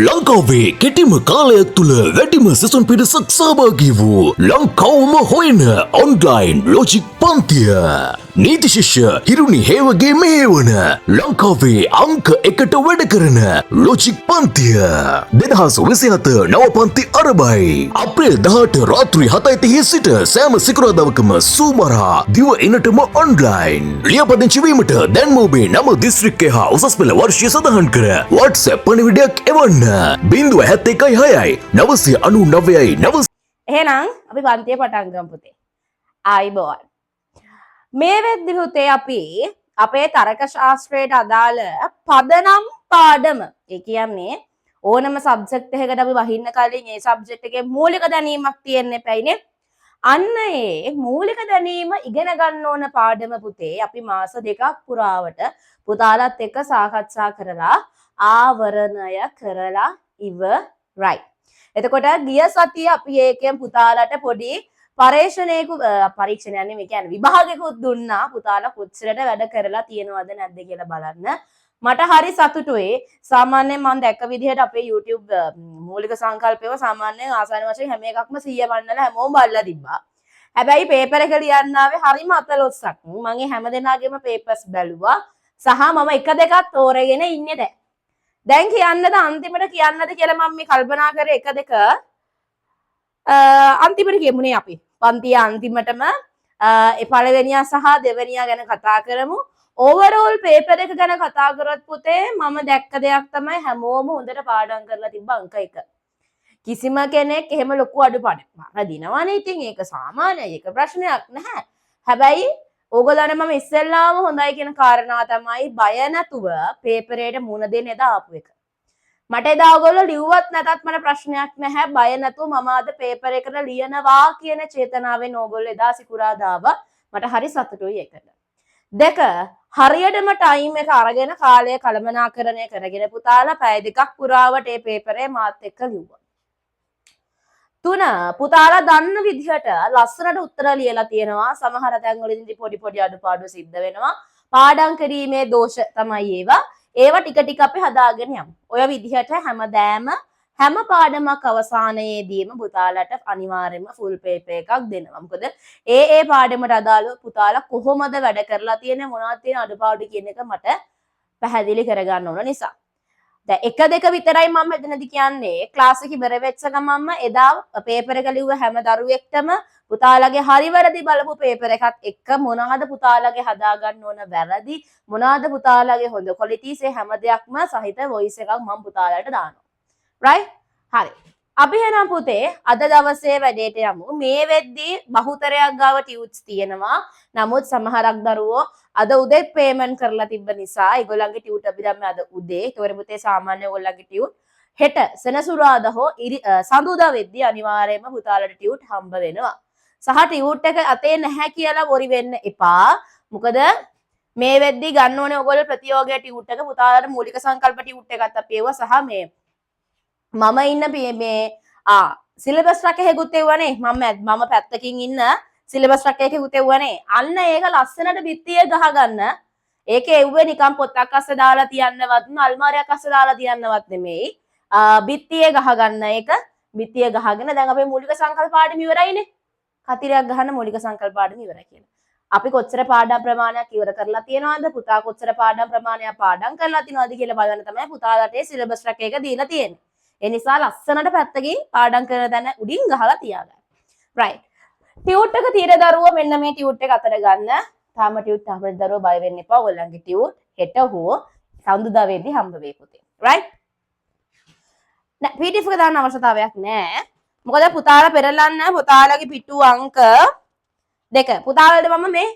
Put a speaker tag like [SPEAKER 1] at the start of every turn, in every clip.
[SPEAKER 1] ලංකාවේ කෙටිම කාලයක් තුළ වැඩිම සෙසුන් පිරිසක් සහභාගී වූ ලංකාවම හොයන ඔන්ලයින් ලොජික් පන්තිය. නීති ශිෂ්‍ය හිරුනි හේවගේ මෙහෙවන ලංකාවේ අංක එකට වැඩ කරන ලොජික් පන්තිය. 2027 නව පන්ති ආරම්භයි. අප්‍රේල් 18 රාත්‍රී 7:30 සිට සෑම සිකුරාදාකම සූමරා දිව එනටම ඔන්ලයින්. ලියාපදිංචි වීමට දැන්ම ඔබේ නම දිස්ත්‍රික්කය හා උසස් පෙළ වර්ෂය සඳහන් කර WhatsApp පණිවිඩයක් එවන්න. 071 999 9.
[SPEAKER 2] එහෙනම් අපි පන්තිය පටන් ගමු පුතේ. ආයිබෝන්. මේ වෙද්දි පුතේ අපි අපේ තර්ක ශාස්ත්‍රයට අදාළ පදනම් පාඩම. ඒ කියන්නේ ඕනම සබ්ජෙක්ට් එකකට අපි වහින්න කලින් ඒ සබ්ජෙක්ට් එකේ මූලික දැනීමක් තියෙන්න එපයිනේ. අන්න ඒ මූලික දැනීම ඉගෙන ගන්න ඕන පාඩම පුතේ අපි මාස දෙකක් පුරාවට පුතාලත් එක්ක සාකච්ඡා කරලා ආවරණය කරලා ඉවරයි. එතකොට ගිය සතියේ අපි ඒකෙන් පුතාලට පොඩි පරීක්ෂණයක් නෙමෙයි කියන්නේ විභාගයකුත් දුන්නා පුතාලා කොච්චරට වැඩ කරලා තියෙනවද නැද්ද කියලා බලන්න. මට හරි සතුටුයි. සාමාන්‍යයෙන් මම දැක්ක විදිහට අපේ YouTube මූලික සංකල්පයව සාමාන්‍යයෙන් ආසන්න වශයෙන් හැම එකක්ම 100 වන්නලා හැමෝම බලලා තිබ්බා. හැබැයි පේපර් එක ලියන්න ආවේ හරිම අතලොස්සක්. මම ඒ හැම දෙනාගේම පේපර්ස් බැලුවා. සහ මම එක දෙකක් තෝරගෙන ඉන්නේ දැන්. දැන් කියන්නද අන්තිමට කියන්නද කියලා මම මේ කල්පනා කරේ එක දෙක අන්තිමට කියමුනේ අපි. පන්තිය අන්තිමටම පළවෙනියා සහ දෙවෙනියා ගැන කතා කරමු. ඕවරෝල් පේපර් එක ගැන කතා කරොත් පුතේ මම දැක්ක දෙයක් තමයි හැමෝම හොඳට පාඩම් කරලා තිබ්බ අංක 1. කිසිම කෙනෙක් එහෙම ලොකු අඩුපාඩුවක් දිනවනේ. ඉතින් ඒක සාමාන්‍යයි. ඒක ප්‍රශ්නයක් නැහැ. හැබැයි ඕගොල්ලන්ට මම ඉස්සෙල්ලාම හොඳයි කියන කාරණා තමයි බය නැතුව පේපරේට මුණ දෙන්න එදා ආපු එක. මට එදා ඔයගොල්ලෝ ලිව්වත් නැතත් මට ප්‍රශ්නයක් නැහැ. බය නැතුව මම අද පේපර් එකට ලියනවා කියන චේතනාවෙන් ඕගොල්ලෝ එදා සිකුරාදාව මට හරි සතුටුයි ඒකට. දෙක හරියටම ටයිම් එක අරගෙන කාලය කළමනාකරණය කරගෙන පුතාලා පැය දෙකක් පුරාවට මේ පේපරේ මාත් එක්ක ලිව්වා. 3 පුතාලා දන්න විදිහට ලස්සනට උත්තර ලියලා තියෙනවා. සමහර තැන්වලදී පොඩි අඩුපාඩු සිද්ධ වෙනවා. පාඩම් කිරීමේ දෝෂ තමයි ඒවා. ඒවා ටික ටික අපි හදාගෙන යමු. ඔය විදිහට හැමදාම හැම පාඩමක් අවසානයේදීම පුතාලට අනිවාර්යයෙන්ම ෆුල් පේපර් එකක් දෙනවා. මොකද ඒ පාඩමට අදාළව පුතාලා කොහොමද වැඩ කරලා තියෙන්නේ මොනවද තියෙන අඩුපාඩු කියන එක මට පැහැදිලි කරගන්න ඕන නිසා. දැන් 1 2 විතරයි මම මෙතනදි කියන්නේ. ක්ලාස් එක ඉවර වෙච්ච ගමන්ම එදා පේපර් එක ලිව්ව හැම දරුවෙක්ටම පුතාලගේ හරි වැරදි බලපු පේපර් එකත් එක්ක මොනවාද පුතාලගේ හදා ගන්න ඕන වැරදි මොනවාද පුතාලගේ හොඳ ක්වොලිටිස් ඒ හැම දෙයක්ම සහිත වොයිස් එකක් මම පුතාලට දානවා. right? හරි. අපි එහෙනම් පුතේ අද දවසේ වැඩේට යමු. මේ වෙද්දී බහුතරයක් ගාව ටියුට්ස් තියෙනවා. නමුත් සමහරක් දරුවෝ අද උදේ පේමන්ට් කරලා තිබ්බ නිසා ඒගොල්ලන්ගේ ටියුට් අපි දැම්මේ අද උදේ. ඒකවල පුතේ සාමාන්‍ය ඕගොල්ලන්ගේ ටියුට් හෙට සෙනසුරාදා හෝ සඳුදා වෙද්දී අනිවාර්යයෙන්ම පුතාලට ටියුට් හම්බ වෙනවා. සහ ටියුට් එක අතේ නැහැ කියලා වොරි වෙන්න එපා. මොකද මේ වෙද්දී ගන්න ඕනේ ඔයගොල්ලෝ ප්‍රතියෝගයේ ටියුට් එක පුතාලට මූලික සංකල්ප ටියුට් එකත් අපි ඒවා සහ මේ මම ඉන්න මේ සිලබස් රැකෙකුත් එව්වනේ. මම පැත්තකින් ඉන්න සිලබස් රැකෙකුත් එව්වනේ. අන්න ඒක ලස්සනට බිත්තියේ ගහගන්න. ඒකේ එව්වේ නිකන් පොතක් අස්සේ දාලා තියන්නවත් අල්මාරියක් අස්සේ දාලා තියන්නවත් නෙමෙයි. බිත්තියේ ගහගන්න ඒක. බිත්තියේ ගහගෙන දැන් අපේ මූලික සංකල්ප පාඩම ඉවරයිනේ. කතිරයක් ගහන්න මූලික සංකල්ප පාඩම ඉවරයි කියලා. අපි කොච්චර පාඩම් ප්‍රමාණයක් ඉවර කරලා තියෙනවද? පුතා කොච්චර පාඩම් ප්‍රමාණයක් පාඩම් කරලා තියෙනවද කියලා බලන්න තමයි පුතාලට සිලබස් රැකේක දීලා තියෙන්නේ. ඒ නිසා ලස්සනට පැත්තකින් පාඩම් කරන තැන උඩින් ගහලා තියාගන්න. right. ටියුට් එක තියෙන දරුවෝ මෙන්න මේ ටියුට් එක අතට ගන්න. තාම ටියුට් අපේ දරුවෝ බය වෙන්න එපා. ඔයගොල්ලන්ගේ ටියුට් හෙට හෝ සඳුදා වෙද්දී හම්බ වෙයි පුතේ. right. නෑ PDF එක දාන්න අවශ්‍යතාවයක් නෑ. මොකද පුතාලා පෙරලන්න පුතාලගේ පිටු අංක 2. පුතාලට මම මේ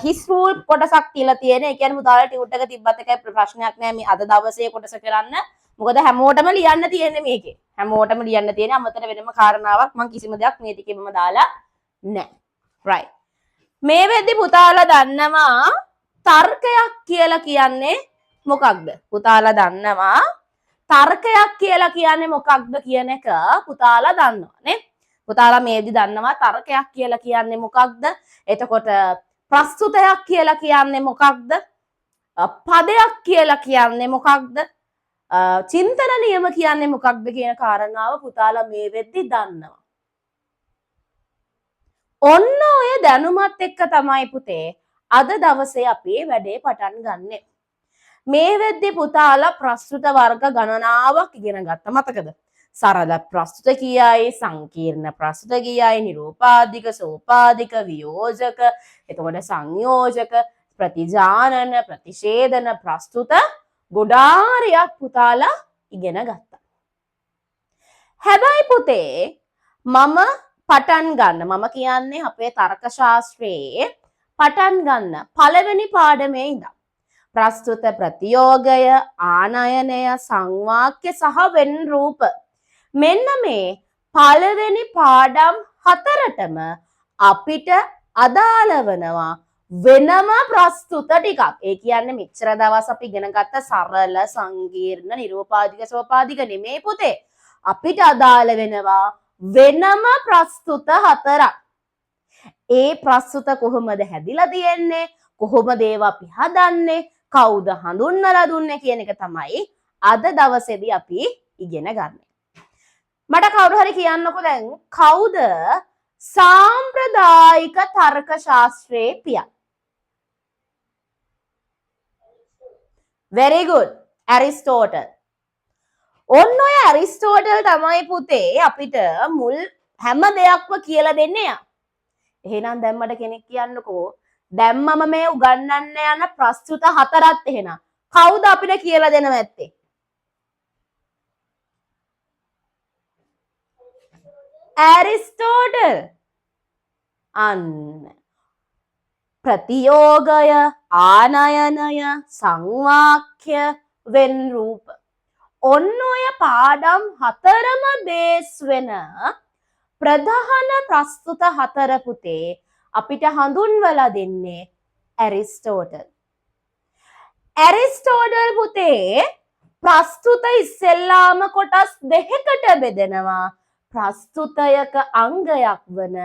[SPEAKER 2] හිස් රූල් කොටසක් තියලා තියෙන. ඒ කියන්නේ පුතාලා ටියුට් එක තිබ්බත් එකයි ප්‍රශ්නයක් නෑ මේ අද දවසේ කොටස කරන්න. මොකද හැමෝටම ලියන්න තියෙන්නේ මේකේ. හැමෝටම ලියන්න තියෙන්නේ අමතර වෙනම කාරණාවක් මම කිසිම දෙයක් මේ ටිකෙම දාලා නැහැ. right. මේ වෙද්දි පුතාලා දන්නවා තර්කයක් කියලා කියන්නේ මොකක්ද? පුතාලා දන්නවා තර්කයක් කියලා කියන්නේ මොකක්ද කියන එක පුතාලා දන්නවා නේ? පුතාලා මේ වෙද්දි දන්නවා තර්කයක් කියලා කියන්නේ මොකක්ද? එතකොට ප්‍රස්තුතයක් කියලා කියන්නේ මොකක්ද? පදයක් කියලා කියන්නේ මොකක්ද? චින්තන නියම කියන්නේ මොකක්ද කියන කාරණාව පුතාලා මේ වෙද්දි දන්නවා. ඔන්න ඔය දැනුමත් එක්ක තමයි පුතේ අද දවසේ අපි වැඩේ පටන් ගන්නෙ. මේ වෙද්දි පුතාලා ප්‍රස්තුත වර්ග ගණනාවක් ඉගෙන ගත්ත මතකද? සරල ප්‍රස්තුත කියයි, සංකීර්ණ ප්‍රස්තුත කියයි, නිරූපාදික, සෝපාදික, වියෝජක, එතකොට සංයෝජක, ප්‍රතිජානන, ප්‍රතිෂේධන ප්‍රස්තුත ගොඩාරියක් පුතාලා ඉගෙන ගත්තා. හැබැයි පුතේ මම පටන් ගන්න මම කියන්නේ අපේ තර්ක ශාස්ත්‍රයේ පටන් ගන්න පළවෙනි පාඩමේ ඉඳන් ප්‍රස්තුත ප්‍රතියෝගය, ආනයනය, සංවාක්‍ය සහ වෙන් රූප මෙන්න මේ පළවෙනි පාඩම් හතරටම අපිට අදාළ වෙනවා වෙනම ප්‍රස්තුත ටිකක්. ඒ කියන්නේ මෙච්චර දවස් අපි ඉගෙන ගත්ත සරල, සංකීර්ණ, නිරූපාදික, සෝපාදික නෙමේ පුතේ. අපිට අදාළ වෙනවා වෙනම ප්‍රස්තුත හතරක්. ඒ ප්‍රස්තුත කොහොමද හැදිලා තියෙන්නේ? කොහොමද ඒවා අපි හදන්නේ? කවුද හඳුන්වලා දුන්නේ කියන එක තමයි අද දවසේදී අපි ඉගෙන ගන්න. මට කවුරු හරි කියන්නකෝ දැන් කවුද සාම්ප්‍රදායික තර්ක ශාස්ත්‍රයේ පියා? Very good. Aristotle. ඔන්න ඔය ඇරිස්ටෝටල් තමයි පුතේ අපිට මුල් හැම දෙයක්ම කියලා දෙන්නේ යා. එහෙනම් දැන් මට කෙනෙක් කියන්නකෝ දැන් මම මේ උගන්වන්න යන ප්‍රස්තුත හතරත් එහෙනම් කවුද අපිට කියලා දෙනව ඇත්තේ? ඇරිස්ටෝටල්. අන්න ප්‍රතියෝගය, ආනයනය, සංවාක්‍ය, වෙන් රූප ඔන්න ඔය පාඩම් හතරම බේස් වෙන ප්‍රධාන ප්‍රස්තුත හතර පුතේ අපිට හඳුන්වලා දෙන්නේ ඇරිස්ටෝටල්. ඇරිස්ටෝටල් පුතේ ප්‍රස්තුත ඉස්සෙල්ලාම කොටස් දෙකකට බෙදෙනවා. ප්‍රස්තුතයක අංගයක් වන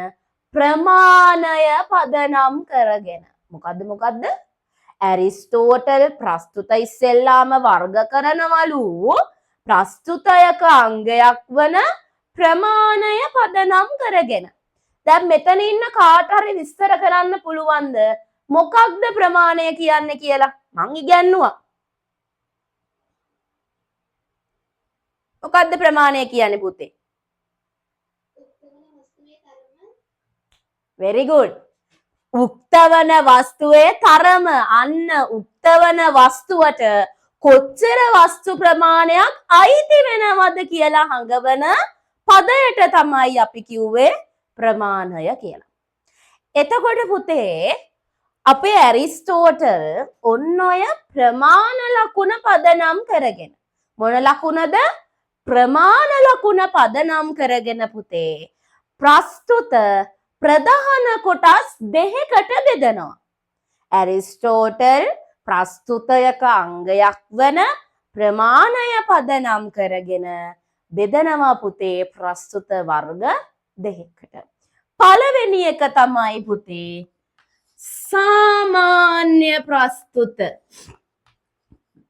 [SPEAKER 2] ප්‍රමාණය පදනම් කරගෙන. මොකද්ද? ඇරිස්ටෝටල් ප්‍රස්තුත ඉස්සෙල්ලාම වර්ග කරනවලු ප්‍රස්තුතයක අංගයක් වන ප්‍රමාණය පදනම් කරගෙන. දැන් මෙතන ඉන්න කාට හරි විස්තර කරන්න පුළුවන්ද මොකක්ද ප්‍රමාණය කියන්නේ කියලා? මං ඉගැන්නුවා. මොකක්ද ප්‍රමාණය කියන්නේ පුතේ? very good. උක්තවන වස්තුවේ තරම. අන්න උක්තවන වස්තුවට කොච්චර වස්තු ප්‍රමාණයක් අයිති වෙනවද කියලා හඟවන පදයට තමයි අපි කිව්වේ ප්‍රමාණය කියලා. එතකොට පුතේ අපේ ඇරිස්ටෝටල් ඔන්න ඔය ප්‍රමාණ ලකුණ පදනම් කරගෙන මොන ලකුණද? ප්‍රමාණ ලකුණ පදනම් කරගෙන පුතේ ප්‍රස්තුත ප්‍රධාන කොටස් දෙකකට බෙදනවා. ඇරිස්ටෝටල් ප්‍රස්තුතයක අංගයක් වන ප්‍රමාණය පදනම් කරගෙන බෙදනවා පුතේ ප්‍රස්තුත වර්ග දෙකකට. පළවෙනි එක තමයි පුතේ සාමාන්‍ය ප්‍රස්තුත.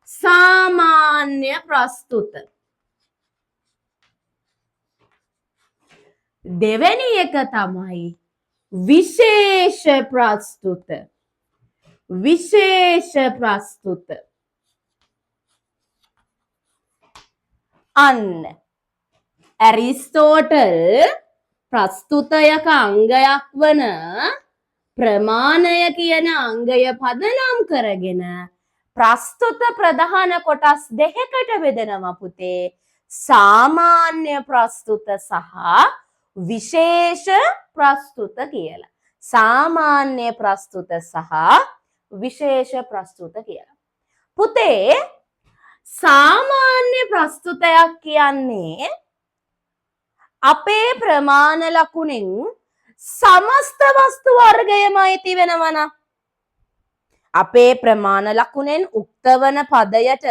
[SPEAKER 2] සාමාන්‍ය ප්‍රස්තුත. දෙවෙනි එක තමයි විශේෂ ප්‍රස්තුත. විශේෂ ප්‍රස්තුත. අන්න ඇරිස්ටෝටල් ප්‍රස්තුතයක අංගයක් වන ප්‍රමාණය කියන අංගය පදනම් කරගෙන ප්‍රස්තුත ප්‍රධාන කොටස් දෙකකට බෙදනවා පුතේ. සාමාන්‍ය ප්‍රස්තුත සහ විශේෂ ප්‍රස්තුත කියලා. සාමාන්‍ය ප්‍රස්තුත සහ විශේෂ ප්‍රස්තුත කියලා. පුතේ සාමාන්‍ය ප්‍රස්තුතයක් කියන්නේ අපේ ප්‍රමාණ ලකුණෙන් සමස්ත වස්තු වර්ගයම අයිති වෙනවනම් අපේ ප්‍රමාණ ලකුණෙන් උක්තවන පදයට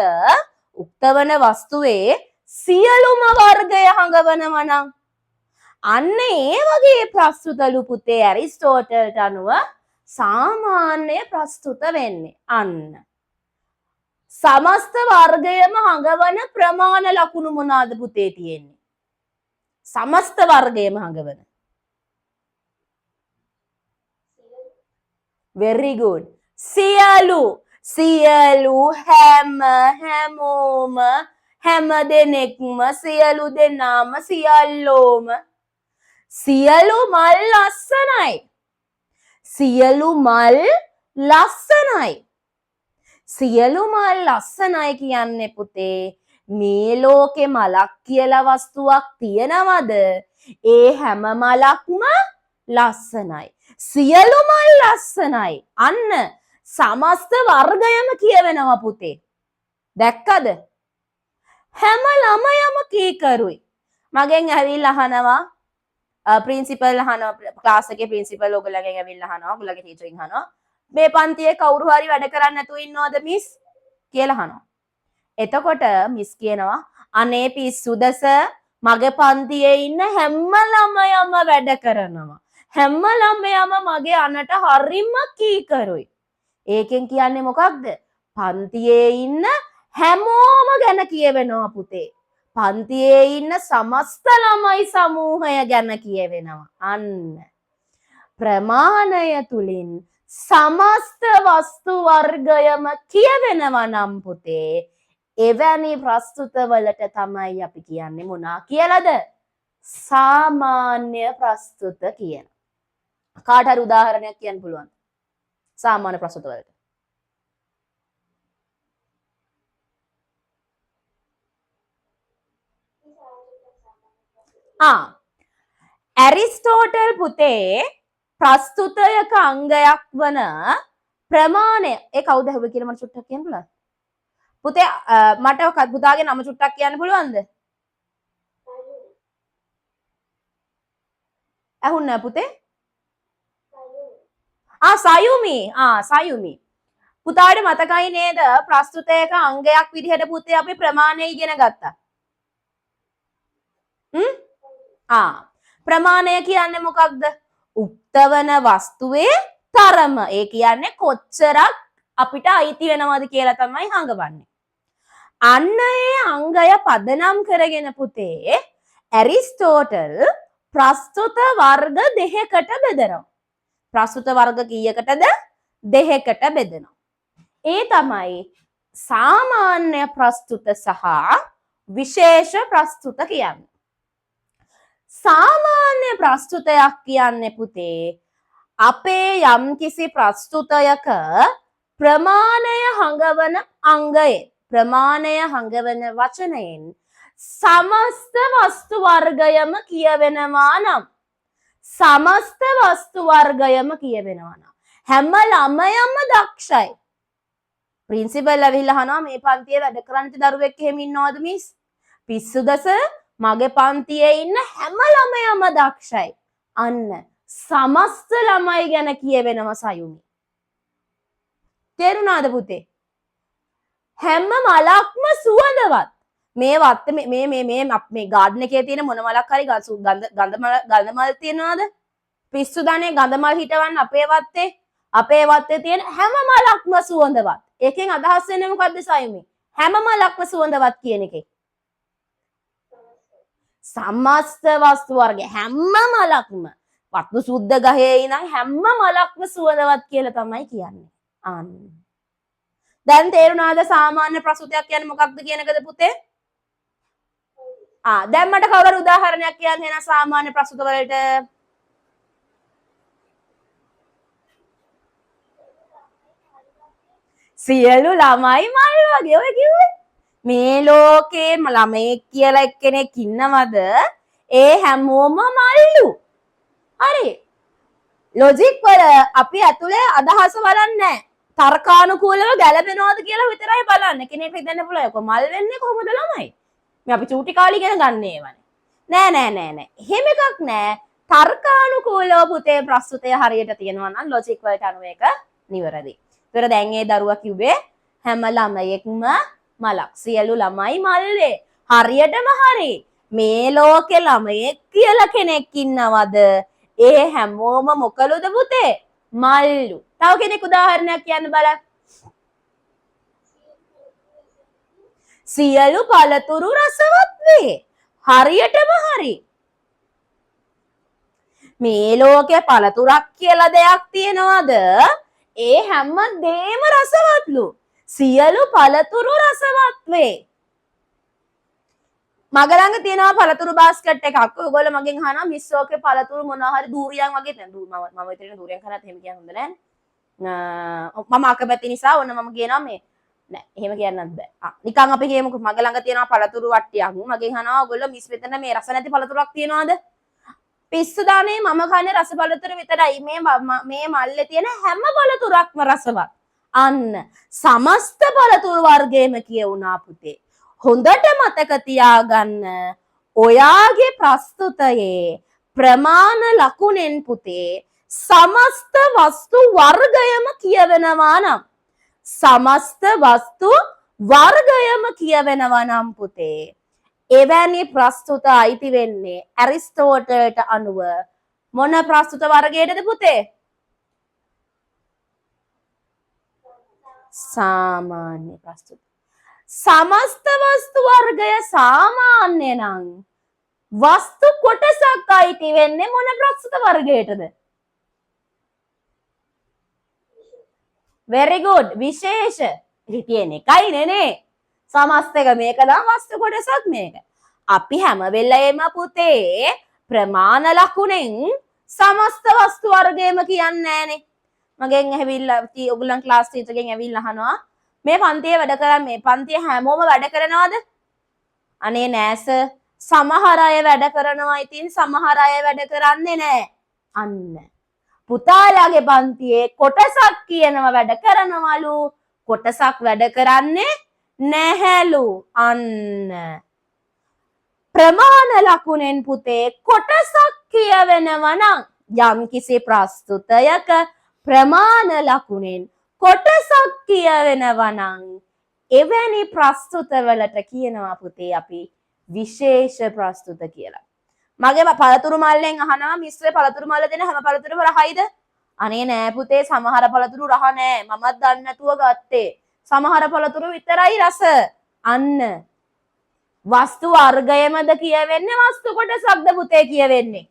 [SPEAKER 2] උක්තවන වස්තුවේ සියලුම වර්ගය හඟවනවනම් අන්න ඒ වගේ ප්‍රස්තුතලු පුතේ ඇරිස්ටෝටල්ට අනුව සාමාන්‍ය ප්‍රස්තුත වෙන්නේ. අන්න සමස්ත වර්ගයම හඟවන ප්‍රමාණ ලකුණු මොනවාද පුතේ තියෙන්නේ? සමස්ත වර්ගයම හඟවන. very good. සියලු හැම හැමෝම හැම දෙනෙක්ම සියලු දෙනාම සියල්ලෝම සියලු මල් ලස්සනයි. සියලු මල් ලස්සනයි. සියලු මල් ලස්සනයි කියන්නේ පුතේ මේ ලෝකේ මලක් කියලා වස්තුවක් තියනවද? ඒ හැම මලක්ම ලස්සනයි. සියලු මල් ලස්සනයි. අන්න සමස්ත වර්ගයම කියවෙනවා පුතේ. දැක්කද? හැම ළමයම කීකරුයි. මගෙන් ඇවිල්ලා අහනවා ප්‍රින්සිපල් අහනවා ක්ලාස් එකේ ප්‍රින්සිපල් ඔයගොල්ලන්ගෙන් ඇවිල්ලා අහනවා ඔයගොල්ලන්ගේ ටීචර්ගෙන් අහනවා මේ පන්තියේ කවුරු හරි වැඩ කරන්නේ නැතුව ඉන්නවද මිස් කියලා අහනවා. එතකොට මිස් කියනවා අනේ පිස්සුදස මගේ පන්තියේ ඉන්න හැම ළමයම වැඩ කරනවා. හැම ළමයම මගේ අනට හරිම කීකරුයි. ඒකෙන් කියන්නේ මොකක්ද? පන්තියේ ඉන්න හැමෝම ගැන කියවෙනවා පුතේ. පන්තියේ ඉන්න සමස්ත ළමයි සමූහය ගැන කියවෙනවා. අන්න ප්‍රමාණය තුලින් සමස්ත වස්තු වර්ගයම කියවෙනවා නම් පුතේ එවැනි ප්‍රස්තුතවලට තමයි අපි කියන්නේ මොනා කියලාද? සාමාන්‍ය ප්‍රස්තුත කියලා. කාට හරි උදාහරණයක් කියන්න පුළුවන්? සාමාන්‍ය ප්‍රස්තුතවලට. ඇරිස්ටෝටල් පුතේ ප්‍රස්තුතයක අංගයක් වන ප්‍රමාණය ඒ කවුද හොබ කියලා මට චුට්ටක් කියන්න පුළුවන්ද? පුතේ මට පුතාගේ නම චුට්ටක් කියන්න පුළුවන්ද? ඇහුන්නේ පුතේ? සයුමි. සයුමි. පුතාට මතකයි නේද ප්‍රස්තුතයක අංගයක් විදිහට පුතේ අපි ප්‍රමාණය ඉගෙන ගත්තා. ප්‍රමාණය කියන්නේ මොකක්ද? උක්තවන වස්තුවේ තරම. ඒ කියන්නේ කොච්චරක් අපිට අයිති වෙනවද කියලා තමයි හංගවන්නේ. අන්න ඒ අංගය පදනම් කරගෙන පුතේ ඇරිස්ටෝටල් ප්‍රස්තුත වර්ග දෙකකට බෙදනවා. ප්‍රස්තුත වර්ග කීයකටද? දෙකකට බෙදනවා. ඒ තමයි සාමාන්‍ය ප්‍රස්තුත සහ විශේෂ ප්‍රස්තුත කියන්නේ. සාමාන්‍ය ප්‍රස්තුතයක් කියන්නේ පුතේ අපේ යම්කිසි ප්‍රස්තුතයක ප්‍රමාණය හඟවන අංගයේ ප්‍රමාණය හඟවන වචනයෙන් සමස්ත වස්තු වර්ගයම කියවෙනවා නම් සමස්ත වස්තු වර්ගයම කියවෙනවා නම් හැම ළමයම දක්ෂයි. ප්‍රින්සිපල් ඇවිල්ලා අහනවා මේ පන්තියේ වැඩ කරන්න දරුවෙක් එහෙම ඉන්නවද මිස්? පිස්සුදස මගේ පන්තියේ ඉන්න හැම ළමයම දක්ෂයි. අන්න සමස්ත ළමයි ගැන කියවෙනවා සයුමි. තේරුණාද පුතේ? හැම මලක්ම සුවඳවත්. මේ මේ ගාඩන් එකේ තියෙන මොන මලක් හරි ගඳ මල් තියනවාද? පිස්සු දනේ ගඳ මල් හිටවන්න අපේ වත්තේ තියෙන හැම මලක්ම සුවඳවත්. ඒකෙන් අදහස් වෙන්නේ මොකද්ද සයුමි? හැම මලක්ම සුවඳවත් කියන එකේ. සමස්ත වස්තු වර්ග හැම මලක්ම වත්තු සුද්ධ ගහේ ඉඳන් හැම මලක්ම සුවඳවත් කියලා තමයි කියන්නේ. අන්න. දැන් තේරුණාද සාමාන්‍ය ප්‍රස්තුතයක් කියන්නේ මොකක්ද කියන එකද පුතේ? දැන් මට කවුරු උදාහරණයක් කියන්න එන සාමාන්‍ය ප්‍රස්තුත වලට? සියලු ළමයි මල් වගේ ඔය කිව්වේ. මේ ලෝකේ ළමයෙක් කියලා එක්කෙනෙක් ඉන්නවද? ඒ හැමෝම මල්ලු. හරි. ලොජික් වල අපි ඇතුලේ අදහස බලන්නේ තර්කානුකූලව ගැලපෙනවද කියලා විතරයි බලන්නේ. කෙනෙක් හිතන්න පුළුවන් කො මල් වෙන්නේ කොහොමද ළමයි? මේ අපි චූටි කාලේ ඉගෙන ගන්න ඒවනේ. නෑ. එහෙම එකක් නෑ. තර්කානුකූලව පුතේ ප්‍රස්තුතය හරියට තියෙනවා නම් ලොජික් වලට අනුව ඒක නිවැරදි. ඒතර දැන් ඒ දරුවා කිව්වේ හැම ළමයෙක්ම මලක්. සියලු ළමයි මල්ලේ. හරියටම හරි. මේ ලෝකේ ළමයෙක් කියලා කෙනෙක් ඉන්නවද? ඒ හැමෝම මොකලුද පුතේ? මල්ලු. තව කෙනෙක් උදාහරණයක් කියන්න බලන්න. සියලු පළතුරු රසවත් වේ. හරියටම හරි. මේ ලෝකේ පළතුරක් කියලා දෙයක් තියෙනවද? ඒ හැම දෙම රසවත්ලු. සියලු පළතුරු රසවත් වේ. මගේ ළඟ තියෙනවා පළතුරු බාස්කට් එකක්. ඔයගොල්ලෝ මගෙන් අහනවා මිස් ඕකේ පළතුරු මොනවා හරි දූරියන් වගේ නෑ. මම විතරේ දූරියන් කරත් එහෙම කියන්න හොඳ නෑනේ. මම අකමැති නිසා ඔන්න මම කියනවා මේ නෑ එහෙම කියන්නත් බෑ. නිකන් අපි කියමුකෝ මගේ ළඟ තියෙනවා පළතුරු වට්ටියක්. මගෙන් අහනවා ඔයගොල්ලෝ මිස් මෙතන මේ රස නැති පළතුරක් තියනවද? පිස්සු දානේ මම කන්නේ රස පළතුරු විතරයි. මේ මල්ලේ තියෙන හැම පළතුරක්ම රසවත්. අන්න සමස්ත පළතුරු වර්ගයේම කියුණා පුතේ. හොඳට මතක තියාගන්න ඔයාගේ ප්‍රස්තුතයේ ප්‍රමාණ ලකුණෙන් පුතේ සමස්ත වස්තු වර්ගයම කියවෙනවා නම් සමස්ත වස්තු වර්ගයම කියවෙනවා නම් පුතේ එවැනි ප්‍රස්තුත අයිති වෙන්නේ ඇරිස්ටෝටල්ට අනුව මොන ප්‍රස්තුත වර්ගයටද පුතේ? සාමාන්‍ය ප්‍රස්තුත. සමස්ත වස්තු වර්ගය සාමාන්‍ය නම් වස්තු කොටසක් අයිති වෙන්නේ මොන ප්‍රස්තුත වර්ගයටද? very good. විශේෂ. ඉතින් තියෙන එකයි නේ. සමස්ත එක මේක නම් වස්තු කොටසක් මේක. අපි හැම වෙලේම පුතේ ප්‍රමාණ ලකුණෙන් සමස්ත වස්තු වර්ගයම කියන්නේ නෑනේ. මගෙන් ඇවිල්ලා ඔයගොල්ලන් ක්ලාස් ටීචර්ගෙන් ඇවිල්ලා අහනවා මේ පන්තියේ වැඩ කරන් මේ පන්තියේ හැමෝම වැඩ කරනවද? අනේ නෑ සර්. සමහර අය වැඩ කරනවා. ඉතින් සමහර අය වැඩ කරන්නේ නෑ. අන්න. පුතාලාගේ පන්තියේ කොටසක් කියනවා වැඩ කරනවලු. කොටසක් වැඩ කරන්නේ නැහැලු. අන්න. ප්‍රමාණ ලකුණෙන් පුතේ කොටසක් කියවෙනවා නම් යම්කිසි ප්‍රස්තුතයක ප්‍රමාණ ලකුණෙන් කොටසක් කියවෙනවා නම් එවැනි ප්‍රස්තුතවලට කියනවා පුතේ අපි විශේෂ ප්‍රස්තුත කියලා. මගේ පළතුරු මල්ලෙන් අහනවා මිස්ටර් පළතුරු මල්ල දෙන හැම පළතුරුම රහයිද? අනේ නෑ පුතේ සමහර පළතුරු රහ නෑ. මමත් දන්නේ නැතුව ගත්තේ. සමහර පළතුරු විතරයි රස. අන්න. වස්තු වර්ගයමද කියවෙන්නේ වස්තු කොටසක්ද පුතේ කියවෙන්නේ?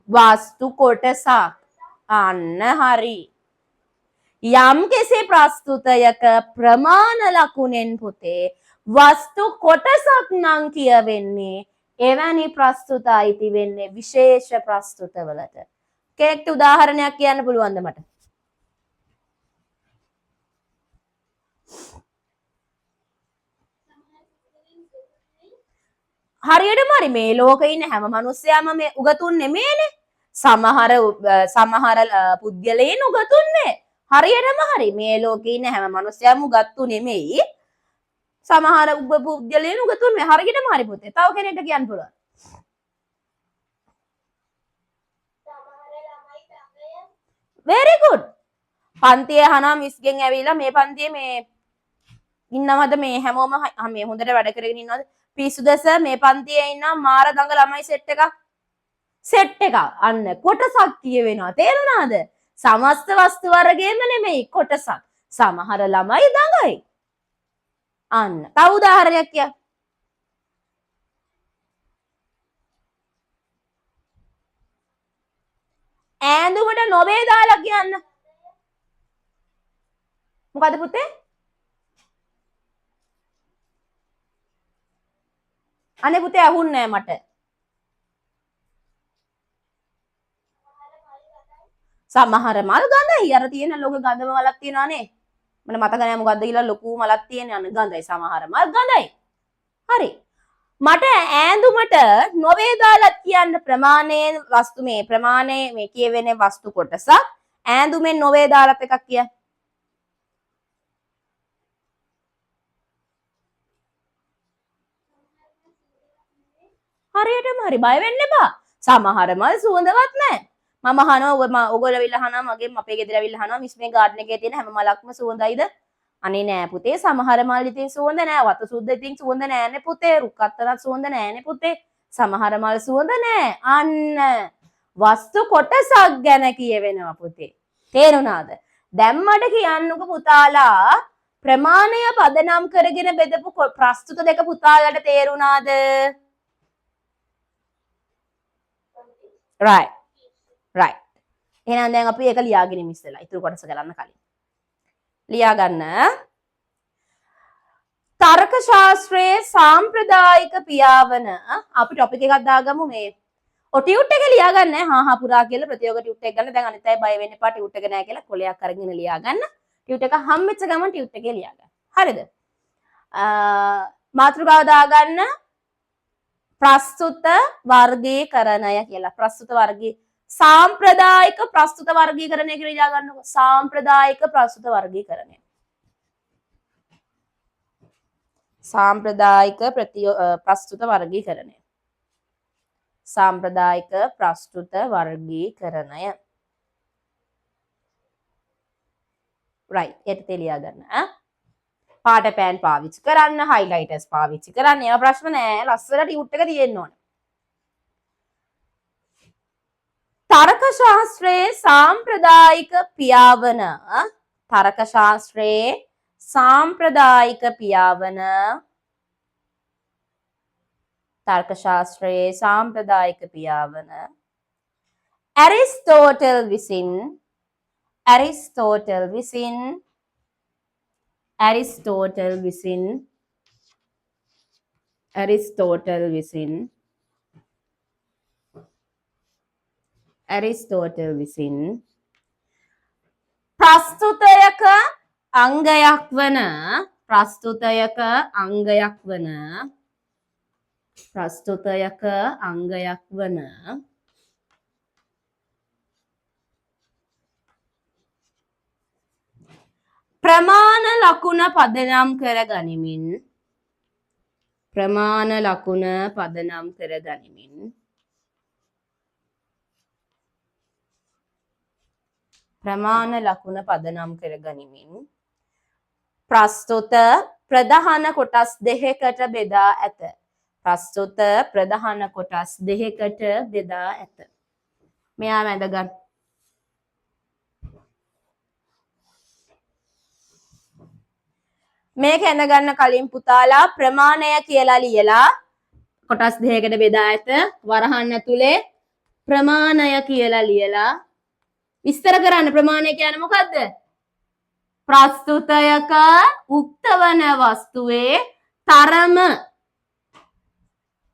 [SPEAKER 2] වස්තු කොටසක්. අන්න හරි. යම් කෙසේ ප්‍රස්තුතයක ප්‍රමාණ ලකුණෙන් පුතේ වස්තු කොටසක් නම් කියවෙන්නේ එවැනි ප්‍රස්තුත අයිති වෙන්නේ විශේෂ ප්‍රස්තුතවලට. කෙනෙක්ට උදාහරණයක් කියන්න පුළුවන්ද මට? හරියටම හරි මේ ලෝකේ ඉන්න හැම මිනිස්සයාම මේ උගතුන් නෙමෙයිනේ. සමහර පුද්ගලයන් උගතුන්නේ. හරියටම හරි මේ ලෝකේ ඉන්න හැම මිනිස්සයාම උගත්තු නෙමෙයි. සමහර පුද්ගලයන් උගතුන් මේ හරියටම හරි පුතේ. තව කෙනෙක්ට කියන්න පුළුවන්. very good. පන්තියේ අහනවා මිස්ගෙන් ඇවිල්ලා මේ පන්තියේ මේ ඉන්නවද මේ හැමෝම මේ හොඳට වැඩ කරගෙන ඉන්නවද? පිස්සුද සර් මේ පන්තියේ ඉන්න මාර දඟ ළමයි සෙට් එකක්. සෙට් එකක්. අන්න කොටසක් කියවෙනවා. තේරුණාද? සමස්ත වස්තු වර්ගයේම නෙමෙයි කොටසක්. සමහර ළමයි දඟයි. අන්න. තව උදාහරණයක් කියන්න. ඈඳුමට නොවේ දාලා කියන්න. මොකද පුතේ? අනේ පුතේ අහුන්නේ නැහැ මට. සමහර මල් ගඳයි. අර තියෙන ලොකු ගඳම මලක් තියෙනවානේ. මට මතක නැහැ මොකද්ද කියලා ලොකු මලක් තියෙන අන ගඳයි. සමහර මල් ගඳයි. හරි. මට ඈඳුමට නොවේ දාලා කියන්න ප්‍රමාණයේ වස්තු මේ ප්‍රමාණයේ මේ කියවෙන්නේ වස්තු කොටසක්. ඈඳුමෙන් නොවේ දාලත් එකක් කියන්න. හරියටම හරි බය වෙන්න එපා. සමහර මල් සුවඳවත් නැහැ. මම අහනවා ඔයගොල්ලෝ ඇවිල්ලා අහනවා මගෙන් අපේ ගෙදර ඇවිල්ලා අහනවා මිස් මේ ගාඩන් එකේ තියෙන හැම මලක්ම සුවඳයිද? අනේ නෑ පුතේ සමහර මල් ඉතින් සුවඳ නෑ. වතු සුද්ද ඉතින් සුවඳ නෑනේ පුතේ. රුක්කත්තනත් සුවඳ නෑනේ පුතේ. සමහර මල් සුවඳ නෑ. අන්න වස්තු කොටසක් ගැන කියවෙනවා පුතේ. තේරුණාද? දැන් මට කියන්නකෝ පුතාලා ප්‍රමාණය පදනම් කරගෙන බෙදපු ප්‍රස්තුත දෙක පුතාලට තේරුණාද? right right. එහෙනම් දැන් අපි ඒක ලියාගෙන ඉස්සෙල්ලා ඉතුරු කොටස ගලන්න කලින්. ලියා ගන්න. තර්ක ශාස්ත්‍රයේ සාම්ප්‍රදායික පියාවන අපි ටොපික් එකක් දාගමු මේ. ටියුට් එක ලියා ගන්න. හා පුරා කියලා ප්‍රතියෝග ටියුට් එක ගන්න. දැන් අනිත් අය බය වෙන්න එපා ටියුට් එක නැහැ කියලා කොලයක් අරගෙන ලියා ගන්න. ටියුට් එක හම්බෙච්ච ගමන් ටියුට් එකේ ලියා ගන්න. හරිද? මාතෘකාව දාගන්න ප්‍රස්තුත වර්ගීකරණය කියලා. ප්‍රස්තුත වර්ගී සාම්ප්‍රදායික ප්‍රස්තුත වර්ගීකරණය කියලා ලියා ගන්නකො. සාම්ප්‍රදායික ප්‍රස්තුත වර්ගීකරණය. සාම්ප්‍රදායික ප්‍රස්තුත වර්ගීකරණය. සාම්ප්‍රදායික ප්‍රස්තුත වර්ගීකරණය. right. ඒත් ලියා ගන්න. පාට පෑන් පාවිච්චි කරන්න, highlighters පාවිච්චි කරන්න. ඒවා ප්‍රශ්න නෑ. ලස්සනට ටියුට් එක තියෙන්න ඕන. තර්ක ශාස්ත්‍රයේ සාම්ප්‍රදායික පියාවන තර්ක ශාස්ත්‍රයේ සාම්ප්‍රදායික පියාවන තර්ක ශාස්ත්‍රයේ සාම්ප්‍රදායික පියාවන ඇරිස්ටෝටල් විසින් ප්‍රස්තුතයක අංගයක් වන ප්‍රමාණ ලකුණ පදනම් කර ගනිමින් ප්‍රස්තුත ප්‍රධාන කොටස් දෙකකට බෙදා ඇත. මෙයා වැඳගන්න. මේක එනගන්න කලින් පුතාලා ප්‍රමාණය කියලා ලියලා කොටස් දෙකකට බෙදා ඇත. වරහන් ඇතුලේ ප්‍රමාණය කියලා ලියලා විස්තර කරන්න. ප්‍රමාණය කියන්නේ මොකද්ද? ප්‍රස්තුතයක උක්ත වන වස්තුවේ තරම.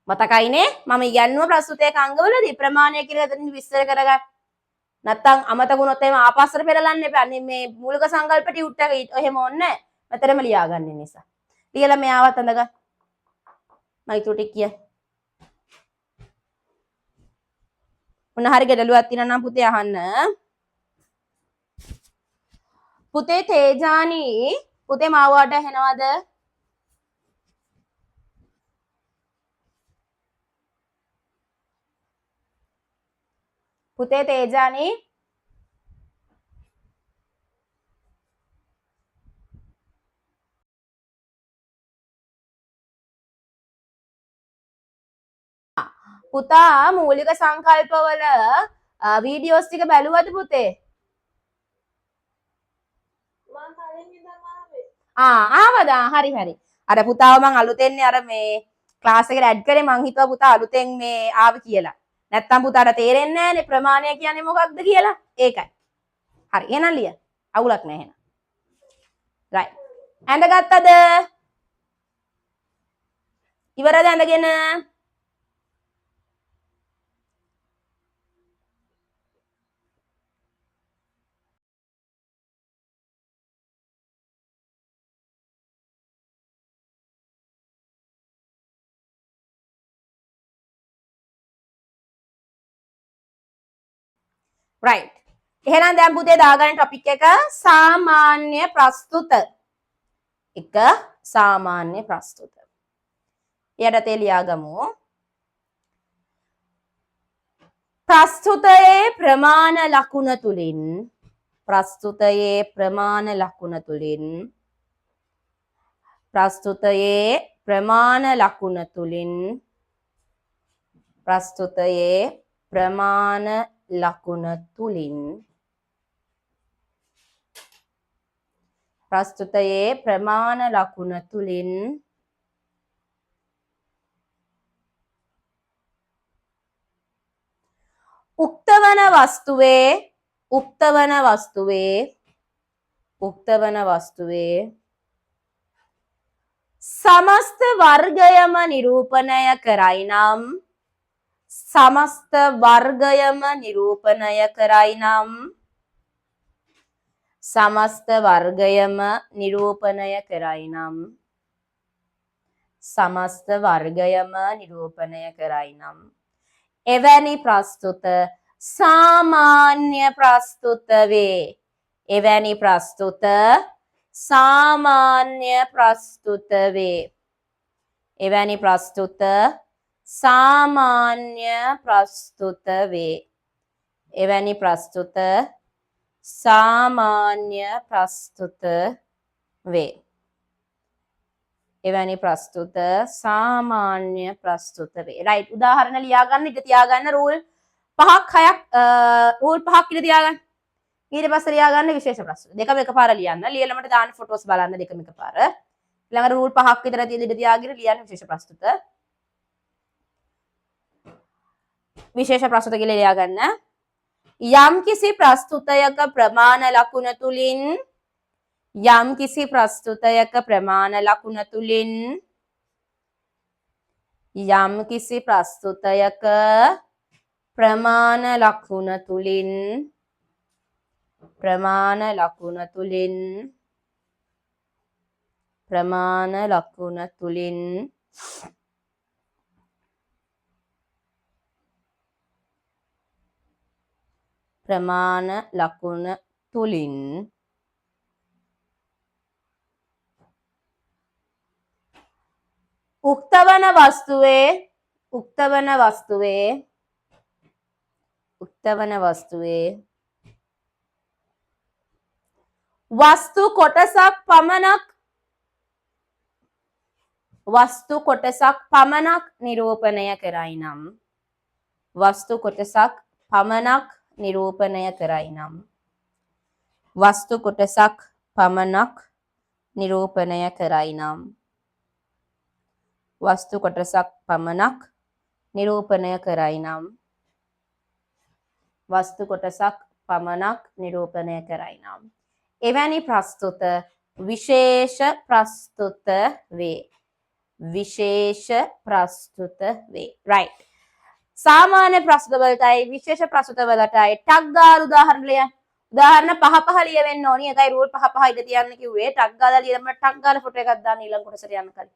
[SPEAKER 2] මතකයිනේ මම ඉගෙනුව ප්‍රස්තුතයක අංගවලදී ප්‍රමාණය කියලා එතනින් විස්තර කරගන්න. නැත්තම් අමතක වුණොත් එහෙම ආපස්සට පෙරලන්න එපා. අනේ මේ මූලික සංකල්ප ටියුට් එක එහෙම ඕනේ නැහැ. මෙතනම ලියාගන්න නිසා. ලියලා මෙයාවත් අඳගන්න. මම ඊට ටික කිය. මොන හරි ගැටලුවක් තියෙනවා නම් පුතේ අහන්න. පුතේ තේජානි පුතේ මාවට ඇහෙනවද? පුතේ තේජානි පුතා මූලික සංකල්පවල වීඩියෝස් ටික බැලුවද පුතේ? මම කලින් ඉඳන් ආවද? හරි. අර පුතාව මං අලුතෙන් අර මේ ක්ලාස් එකට ඇඩ් කරේ. මං හිතුවා පුතා අලුතෙන් මේ ආවේ කියලා. නැත්තම් පුතාට තේරෙන්නේ නැහනේ ප්‍රමාණය කියන්නේ මොකක්ද කියලා. ඒකයි. හරි. එහෙනම් ලිය. අවුලක් නැහැ එහෙනම්. right. ඇඳගත්තද? ඉවරද ඇඳගෙන? right. එහෙනම් දැන් පුතේ දාගන්න ටොපික් එක සාමාන්‍ය ප්‍රස්තුත. සාමාන්‍ය ප්‍රස්තුත. යටතේ ලියාගමු. ප්‍රස්තුතයේ ප්‍රමාණ ලකුණ තුලින් ප්‍රස්තුතයේ ප්‍රමාණ ලකුණ තුලින් උක්තවන වස්තුවේ සමස්ත වර්ගයම නිරූපණය කරයි නම් සමස්ත වර්ගයම නිරූපණය කරයි නම් සමස්ත වර්ගයම නිරූපණය කරයි නම් සමස්ත වර්ගයම නිරූපණය කරයි නම් එවැනි ප්‍රස්තුත සාමාන්‍ය ප්‍රස්තුත වේ. එවැනි ප්‍රස්තුත සාමාන්‍ය ප්‍රස්තුත වේ. එවැනි ප්‍රස්තුත සාමාන්‍ය ප්‍රස්තුත වේ. එවැනි ප්‍රස්තුත සාමාන්‍ය ප්‍රස්තුත වේ. එවැනි ප්‍රස්තුත සාමාන්‍ය ප්‍රස්තුත වේ. රයිට්. උදාහරණ ලියා ගන්න ඉඳ තියාගන්න රූල් 5ක් 6ක් ඉඳ තියාගන්න. ඊට පස්සේ ලියා ගන්න විශේෂ ප්‍රස්තුත. දෙකම එකපාර ලියන්න. ලියලා මට දාන්න ෆොටෝස් බලන්න දෙකම එකපාර. ඊළඟ රූල් 5ක් විතර තියෙන ඉඳ තියාගෙන ලියන්න විශේෂ ප්‍රස්තුත. විශේෂ ප්‍රස්තුත කියලා ලියා ගන්න. යම්කිසි ප්‍රස්තුතයක ප්‍රමාණ ලකුණ තුලින් යම්කිසි ප්‍රස්තුතයක ප්‍රමාණ ලකුණ තුලින් යම්කිසි ප්‍රස්තුතයක ප්‍රමාණ ලකුණ තුලින් ප්‍රමාණ ලකුණ තුලින් ප්‍රමාණ ලකුණ තුලින් ප්‍රමාණ ලකුණ තුලින් උක්තවන වස්තුවේ වස්තු කොටසක් පමණක් නිරූපණය කරයි නම් වස්තු කොටසක් පමණක් නිරූපණය කරයි නම් වස්තු කොටසක් පමණක් නිරූපණය කරයි නම් වස්තු කොටසක් පමණක් නිරූපණය කරයි නම් වස්තු කොටසක් පමණක් නිරූපණය කරයි නම් එවැනි ප්‍රස්තුත විශේෂ ප්‍රස්තුත වේ. විශේෂ ප්‍රස්තුත වේ. right. සාමාන්‍ය ප්‍රස්තුත වලටයි විශේෂ ප්‍රස්තුත වලටයි ටක් ගාලා උදාහරණ ලියන්න. උදාහරණ 5 ලියවෙන්න ඕනි. ඒකයි රූල් 5 ඉඳ තියන්න කිව්වේ. ටක් ගාලා ලියලා ටක් ගාලා ෆොටෝ එකක් දාන්න ඊළඟ කොටසට යන්න කලින්.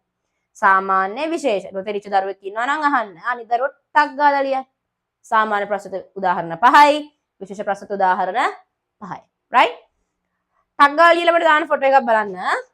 [SPEAKER 2] සාමාන්‍ය විශේෂ. නොතේරිච්ච දරුවෙක් ඉන්නවා නම් අහන්න. අනිත් දරුවෝ ටක් ගාලා ලියන්න. සාමාන්‍ය ප්‍රස්තුත උදාහරණ 5යි. විශේෂ ප්‍රස්තුත උදාහරණ 5යි. right. ටක් ගාලා ලියලා මට දාන්න ෆොටෝ එකක් බලන්න.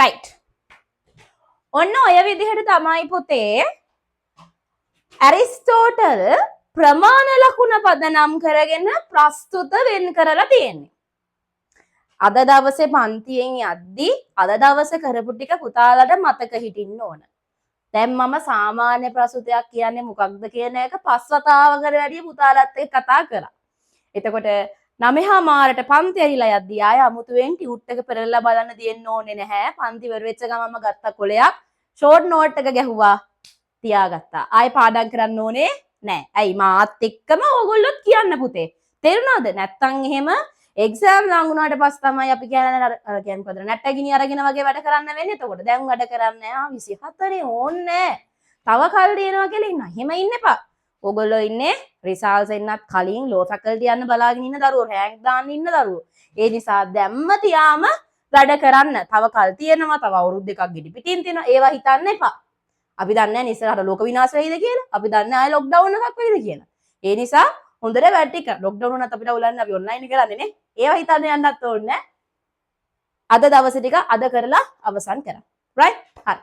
[SPEAKER 2] right. ඔන්න ඔය විදිහට තමයි පුතේ ඇරිස්ටෝටල් ප්‍රමාණ ලකුණ පදනම් කරගෙන ප්‍රස්තුත වෙන් කරලා තියෙන්නේ. අද දවසේ පන්තියෙන් යද්දී අද දවසේ කරපු ටික පුතාලට මතක හිටින්න ඕන. දැන් මම සාමාන්‍ය ප්‍රස්තුතයක් කියන්නේ මොකක්ද කියන එක පස්වතාවකට වැඩි පුතාලත් එක්ක කතා කරා. එතකොට 9:00ට පන්ති ඇරිලා යද්දී ආය අමුතුවෙන් ටියුට් එක පෙරලා බලන්න දෙන්න ඕනේ නැහැ. පන්ති ඉවර වෙච්ච ගමන්ම ගත්ත කොලයක් ෂෝට් නෝට් එක ගැහුවා තියාගත්තා. ආයි පාඩම් කරන්න ඕනේ නෑ. ඇයි මාත් එක්කම ඕගොල්ලොත් කියන්න පුතේ. තේරුණාද? නැත්තම් එහෙම එක්සෑම් ලඟ වුණාට පස්සේ තමයි අපි කියන්නේ අර කියන්නේ මොකද නැට්ටගිනි අරගෙන වගේ වැඩ කරන්න වෙන්නේ. එතකොට දැන් වැඩ කරන්නේ 24 ඕන්නේ. තව කල් දිනනවා කියලා ඉන්න. එහෙම ඉන්න එපා. ඕගොල්ලෝ ඉන්නේ රිසල්ට්ස් එන්නත් කලින් ලෝ ෆැකල්ටි යන්න බලාගෙන ඉන්න දරුවෝ, රෑන්ක් දාන්න ඉන්න දරුවෝ. ඒ නිසා දැම්ම තියාම වැඩ කරන්න. තව කල් තියෙනවා. තව අවුරුදු දෙකක් ගෙඩි පිටින් තියෙනවා. ඒවා හිතන්න එපා. අපි දන්නේ නැහැ ඉස්සරහට ලෝක විනාශ වෙයිද කියලා. අපි දන්නේ නැහැ ලොක්ඩවුන් එකක් වෙයිද කියලා. ඒ නිසා හොඳට වැඩ ටික ලොක්ඩවුන් උනත් අපිට උලන්නේ අපි ඔන්ලයින් කරන්නේ නේ. ඒවා හිතන්න යන්නත් ඕනේ. අද දවසේ ටික අද කරලා අවසන් කරා. right? හරි.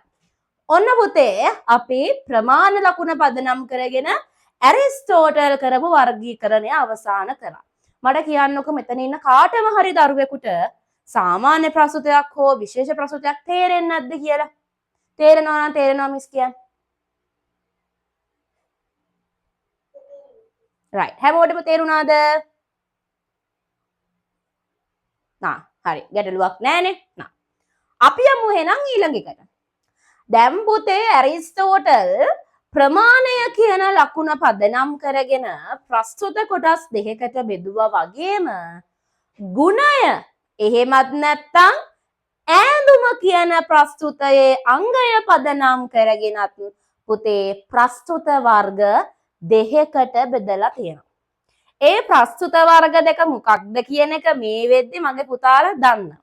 [SPEAKER 2] ඔන්න පුතේ අපි ප්‍රමාණ ලකුණ පදනම් කරගෙන ඇරිස්ටෝටල් කරපු වර්ගීකරණය අවසන් කරා. මට කියන්නකො මෙතන ඉන්න කාටම හරි දරුවෙකුට සාමාන්‍ය ප්‍රස්තුතයක් හෝ විශේෂ ප්‍රස්තුතයක් තේරෙන්නේ නැද්ද කියලා? තේරෙනවා නම් තේරෙනවා මිස් කියන්නේ. right. හැමෝටම තේරුණාද? හරි. ගැටලුවක් නැහැනේ. අපි යමු එහෙනම් ඊළඟ එකට. දැන් පුතේ ඇරිස්ටෝටල් ප්‍රමාණය කියන ලකුණ පදනම් කරගෙන ප්‍රස්තුත කොටස් දෙකකට බෙදුවා වගේම ගුණය එහෙමත් නැත්නම් ඈඳුම කියන ප්‍රස්තුතයේ අංගය පදනම් කරගෙනත් පුතේ ප්‍රස්තුත වර්ග දෙකකට බෙදලා තියෙනවා. ඒ ප්‍රස්තුත වර්ග දෙක මොකක්ද කියන එක මේ වෙද්දි මගේ පුතාලා දන්නවා.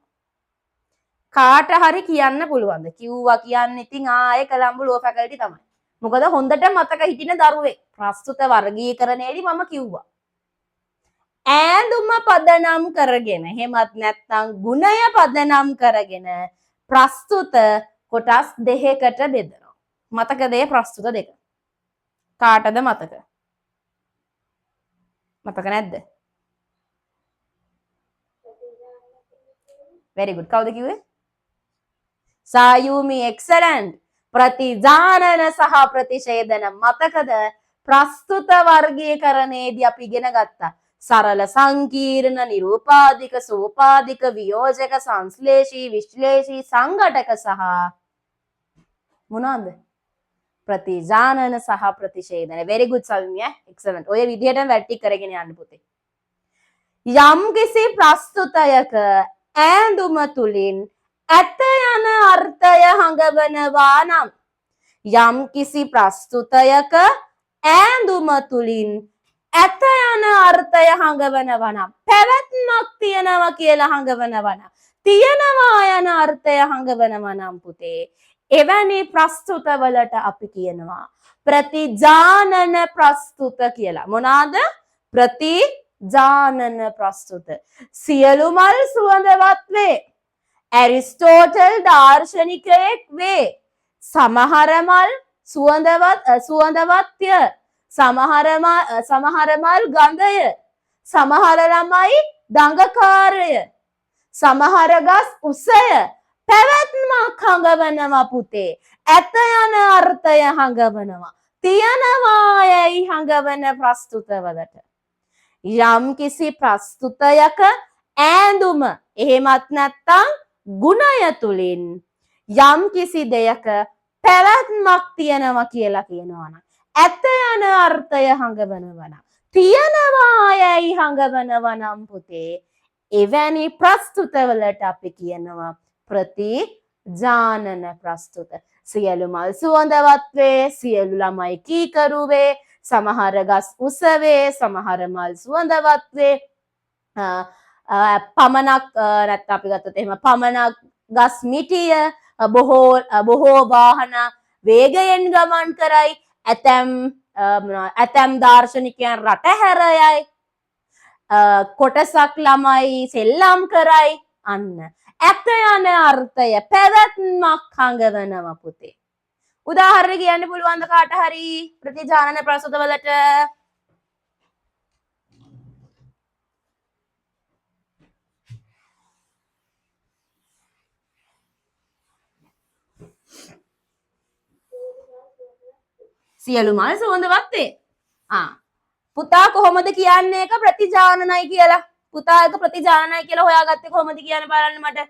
[SPEAKER 2] කාට හරි කියන්න පුළුවන්ද? කිව්වා කියන්නේ ඉතින් ආයේ කොළඹ ලෝ ෆැකල්ටි තමයි. මොකද හොඳට මතක හිටින දරුවෙක්. ප්‍රස්තුත වර්ගීකරණයේදී මම කිව්වා. ඈඳුම පදනම් කරගෙන එහෙමත් නැත්නම් ගුණය පදනම් කරගෙන ප්‍රස්තුත කොටස් දෙකකට බෙදනවා. මතකද මේ ප්‍රස්තුත දෙක? කාටද මතක? මතක නැද්ද? very good. කවුද කිව්වේ? සායුමි excellent. ප්‍රතිජානන සහ ප්‍රතිෂේධන මතකද? ප්‍රස්තුත වර්ගීකරණයේදී අපි ඉගෙන ගත්තා. සරල සංකීර්ණ නිරූපාදික සෝපාදික වියෝජක සංශ්ලේෂී විශ්ලේෂී සංඝටක සහ මොනවාද? ප්‍රතිජානන සහ ප්‍රතිෂේධන. very good සෞම්‍ය. excellent. ඔය විදිහටම වැටි කරගෙන යන්න පුතේ. යම් කිසි ප්‍රස්තුතයක ඈඳුම තුලින් ඇත යන අර්ථය හඟවනවා නම් යම් කිසි ප්‍රස්තුතයක ඈඳුම තුලින් ඇත යන අර්ථය හඟවනවා නම් පැවැත්මක් තියනවා කියලා හඟවනවා නම් තියනවා යන අර්ථය හඟවනවා නම් පුතේ එවැනි ප්‍රස්තුතවලට අපි කියනවා ප්‍රතිජානන ප්‍රස්තුත කියලා. මොනවාද? ප්‍රතිජානන ප්‍රස්තුත. සියලු මල් සුවඳවත් වේ. ඇරිස්ටෝටල් දාර්ශනිකයෙක් වේ. සමහර මල් සුවඳවත්ය. සමහර මල් ගඳය. සමහර ළමයි දඟකාරය. සමහර ගස් උසය. පැවැත්මක් හඟවනවා පුතේ. ඇත යන අර්ථය හඟවනවා. තියනවා යයි හඟවන ප්‍රස්තුතවලට. යම් කිසි ප්‍රස්තුතයක ඈඳුම එහෙමත් නැත්නම් ගුණය තුලින් යම් කිසි දෙයක පැවැත්මක් තියනවා කියලා කියනවා නම් ඇත යන අර්ථය හඟවනවා නම් තියනවා යයි හඟවනවා නම් පුතේ එවැනි ප්‍රස්තුතවලට අපි කියනවා ප්‍රතිජානන ප්‍රස්තුත. සියලු මල් සුවඳවත් වේ. සියලු ළමයි කීකරු වේ. සමහර ගස් උස වේ. සමහර මල් සුවඳවත් වේ. පමණක් නැත්නම් අපි ගත්තොත් එහෙම පමණක් ගස් මිටිය බොහෝ වාහන වේගයෙන් ගමන් කරයි. ඇතැම් දාර්ශනිකයන් රට හැරයයි. කොටසක් ළමයි සෙල්ලම් කරයි. අන්න ඇත යන අර්ථය පැවැත්මක් හඟවනවා පුතේ. උදාහරණ කියන්න පුළුවන්ද කාට හරි ප්‍රතිජානන ප්‍රස්තුත වලට? සියලු මල් සුවඳවත් වේ. පුතා කොහොමද කියන්නේ එක ප්‍රතිජානනයි කියලා? පුතා එක ප්‍රතිජානනයි කියලා හොයාගත්තේ කොහොමද කියන්න බලන්න මට.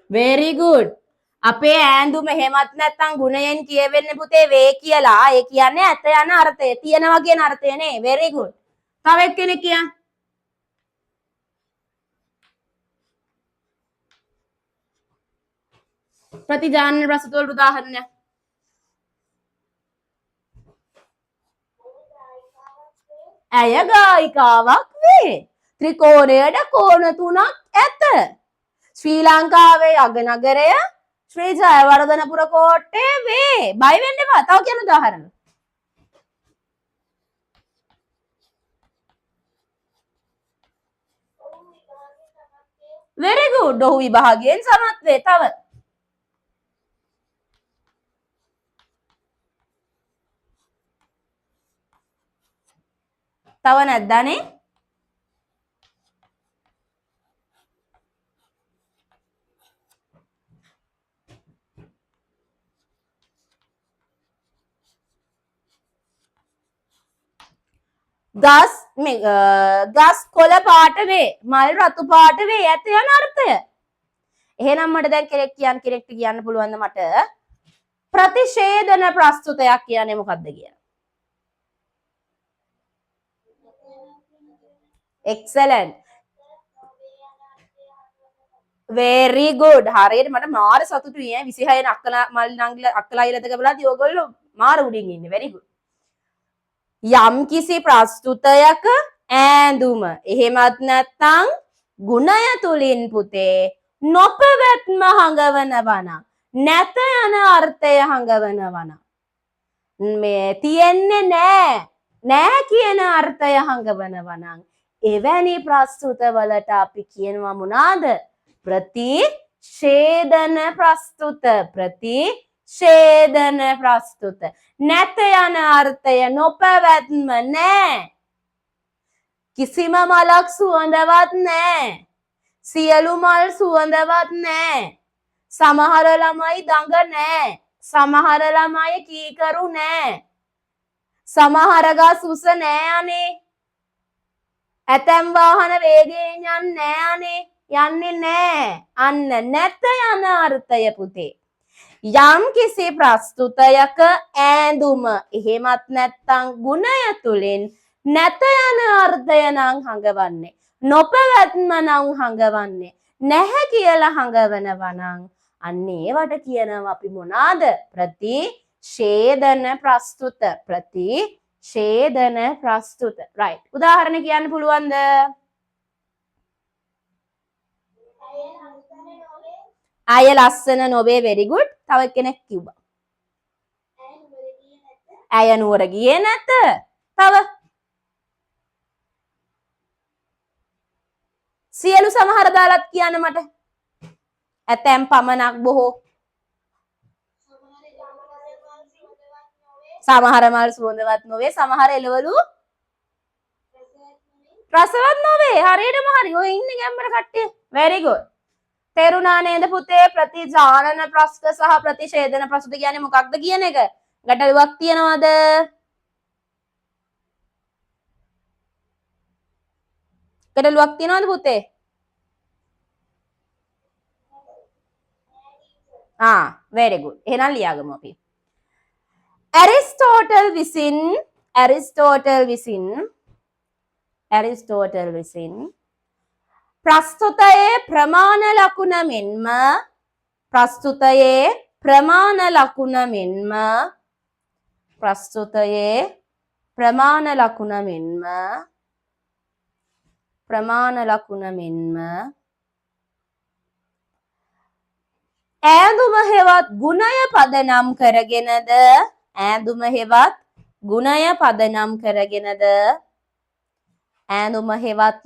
[SPEAKER 2] very good. අපේ ඈඳුම එහෙමත් නැත්නම් ගුණයෙන් කියවෙන්නේ පුතේ වේ කියලා. ඒ කියන්නේ ඇත යන අර්ථය. තියනවා කියන අර්ථය නේ. very good. තව එක්කෙනෙක් කියන්න. ප්‍රතිජානන ප්‍රස්තුත වලට උදාහරණයක්. ඇය ගායිකාවක් වේ. ත්‍රිකෝණයට කෝණ 3ක් ඇත. ශ්‍රී ලංකාවේ අගනගරය ශ්‍රී ජයවර්ධනපුර කෝට්ටේ වේ. බය වෙන්න එපා. තව කියන්න උදාහරණ. very good. ඔහු විභාගයෙන් සමත් වේ. තව නැද්දානේ? ගස් කොළ පාට වේ. මල් රතු පාට වේ. ඇත යන අර්ථය. එහෙනම් මට දැන් කෙනෙක්ට කියන්න පුළුවන්ද මට ප්‍රතිෂේධන ප්‍රස්තුතයක් කියන්නේ මොකක්ද කියලා? excellent. very good. හරියට මට මාර සතුටුයි ඈ 26 අක්කලා මල් නංගිලා අක්කලා ඉලතක බලද්දි ඕගොල්ලෝ මාර උඩින් ඉන්නේ. very good. යම් කිසි ප්‍රස්තුතයක ඈඳුම එහෙමත් නැත්නම් ගුණය තුලින් පුතේ නොපැවැත්ම හඟවනවා නම් නැත යන අර්ථය හඟවනවා නම් මේ තියෙන්නේ නෑ කියන අර්ථය හඟවනවා නම් එවැනි ප්‍රස්තුතවලට අපි කියනවා මොනවාද? ප්‍රතිෂේධන ප්‍රස්තුත. ප්‍රතිෂේධන ප්‍රස්තුත. නැත යන අර්ථය නොපැවැත්ම නෑ. කිසිම මලක් සුවඳවත් නෑ. සියලු මල් සුවඳවත් නෑ. සමහර ළමයි දඟ නෑ. සමහර ළමයි කීකරු නෑ. සමහර ගස් උස නෑ අනේ. ඇතැම් වාහන වේගයෙන් යන්නේ අනේ. යන්නේ නෑ. අන්න නැත යන අර්ථය පුතේ. යම් කිසි ප්‍රස්තුතයක ඈඳුම එහෙමත් නැත්නම් ගුණය තුලින් නැත යන අර්ථය නම් හඟවන්නේ. නොපැවැත්ම නම් හඟවන්නේ. නැහැ කියලා හඟවනවා නම් අන්න ඒවට කියනවා අපි මොනවාද? ප්‍රතිෂේධන ප්‍රස්තුත. ප්‍රතිෂේධන ප්‍රස්තුත. right. උදාහරණ කියන්න පුළුවන්ද? අය ලස්සන නොවේ. very good. තව කෙනෙක් කිව්වා. ඇය නුවර ගියේ නැත. තව සියලු සමහර දාලත් කියන්න මට. ඇතැම් පමණක් බොහෝ. සමහර මල් සුවඳවත් නොවේ. සමහර එළවලු රසවත් නොවේ. හරියටම හරි. ඔය ඉන්නේ ගැම්මර කට්ටිය. very good. තේරුණා නේද පුතේ? ප්‍රතිජානන ප්‍රස්තුත සහ ප්‍රතිෂේධන ප්‍රස්තුත කියන්නේ මොකක්ද කියන එක? ගැටලුවක් තියනවද? ගැටලුවක් තියනවද පුතේ? very good. එහෙනම් ලියාගමු අපි. ඇරිස්ටෝටල් විසින් ප්‍රස්තුතයේ ප්‍රමාණ ලකුණ මෙන්ම ඈඳුම හෙවත් ගුණය පදනම් කරගෙනද ගුණය පදනම් කරගෙනද ඈඳුම හෙවත්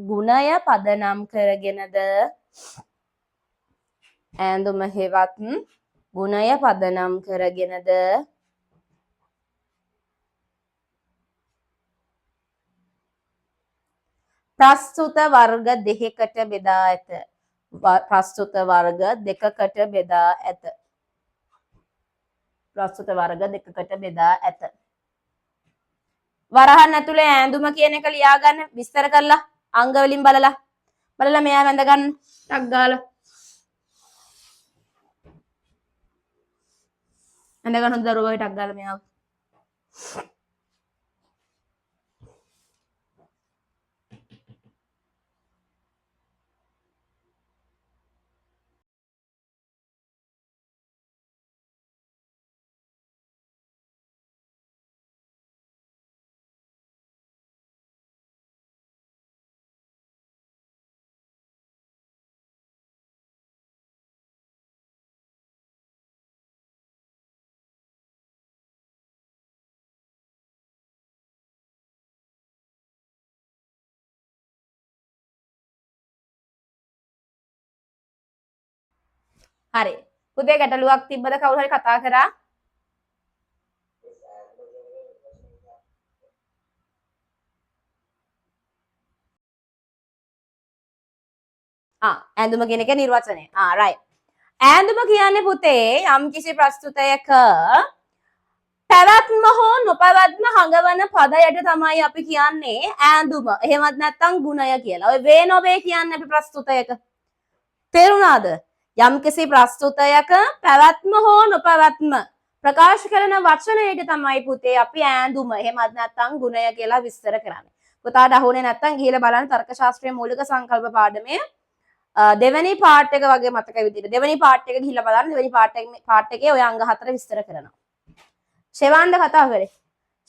[SPEAKER 2] ගුණය පදනම් කරගෙනද ඈඳුම හෙවත් ගුණය පදනම් කරගෙනද ප්‍රස්තුත වර්ග දෙකකට බෙදා ඇත. ප්‍රස්තුත වර්ග දෙකකට බෙදා ඇත. ප්‍රස්තුත වර්ග දෙකකට බෙදා ඇත. වරහන් ඇතුලේ ඈඳුම කියන එක ලියා ගන්න විස්තර කරලා අංග වලින් බලලා මෙයා වැඳ ගන්න ටක් ගාලා වැඳ ගන්න හොඳ දරුවෝ ටක් ගාලා මෙයාව හරි පුතේ ගැටලුවක් තිබ්බද කවුරු හරි කතා කරා ඈඳුම කියන එක නිර්වචනය right ඈඳුම කියන්නේ පුතේ යම්කිසි ප්‍රස්තුතයක පැවැත්ම හෝ නොපැවැත්ම හඟවන පදයට තමයි අපි කියන්නේ ඈඳුම. එහෙමත් නැත්නම් ගුණය කියලා. ඔය වේ නොවේ කියන්නේ අපි ප්‍රස්තුතයක. තේරුණාද? යම්කිසි ප්‍රස්තුතයක පැවැත්ම හෝ නොපැවැත්ම ප්‍රකාශ කරන වචනයට තමයි පුතේ අපි ඈඳුම. එහෙමත් නැත්නම් ගුණය කියලා විස්තර කරන්නේ. පුතාට අහුනේ නැත්නම් ගිහලා බලන්න තර්ක ශාස්ත්‍රයේ මූලික සංකල්ප පාඩමේ දෙවෙනි පාර්ට් එක වගේ මතක විදිහට දෙවෙනි පාර්ට් එක ගිහිල්ලා බලන්න දෙවෙනි පාර්ට් එකේ ඔය අංග 4 විස්තර කරනවා. ෂෙවාන්ද කතා කරේ.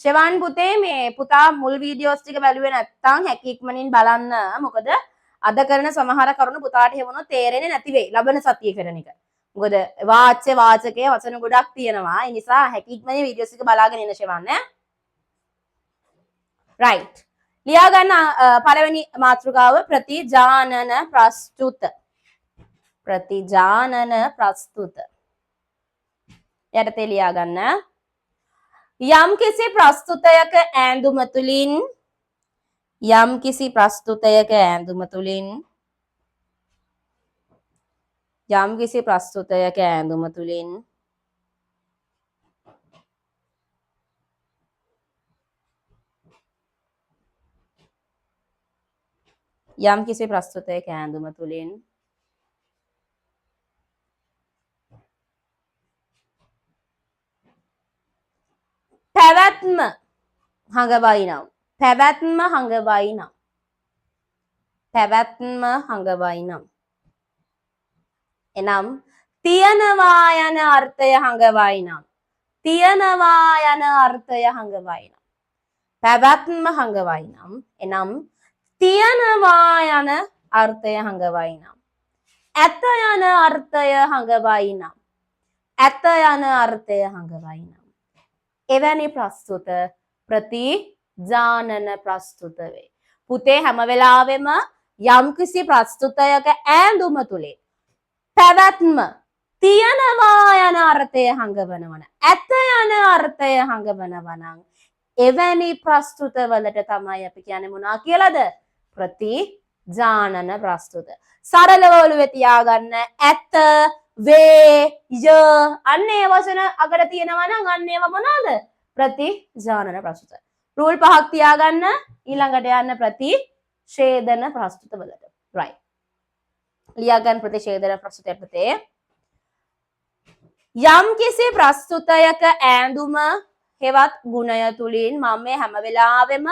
[SPEAKER 2] ෂෙවාන් පුතේ මේ පුතා මුල් වීඩියෝස් ටික බැලුවේ නැත්නම් හැකි ඉක්මනින් බලන්න. මොකද අද කරන සමහර කරුණු පුතාට හේවනොත් තේරෙන්නේ නැති වෙයි. ලබන සතියේ කරන එක. මොකද වාච්‍ය වාචකයේ වචන ගොඩක් තියෙනවා. ඒ නිසා හැකි ඉක්මනින් වීඩියෝස් ටික බලාගෙන ඉන්න ෂෙවාන් ඈ. right. ලියා ගන්න පළවෙනි මාතෘකාව ප්‍රතිජානන ප්‍රස්තුත. ප්‍රතිජානන ප්‍රස්තුත. යටතේ ලියා ගන්න. යම්කිසි ප්‍රස්තුතයක ඈඳුම තුලින් යම්කිසි ප්‍රස්තුතයක ඈඳුම තුලින් යම්කිසි ප්‍රස්තුතයක ඈඳුම තුලින් යම්කිසි ප්‍රස්තුතයක ඈඳුම තුලින් පැවැත්ම හඟවයි නම් පැවැත්ම හඟවයි නම් පැවැත්ම හඟවයි නම් එනම් තියනවා යන අර්ථය හඟවයි නම් තියනවා යන අර්ථය හඟවයි නම් පැවැත්ම හඟවයි නම් එනම් තියනවා යන අර්ථය හඟවයි නම් ඇත යන අර්ථය හඟවයි නම් ඇත යන අර්ථය හඟවයි නම් එවැනි ප්‍රස්තුත ප්‍රතිජානන ප්‍රස්තුත වේ. පුතේ හැම වෙලාවෙම යම්කිසි ප්‍රස්තුතයක ඈඳුම තුලින් පැවැත්ම තියනවා යන අර්ථය හඟවනවන ඇත යන අර්ථය හඟවනවා නම් එවැනි ප්‍රස්තුත වලට තමයි අපි කියන්නේ මොනවා කියලාද? ප්‍රතිජානන ප්‍රස්තුත. සරලව ඔළුවේ තියාගන්න ඇත වේ ය අන්නේ වචන අගට තියෙනවා නම් අන්න ඒවා මොනවාද? ප්‍රතිජානන ප්‍රස්තුත. රූල් පහක් තියාගන්න ඊළඟට යන්න ප්‍රතිඡේදන ප්‍රස්තුත වලට. right. ලියා ගන්න ප්‍රතිඡේදන ප්‍රස්තුතය පුතේ. යම්කිසි ප්‍රස්තුතයක ඈඳුම හෙවත් ගුණය තුලින් මම මේ හැම වෙලාවෙම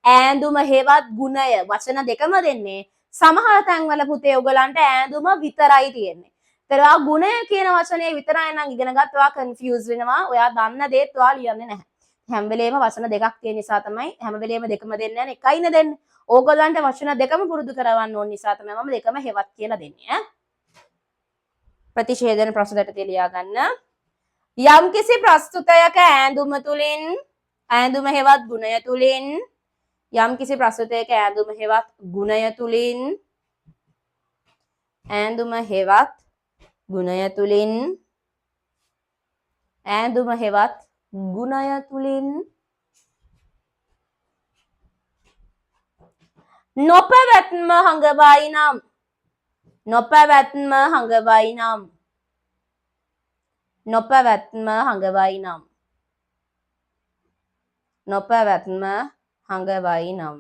[SPEAKER 2] ඈඳුම හෙවත් ගුණය වචන දෙකම දෙන්නේ. සමහර තැන්වල පුතේ ඔයගලන්ට ඈඳුම විතරයි තියෙන්නේ. ඒතරා ගුණය කියන වචනේ විතරයි නම් ඉගෙන ගත්තා කන්ෆියුස් වෙනවා. ඔයා දන්න දේත් ඔයා ලියන්නේ නැහැ. හැම වෙලේම වචන දෙකක් තියෙන නිසා තමයි හැම වෙලේම දෙකම දෙන්නේ නැහැ. එකයිනේ දෙන්නේ. ඕගොල්ලන්ට වචන දෙකම පුරුදු කරවන්න ඕන නිසා තමයි මම දෙකම හෙවත් කියලා දෙන්නේ ඈ. ප්‍රතිඡේදන ප්‍රස්තුතයට ලියා ගන්න. යම්කිසි ප්‍රස්තුතයක ඈඳුම තුලින් ඈඳුම හෙවත් ගුණය තුලින් යම් කිසි ප්‍රස්තුතයක ඈඳුම හෙවත් ගුණය තුලින් ඈඳුම හෙවත් ගුණය තුලින් ඈඳුම හෙවත් ගුණය තුලින් නොපැවැත්ම හඟවයි නම් නොපැවැත්ම හඟවයි නම් නොපැවැත්ම හඟවයි නම් නොපැවැත්ම හඟවයි නම්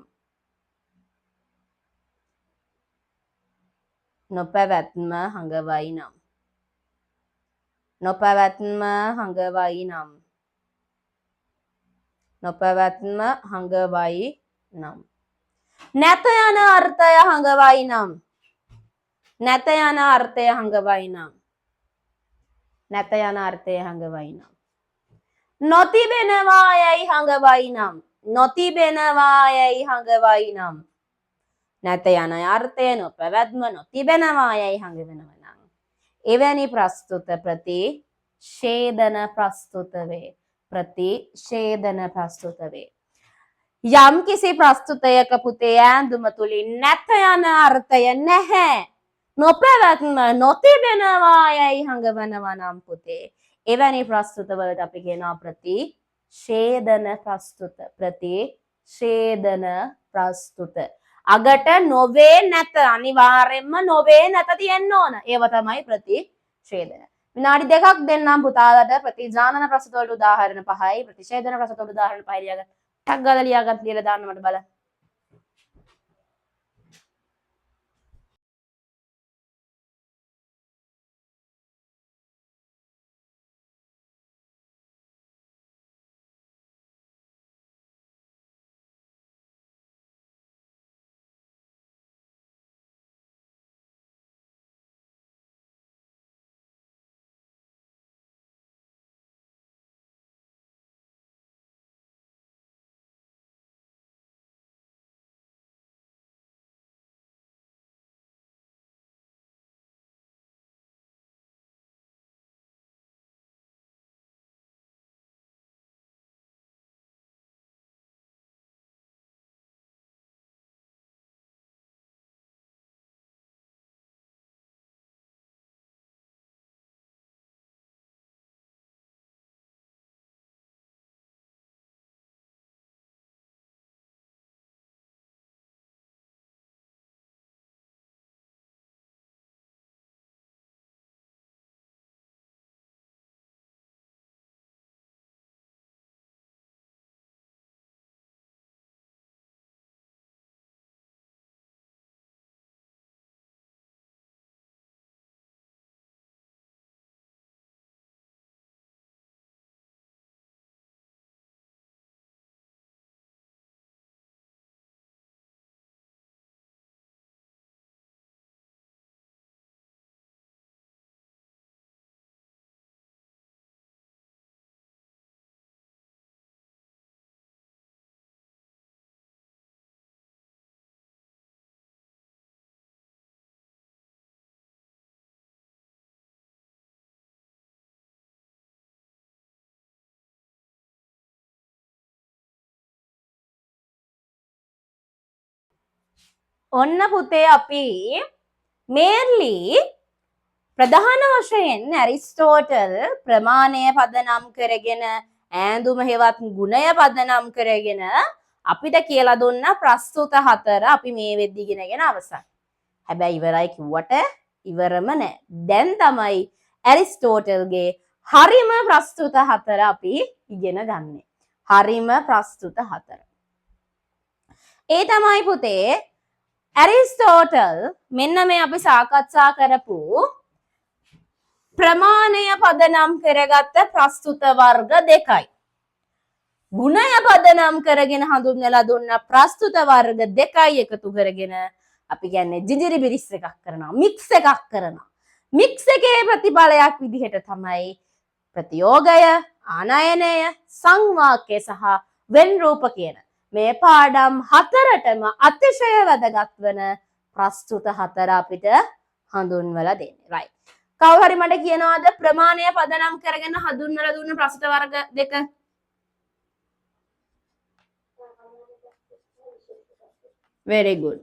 [SPEAKER 2] නොපැවැත්ම හඟවයි නම් නොපැවැත්ම හඟවයි නම් නොපැවැත්ම හඟවයි නම් නැත යන අර්ථය හඟවයි නම් නැත යන අර්ථය හඟවයි නම් නැත යන අර්ථය හඟවයි නම් නොතිබෙනවා යයි හඟවයි නම් නොතිබෙනවා යයි හඟවයි නම් නැත යන අර්ථය නොපැවැත්ම නොතිබෙනවා යයි හඟවනවා නම් එවැනි ප්‍රස්තුත ප්‍රතිඡේදන ප්‍රස්තුත වේ ප්‍රතිඡේදන ප්‍රස්තුත වේ යම් කිසි ප්‍රස්තුතයක පුතේ ඈඳුම තුලින් නැත යන අර්ථය නැහැ නොපැවැත්ම නොතිබෙනවා යයි හඟවනවා නම් පුතේ එවැනි ප්‍රස්තුත වලට අපි කියනවා ප්‍රතිඡේදන ප්‍රස්තුත ප්‍රතිඡේදන ප්‍රස්තුත අගට නොවේ නැත අනිවාර්යෙන්ම නොවේ නැත තියෙන්න ඕන ඒව තමයි ප්‍රතිඡේදන විනාඩි දෙකක් දෙන්නම් පුතාලට ප්‍රතිජානන ප්‍රස්තුත වලට උදාහරණ 5යි ප්‍රතිඡේදන ප්‍රස්තුත වලට උදාහරණ 5 ලියාගන්න ටක් ගාලා ලියාගන්න ලියලා දාන්න මට බලන්න ඔන්න පුතේ අපි මේර්ලි ප්‍රධාන වශයෙන් ඇරිස්ටෝටල් ප්‍රමාණය පදනම් කරගෙන ඈඳුම හෙවත් ගුණය පදනම් කරගෙන අපිට කියලා දුන්න ප්‍රස්තුත 4 අපි මේ වෙද්දි ඉගෙනගෙන අවසන්. හැබැයි ඉවරයි කිව්වට ඉවරම නෑ. දැන් තමයි ඇරිස්ටෝටල්ගේ හරිම ප්‍රස්තුත 4 අපි ඉගෙන ගන්නෙ. හරිම ප්‍රස්තුත 4. ඒ තමයි පුතේ ඇරිස්ටෝටල් මෙන්න මේ අපි සාකච්ඡා කරපු ප්‍රමාණය පදනම් කරගත්ත ප්‍රස්තුත වර්ග දෙකයි. ගුණය පදනම් කරගෙන හඳුන්වලා දුන්න ප්‍රස්තුත වර්ග දෙකයි එකතු කරගෙන අපි කියන්නේ ජින්ජරි බිරිස් එකක් කරනවා. මික්ස් එකක් කරනවා. මික්ස් එකේ ප්‍රතිඵලයක් විදිහට තමයි ප්‍රතියෝගය, ආනයනය, සංවාක්‍ය සහ වෙන් රූප කියන මේ පාඩම් 4ටම අතිශය වැදගත් වන ප්‍රස්තුත 4 අපිට හඳුන්වලා දෙන්නේ. right. කවුරු හරි මට කියනවාද ප්‍රමාණය පදනම් කරගෙන හඳුන්වලා දුන්න ප්‍රස්තුත වර්ග දෙක? very good.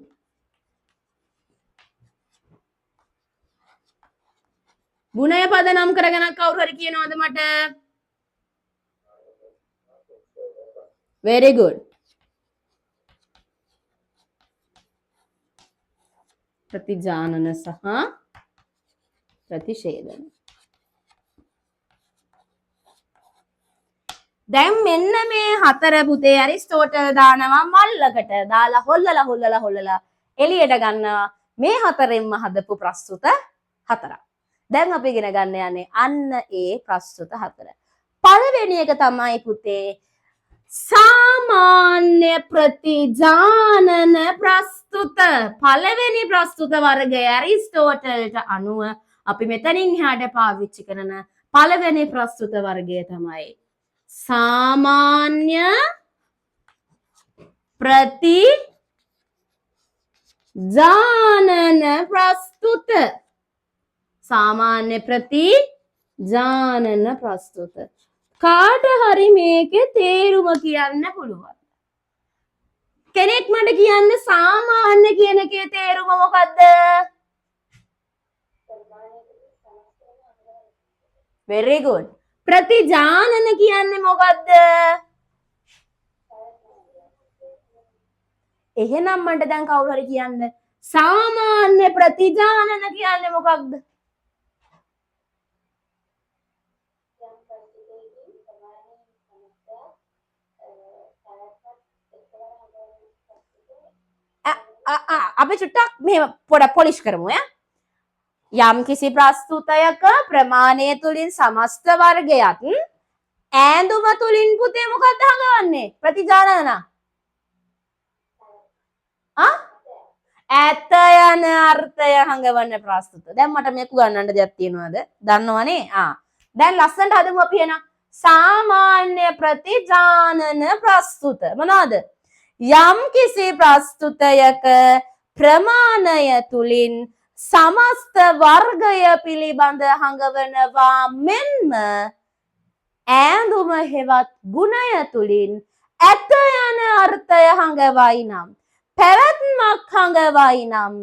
[SPEAKER 2] ගුණය පදනම් කරගෙන කවුරු හරි කියනවද මට? very good. ප්‍රතිජානන සහ ප්‍රතිෂේධන. දැන් මෙන්න මේ හතර පුතේ ඇරිස්ටෝටල් දානවා මල්ලකට දාලා හොල්ලලා එළියට ගන්නවා මේ හතරෙන්ම හදපු ප්‍රස්තුත හතරක්. දැන් අපි ඉගෙන ගන්න යන්නේ අන්න ඒ ප්‍රස්තුත හතර. පළවෙනි එක තමයි පුතේ සාමාන්‍ය ප්‍රතිජානන ප්‍රස්තුත. පළවෙනි ප්‍රස්තුත වර්ගය ඇරිස්ටෝටල්ට අනුව අපි මෙතනින් එහාට පාවිච්චි කරන පළවෙනි ප්‍රස්තුත වර්ගය තමයි सामान्य प्रतिजानन प्रस्तुत. सामान्य प्रतिजानन प्रस्तुत. කාට හරි මේකේ තේරුම කියන්න පුළුවන්. කෙනෙක් මට කියන්න සාමාන්‍ය කියන එකේ තේරුම මොකද්ද? very good. ප්‍රතිජානන කියන්නේ මොකද්ද? එහෙනම් මට දැන් කවුරු හරි කියන්න සාමාන්‍ය ප්‍රතිජානන කියන්නේ මොකක්ද? අපි චුට්ටක් මෙහෙම පොඩක් පොලිෂ් කරමු ඈ. යම් කිසි ප්‍රස්තුතයක ප්‍රමාණය තුලින් සමස්ත වර්ගයක් ඈඳුම තුලින් පුතේ මොකක්ද හඟවන්නේ? ප්‍රතිජානන. ඇත යන අර්ථය හඟවන ප්‍රස්තුත. දැන් මට මේක උගන්නන්න දෙයක් තියෙනවද? දන්නවනේ. දැන් ලස්සනට හදමු අපි එන සාමාන්‍ය ප්‍රතිජානන ප්‍රස්තුත. මොනවාද? යම් කිසි ප්‍රස්තුතයක ප්‍රමාණය තුලින් සමස්ත වර්ගය පිළිබඳ හඟවනවා මෙන්ම ඈඳුම හෙවත් ගුණය තුලින් ඇත යන අර්ථය හඟවයි නම් පැවැත්මක් හඟවයි නම්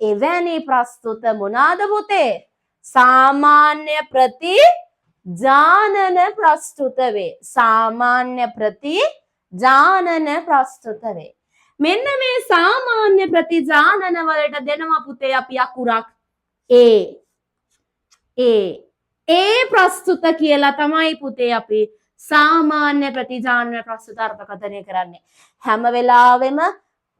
[SPEAKER 2] එවැනි ප්‍රස්තුත මොනවාද පුතේ? සාමාන්‍ය ප්‍රතිජානන ප්‍රස්තුත වේ. සාමාන්‍ය ප්‍රතිජානන ප්‍රස්තුත වේ. මෙන්න මේ සාමාන්‍ය ප්‍රතිජානන වලට දෙනවා පුතේ අපි අකුරක් ඒ ප්‍රස්තුත කියලා තමයි පුතේ අපි සාමාන්‍ය ප්‍රතිජානන ප්‍රස්තුත අර්ථකථනය කරන්නේ. හැම වෙලාවෙම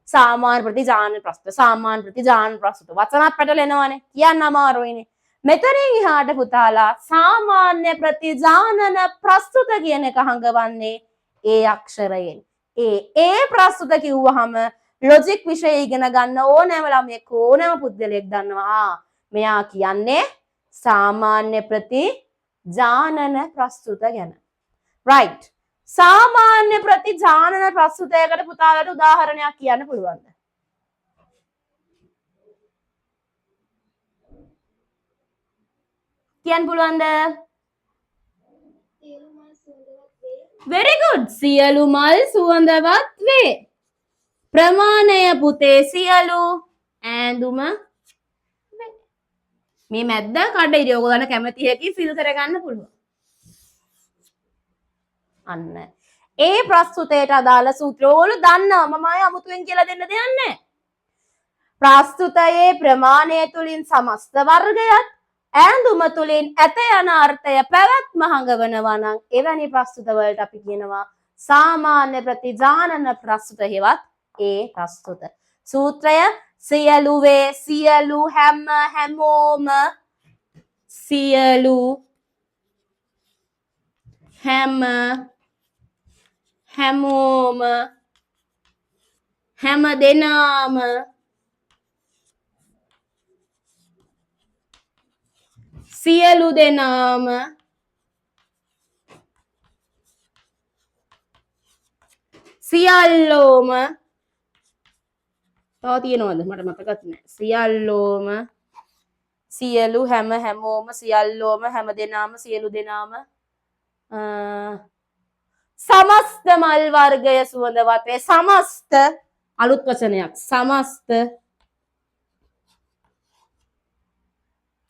[SPEAKER 2] සාමාන්‍ය ප්‍රතිජානන ප්‍රස්තුත වචනත් පැටලෙනවනේ. කියන්න අමාරුයිනේ. මෙතනින් එහාට පුතාලා සාමාන්‍ය ප්‍රතිජානන ප්‍රස්තුත කියන එක හංගවන්නේ ඒ අක්ෂරයෙන්. ඒ ප්‍රස්තුත කිව්වහම ලොජික් විෂය ඉගෙන ගන්න ඕනෑම ළමයෙක් ඕනෑම පුද්ගලයෙක් දන්නවා මෙයා කියන්නේ සාමාන්‍ය ප්‍රතිජානන ප්‍රස්තුත ගැන. right. සාමාන්‍ය ප්‍රතිජානන ප්‍රස්තුතයකට පුතාලට උදාහරණයක් කියන්න පුළුවන්ද? කියන්න පුළුවන්ද? very good. සියලු මල් සුවඳවත් වේ. ප්‍රමාණය පුතේ සියලු ඈඳුම වේ. මේ මැද්ද කඩේදී ඔයගොල්ලන්ට කැමති හැකි ෆිල් කරගන්න පුළුවන්. අන්න ඒ ප්‍රස්තුතයට අදාළ සූත්‍ර ඕගොල්ලෝ දන්නවා. මම ආයෙ අමුතුවෙන් කියලා දෙන්න දෙයක් නැහැ. ප්‍රස්තුතයේ ප්‍රමාණය තුලින් සමස්ත වර්ගයත් ඈඳුම තුලින් ඇත යන අර්ථය පැවැත්ම හඟවනවා නම් එවැනි ප්‍රස්තුත වලට අපි කියනවා සාමාන්‍ය ප්‍රතිජානන ප්‍රස්තුත හේවත් ඒ ප්‍රස්තුත. සූත්‍රය සියලු වේ, සියලු හැම, හැමෝම, සියලු හැම, හැමෝම, හැම දෙනාම, සියලු දෙනාම, සියල්ලෝම, තව තියෙනවද මට මතකත් නැහැ. සියල්ලෝම, සියලු හැම, හැමෝම, සියල්ලෝම, හැම දෙනාම, සියලු දෙනාම, සමස්ත මල් වර්ගය සුවඳවත් වේ. සමස්ත අලුත් වචනයක්. සමස්ත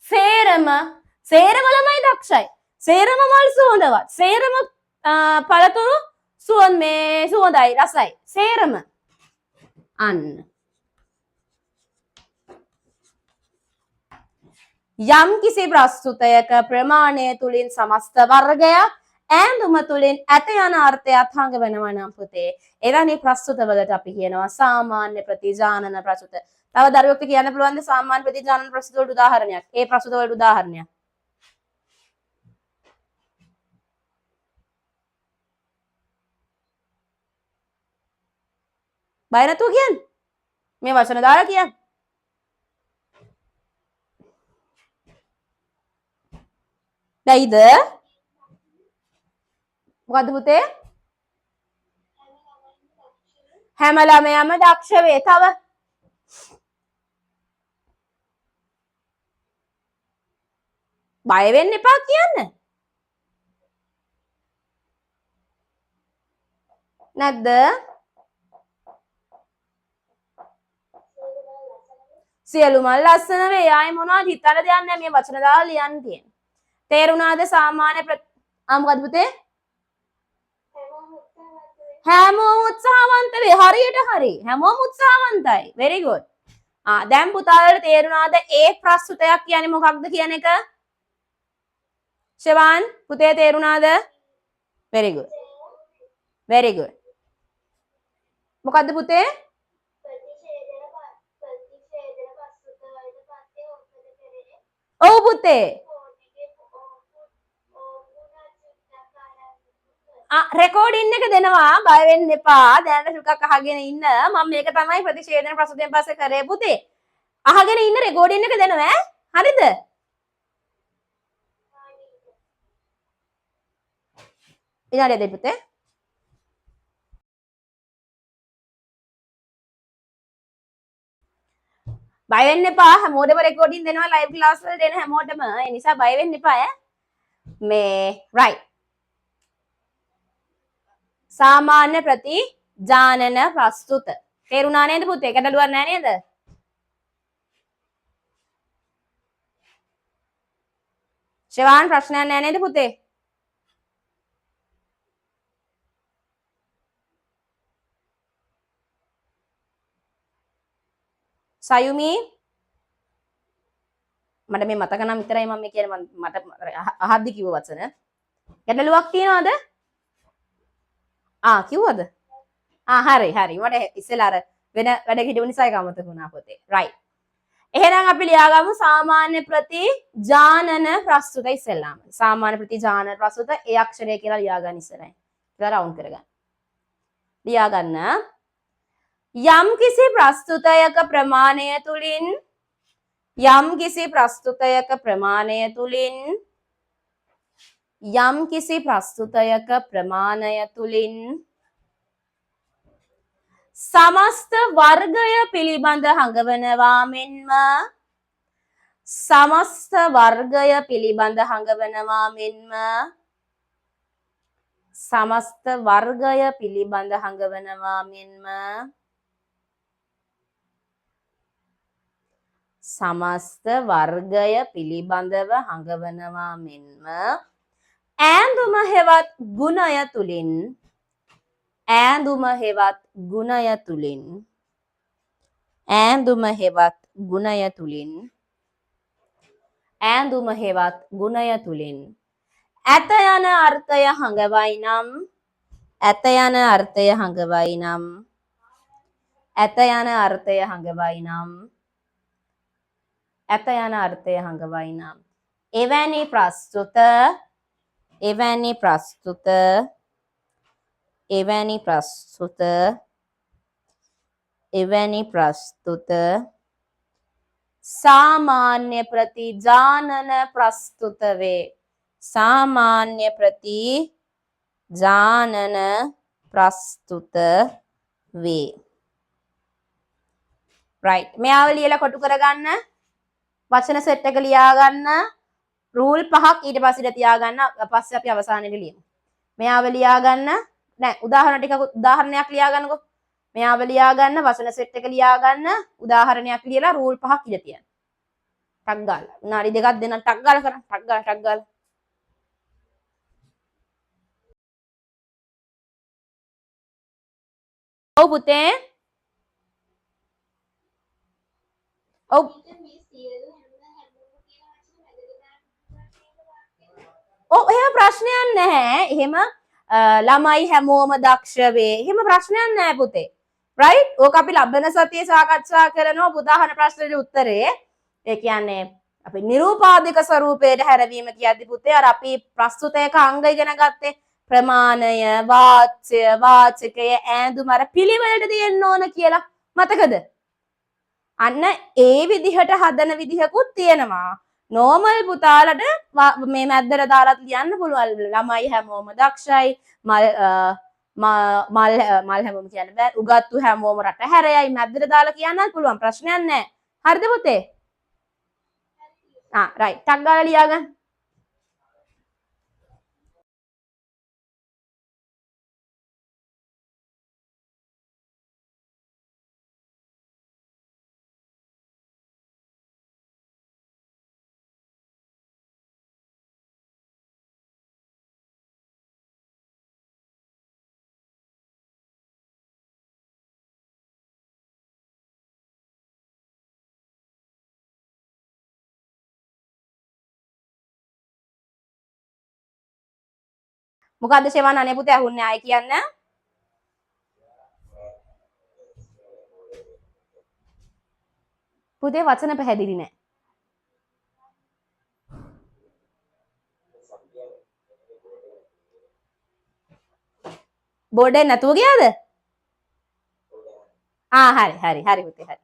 [SPEAKER 2] සේරම සේරම ළමයි දක්ෂයි. සේරම මල් සුවඳවත්. සේරම පළතුරු සුවඳයි රසයි. සේරම අන්න. යම් කිසි ප්‍රස්තුතයක ප්‍රමාණය තුලින් සමස්ත වර්ගයක් ඈඳුම තුලින් ඇත යන අර්ථයත් හඟවනවා නම් පුතේ එවැනි ප්‍රස්තුතවලට අපි කියනවා සාමාන්‍ය ප්‍රතිජානන ප්‍රස්තුත. තව දරුවෙකුට කියන්න පුළුවන්ද සාමාන්‍ය ප්‍රතිජානන ප්‍රස්තුත වලට උදාහරණයක්? ඒ ප්‍රස්තුත වලට උදාහරණයක්. බය නැතුව කියන්න. මේ වචන දාලා කියන්න. බැයිද? මොකද්ද පුතේ? හැම ළමයාම දක්ෂ වේ. තව බය වෙන්න එපා කියන්න. නැද්ද? සියලු මල් ලස්සන වේ. ආයේ මොනවද හිතන්න දෙයක් නැහැ. මේ වචන දාලා ලියන්න තියෙන්නේ. තේරුණාද සාමාන්‍ය මොකද්ද පුතේ? හැමෝම උත්සාහවන්ත වේ. හරියට හරි. හැමෝම උත්සාහවන්තයි. very good. දැන් පුතාලට තේරුණාද ඒ ප්‍රස්තුතයක් කියන්නේ මොකක්ද කියන එක? ශිවාන් පුතේ තේරුණාද? very good. very good. මොකද්ද පුතේ? ඔව් පුතේ. රෙකෝඩින් එක දෙනවා බය වෙන්න එපා. දැන් ටිකක් අහගෙන ඉන්න. මම මේක තමයි ප්‍රතිශේධන ප්‍රස්තුතයෙන් පස්සේ කරේ පුතේ. අහගෙන ඉන්න රෙකෝඩින් එක දෙනවා ඈ. හරිද? විනාඩිය දෙන්න පුතේ. බය වෙන්න එපා. හැමෝටම රෙකෝඩින් දෙනවා ලයිව් ක්ලාස් වල දෙන හැමෝටම. ඒ නිසා බය වෙන්න එපා ඈ. මේ right. සාමාන්‍ය ප්‍රතිජානන ප්‍රස්තුත. තේරුණා නේද පුතේ? ගැටලුවක් නැහැ නේද? ශිවාන් ප්‍රශ්නයක් නැහැ නේද පුතේ? සයුමි මට මේ මතක නම් විතරයි මම කියන්නේ මට අහද්දි කිව්ව වචන. ගැටලුවක් තියනවද? කිව්වද? හරි හරි. මට ඉස්සෙල්ලා අර වෙන වැඩ කිඩු නිසා ඒක අමතක වුණා පුතේ. right. එහෙනම් අපි ලියාගමු සාමාන්‍ය ප්‍රතිජානන ප්‍රස්තුත ඉස්සෙල්ලාම. සාමාන්‍ය ප්‍රතිජානන ප්‍රස්තුත ඒ අක්ෂරය කියලා ලියාගන්න ඉස්සරහින්. ඒක රවුන්ඩ් කරගන්න. ලියාගන්න. යම් කිසි ප්‍රස්තුතයක ප්‍රමාණය තුලින් යම් කිසි ප්‍රස්තුතයක ප්‍රමාණය තුලින් යම් කිසි ප්‍රස්තුතයක ප්‍රමාණය තුලින් සමස්ත වර්ගය පිළිබඳ හඟවනවා මෙන්ම සමස්ත වර්ගය පිළිබඳ හඟවනවා මෙන්ම සමස්ත වර්ගය පිළිබඳ හඟවනවා මෙන්ම සමස්ත වර්ගය පිළිබඳව හඟවනවා මෙන්ම ඈඳුම හෙවත් ගුණය තුලින් ඈඳුම හෙවත් ගුණය තුලින් ඈඳුම හෙවත් ගුණය තුලින් ඈඳුම හෙවත් ගුණය තුලින් ඇත යන අර්ථය හඟවයි නම් ඇත යන අර්ථය හඟවයි නම් ඇත යන අර්ථය හඟවයි නම් ඇත යන අර්ථය හඟවයි නම් එවැනි ප්‍රස්තුත එවැනි ප්‍රස්තුත එවැනි ප්‍රස්තුත එවැනි ප්‍රස්තුත සාමාන්‍ය ප්‍රතිජානන ප්‍රස්තුත වේ. සාමාන්‍ය ප්‍රතිජානන ප්‍රස්තුත වේ. right. මෙයාව ලියලා කොටු කරගන්න. වචන සෙට් එක ලියා ගන්න. රූල් 5ක් ඊට පස්සේ තියාගන්න. පස්සේ අපි අවසානයේදී ලියමු. මෙයාව ලියා ගන්න. නෑ උදාහරණ ටිකක් උදාහරණයක් ලියා ගන්නකෝ. මෙයාව ලියා ගන්න වචන සෙට් එක ලියා ගන්න උදාහරණයක් ලියලා රූල් 5ක් ඉඳ තියන්න. ටක් ගාලා. විනාඩි දෙකක් දෙන්න ටක් ගාලා කරන්න. ටක් ගාලා. ඔව් පුතේ. ඔව්. ඔව් එහෙම ප්‍රශ්නයක් නැහැ. එහෙම ළමයි හැමෝම දක්ෂ වේ. එහෙම ප්‍රශ්නයක් නැහැ පුතේ. right? ඕක අපි ලබන සතියේ සාකච්ඡා කරනවා උදාහරණ ප්‍රශ්නෙට උත්තරේ. ඒ කියන්නේ අපි නිරූපාදික ස්වරූපයට හැරවීම කියද්දි පුතේ අර අපි ප්‍රස්තුතයක අංග ඉගෙන ගත්තේ ප්‍රමාණය, වාච්‍ය, වාචකය, ඈඳුම අර පිළිවෙලට දෙන්න ඕන කියලා. මතකද? අන්න ඒ විදිහට හදන විදිහකුත් තියෙනවා. නෝමල් පුතාලට මේ මැද්දට දාලා ලියන්න පුළුවන්. ළමයි හැමෝම දක්ෂයි. මල් හැමෝම කියන්න බෑ. උගත්තු හැමෝම රට හැරයයි මැද්දට දාලා කියන්නත් පුළුවන්. ප්‍රශ්නයක් නැහැ. හරිද පුතේ? right. ටක් ගාලා ලියාගන්න. මොකද්ද ෂෙවන් අනේ පුතේ අහුන්නේ ආයි කියන්න. පුතේ වචන පැහැදිලි නෑ. බෝඩේ නැතුව ගියාද? හරි පුතේ හරි.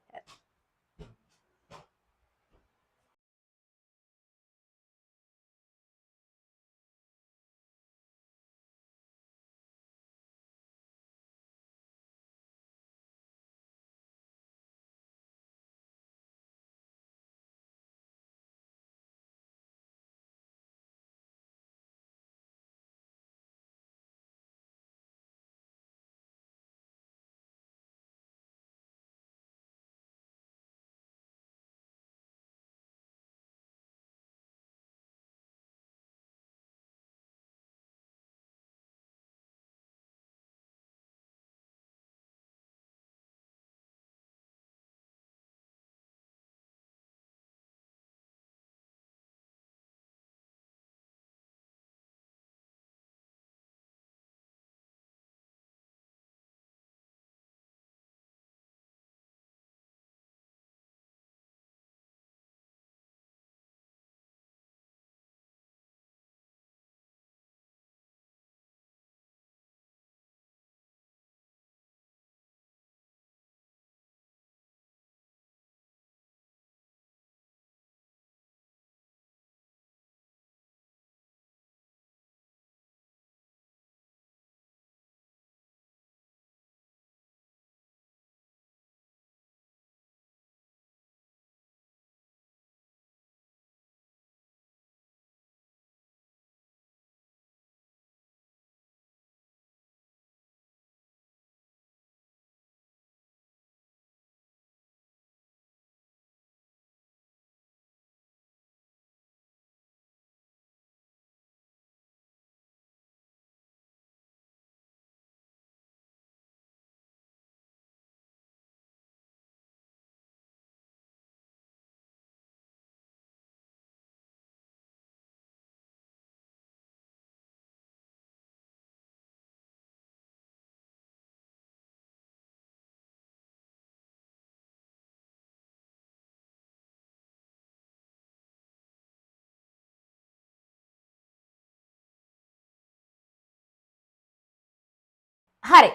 [SPEAKER 2] හරි.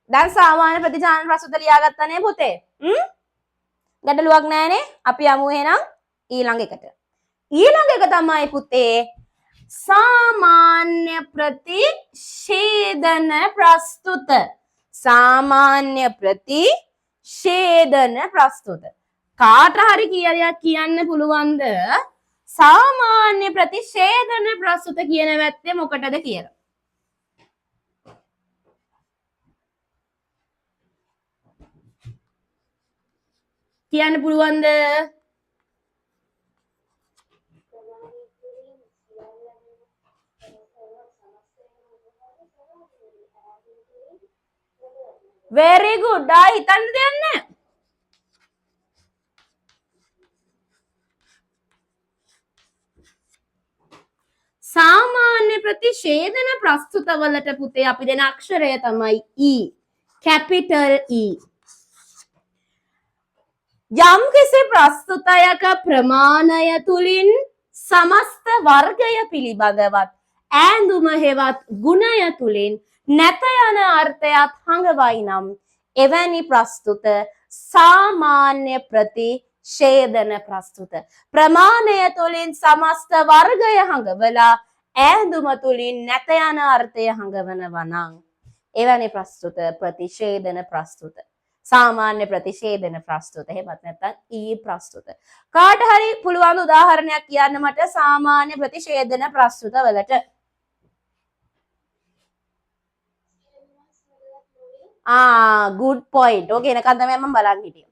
[SPEAKER 2] දැන් සාමාන්‍ය ප්‍රතිචාරණ ප්‍රස්තුත ලියාගත්තා නේ පුතේ? ගැටලුවක් නැහැනේ. අපි යමු එහෙනම් ඊළඟ එකට. ඊළඟ එක තමයි පුතේ සාමාන්‍ය ප්‍රතිඡේදන ප්‍රස්තුත. සාමාන්‍ය ප්‍රතිඡේදන ප්‍රස්තුත. කාට හරි කියන්න පුළුවන්ද සාමාන්‍ය ප්‍රතිඡේදන ප්‍රස්තුත කියන වැත්තේ මොකටද කියලා? කියන්න පුළුවන්ද? very good. ආ හිතන්න දෙයක් නැහැ. සාමාන්‍ය ප්‍රතිශේධන ප්‍රස්තුතවලට පුතේ අපි දෙන අක්ෂරය තමයි E. capital E. යම් කිසි ප්‍රස්තුතයක ප්‍රමාණය තුලින් සමස්ත වර්ගය පිළිබඳවත් ඈඳුම හෙවත් ගුණය තුලින් නැත යන අර්ථයත් හඟවයි නම් එවැනි ප්‍රස්තුත සාමාන්‍ය ප්‍රතිශේධන ප්‍රස්තුත. ප්‍රමාණය තුලින් සමස්ත වර්ගය හඟවලා ඈඳුම තුලින් නැත යන අර්ථය හඟවනවා නම් එවැනි ප්‍රස්තුත ප්‍රතිශේධන ප්‍රස්තුත. සාමාන්‍ය ප්‍රතිශේධන ප්‍රස්තුත. එහෙමත් නැත්නම් ඊ ප්‍රස්තුත. කාට හරි පුළුවන් උදාහරණයක් කියන්න මට සාමාන්‍ය ප්‍රතිශේධන ප්‍රස්තුත වලට? good point. ඕකේ එනකන් තමයි මම බලන් හිටියේ.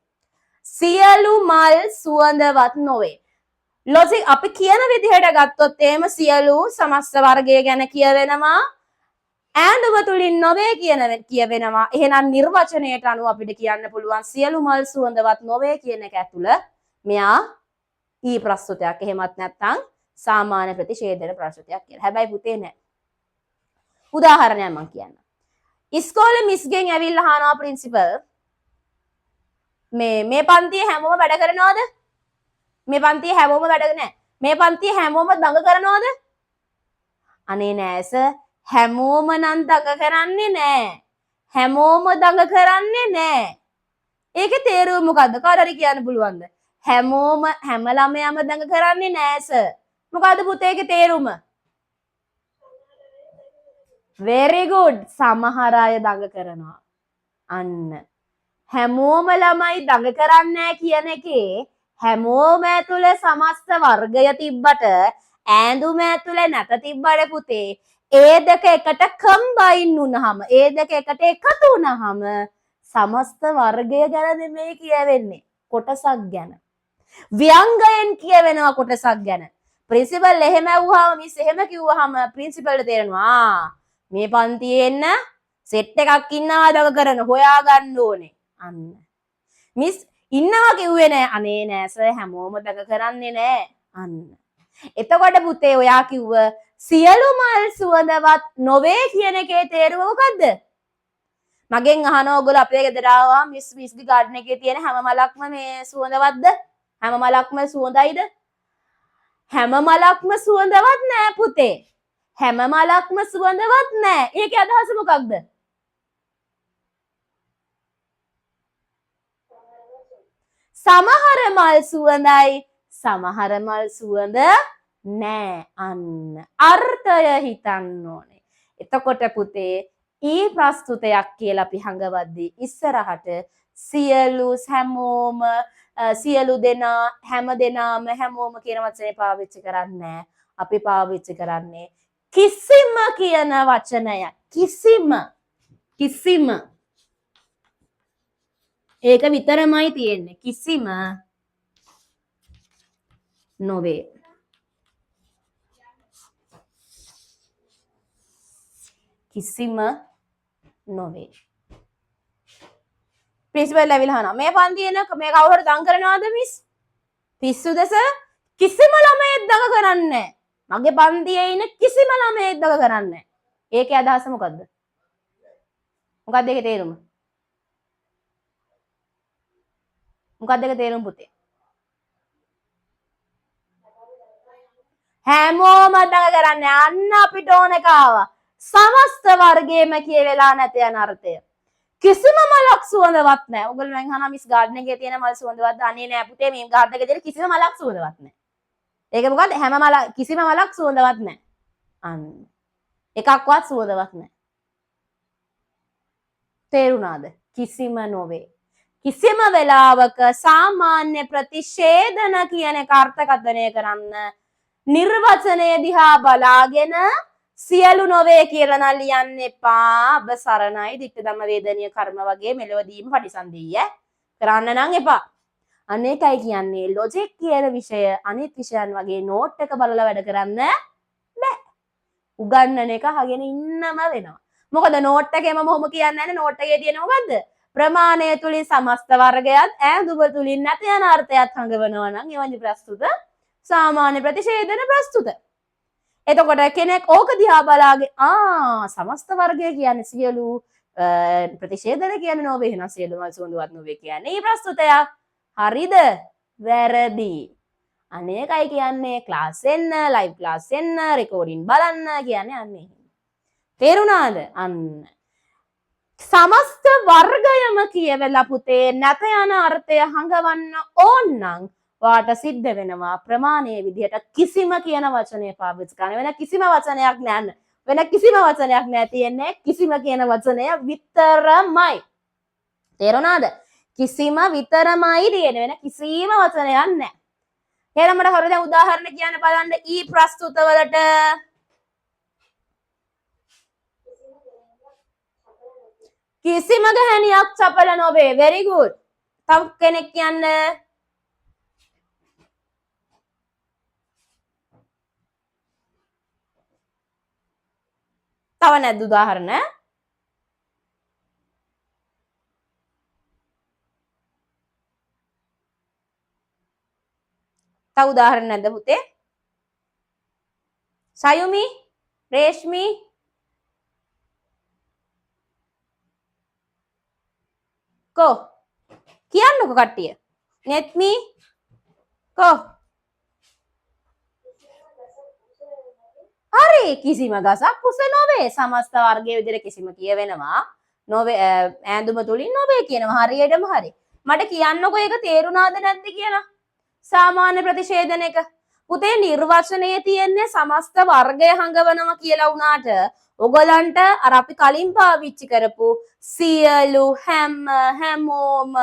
[SPEAKER 2] සියලු මල් සුවඳවත් නොවේ. ලොජික් අපි කියන විදිහට ගත්තොත් එහෙම සියලු සමස්ත වර්ගය ගැන කියවෙනවා. ඈඳුම තුලින් නොවේ කියවෙනවා. එහෙනම් නිර්වචනයට අනුව අපිට කියන්න පුළුවන් සියලු මල් සුවඳවත් නොවේ කියන එක ඇතුළ මෙයා ඊ ප්‍රස්තුතයක්. එහෙමත් නැත්නම් සාමාන්‍ය ප්‍රතිශේධන ප්‍රස්තුතයක් කියලා. හැබැයි පුතේ නෑ. උදාහරණයක් මම කියන්නම්. ඉස්කෝලේ මිස්ගෙන් ඇවිල්ලා අහනවා ප්‍රින්සිපල් මේ පන්තියේ හැමෝම වැඩ කරනවද? මේ පන්තියේ හැමෝම වැඩ නැහැ. මේ පන්තියේ හැමෝම දඟ කරනවද? අනේ නෑ සර්. හැමෝම නම් දඟ කරන්නේ නෑ. හැමෝම දඟ කරන්නේ නෑ. ඒකේ තේරුම මොකද්ද? කාට හරි කියන්න පුළුවන්ද? හැමෝම හැම ළමයාම දඟ කරන්නේ නෑ සර්. මොකද්ද පුතේ ඒකේ තේරුම? very good. සමහර අය දඟ කරනවා. අන්න. හැමෝම ළමයි දඟ කරන්නේ නැහැ කියන එකේ හැමෝම ඇතුලේ සමස්ත වර්ගය තිබ්බට ඈඳුම ඇතුලේ නැත තිබ්බට පුතේ ඒ දෙක එකට කම්බයින් වුණාම ඒ දෙක එකට එකතු වුණාම සමස්ත වර්ගය ගැන නෙමෙයි කියවෙන්නේ කොටසක් ගැන. ව්‍යංගයෙන් කියවෙනවා කොටසක් ගැන. ප්‍රින්සිපල් එහෙම ඇහුවාම මිස් එහෙම කිව්වහම ප්‍රින්සිපල්ට තේරෙනවා මේ පන්තියේ එන්න සෙට් එකක් ඉන්නවා දඟ කරන හොයා ගන්න ඕනේ. අන්න. මිස් ඉන්නවා කිව්වේ නෑ. අනේ නෑ සර් හැමෝම දඟ කරන්නේ නෑ. අන්න. එතකොට පුතේ ඔයා කිව්ව සියලු මල් සුවඳවත් නොවේ කියන එකේ තේරුම මොකද්ද? මගෙන් අහනවා ඔයගොල්ලෝ අපේ ගෙදර ආවා මිස්ගේ ගාඩන් එකේ තියෙන හැම මලක්ම මේ සුවඳවත්ද? හැම මලක්ම සුවඳයිද? හැම මලක්ම සුවඳවත් නෑ පුතේ. හැම මලක්ම සුවඳවත් නෑ. ඒකේ අදහස මොකක්ද? සමහර මල් සුවඳයි සමහර මල් සුවඳ නෑ. අන්න අර්ථය හිතන්න ඕනේ. එතකොට පුතේ ඊ ප්‍රස්තුතයක් කියලා අපි හඟවද්දී ඉස්සරහට සියලු හැමෝම සියලු දෙනා හැම දෙනාම හැමෝම කියන වචනේ පාවිච්චි කරන්නේ අපි පාවිච්චි කරන්නේ කිසිම කියන වචනය. කිසිම ඒක විතරමයි තියෙන්නේ. කිසිම නොවේ. කිසිම නොවේ. ප්‍රින්සිපල් ඇවිල්ලා අහනවා මේ පන්තියේ මේ කවුරු දඟ කරනවද මිස්? පිස්සුද සර්? කිසිම ළමයෙක් දඟ කරන්නේ නැහැ. මගේ පන්තියේ ඉන්න කිසිම ළමයෙක් දඟ කරන්නේ නැහැ. ඒකේ අදහස මොකද්ද? මොකක්ද ඒකේ තේරුම? මොකක්ද ඒකේ තේරුම පුතේ? හැමෝම දඟ කරන්නේ. අන්න අපිට ඕන එක ආවා. සමස්ත වර්ගයේම කියවෙලා නැත යන අර්ථය. කිසිම මලක් සුවඳවත් නැහැ. ඔයගොල්ලෝ මං අහනවා මිස් ගාඩන් එකේ තියෙන මල් සුවඳවත්ද? අනේ නෑ පුතේ මේ ගාඩන් එකේ තියෙන කිසිම මලක් සුවඳවත් නැහැ. ඒක මොකද්ද? හැම මල කිසිම මලක් සුවඳවත් නැහැ. අන්න. එකක්වත් සුවඳවත් නැහැ. තේරුණාද? කිසිම නොවේ. කිසිම වෙලාවක සාමාන්‍ය ප්‍රතිශේධන කියන එක අර්ථකථනය කරන්න නිර්වචනය දිහා බලාගෙන සියලු නොවේ කියලා නම් ලියන්න එපා. ඔබ සරණයි, ditta ධම්ම වේදනීය කර්ම වගේ මෙලොවදීම පරිසන්දීය කරන්න නම් එපා. අනේකයි කියන්නේ ලොජික් කියන විෂය අනිත් විෂයන් වගේ නෝට් එක බලලා වැඩ කරන්න බෑ. උගන්නන එක අහගෙන ඉන්නම වෙනවා. මොකද නෝට් එකේම මොහොම කියන්නේ නැහැ නෝට් එකේ තියෙන මොකද්ද? ප්‍රමාණය තුලින් සමස්ත වර්ගයත් ඈඳුම තුලින් නැත යන අර්ථයත් හඟවනවා නම් එවැනි ප්‍රස්තුත සාමාන්‍ය ප්‍රතිශේධන ප්‍රස්තුත. එතකොට කෙනෙක් ඕක දිහා බලාගෙන සමස්ත වර්ගය කියන්නේ සියලු ප්‍රතිශේධන කියන්නේ නොවේ එහෙනම් සියලු මල් සුවඳවත් නොවේ කියන්නේ මේ ප්‍රස්තුතයක්. හරිද? වැරදි. අනේකයි කියන්නේ ක්ලාස් එන්න, ලයිව් ක්ලාස් එන්න, රෙකෝඩින් බලන්න කියන්නේ අන්නේ. තේරුණාද? අන්න. සමස්ත වර්ගයම කියවලා පුතේ නැත යන අර්ථය හඟවන්න ඕන නම් වාට සිද්ධ වෙනවා ප්‍රමාණයේ විදිහට කිසිම කියන වචනය පාවිච්චි කරන්න. වෙන කිසිම වචනයක් නෑ. වෙන කිසිම වචනයක් නෑ තියෙන්නේ කිසිම කියන වචනය විතරමයි. තේරුණාද? කිසිම විතරමයි තියෙන්නේ. වෙන කිසිම වචනයක් නෑ. එහෙනම් මට හරියට උදාහරණ කියන්න බලන්න ඊ ප්‍රස්තුත වලට කිසිම ගැහණියක් චපල නොවේ. very good. තව කෙනෙක් කියන්න. තව නැද්ද උදාහරණ? තව උදාහරණ නැද්ද පුතේ? සයුමි, රේෂ්මි කො කියන්නකො කට්ටිය. නෙත්මි කො හරි කිසිම ගසක් කුස නොවේ. සමස්ත වර්ගයේ විදිහට කිසිම කියවෙනවා නොවේ ඈඳුම තුලින් නොවේ කියනවා. හරියටම හරි. මට කියන්නකො ඒක තේරුණාද නැද්ද කියලා? සාමාන්‍ය ප්‍රතිශේධන එක. පුතේ නිර්වචනයේ තියෙන්නේ සමස්ත වර්ගය හංගවනවා කියලා වුණාට ඔයගලන්ට අර අපි කලින් පාවිච්චි කරපු සියලු හැම හැමෝම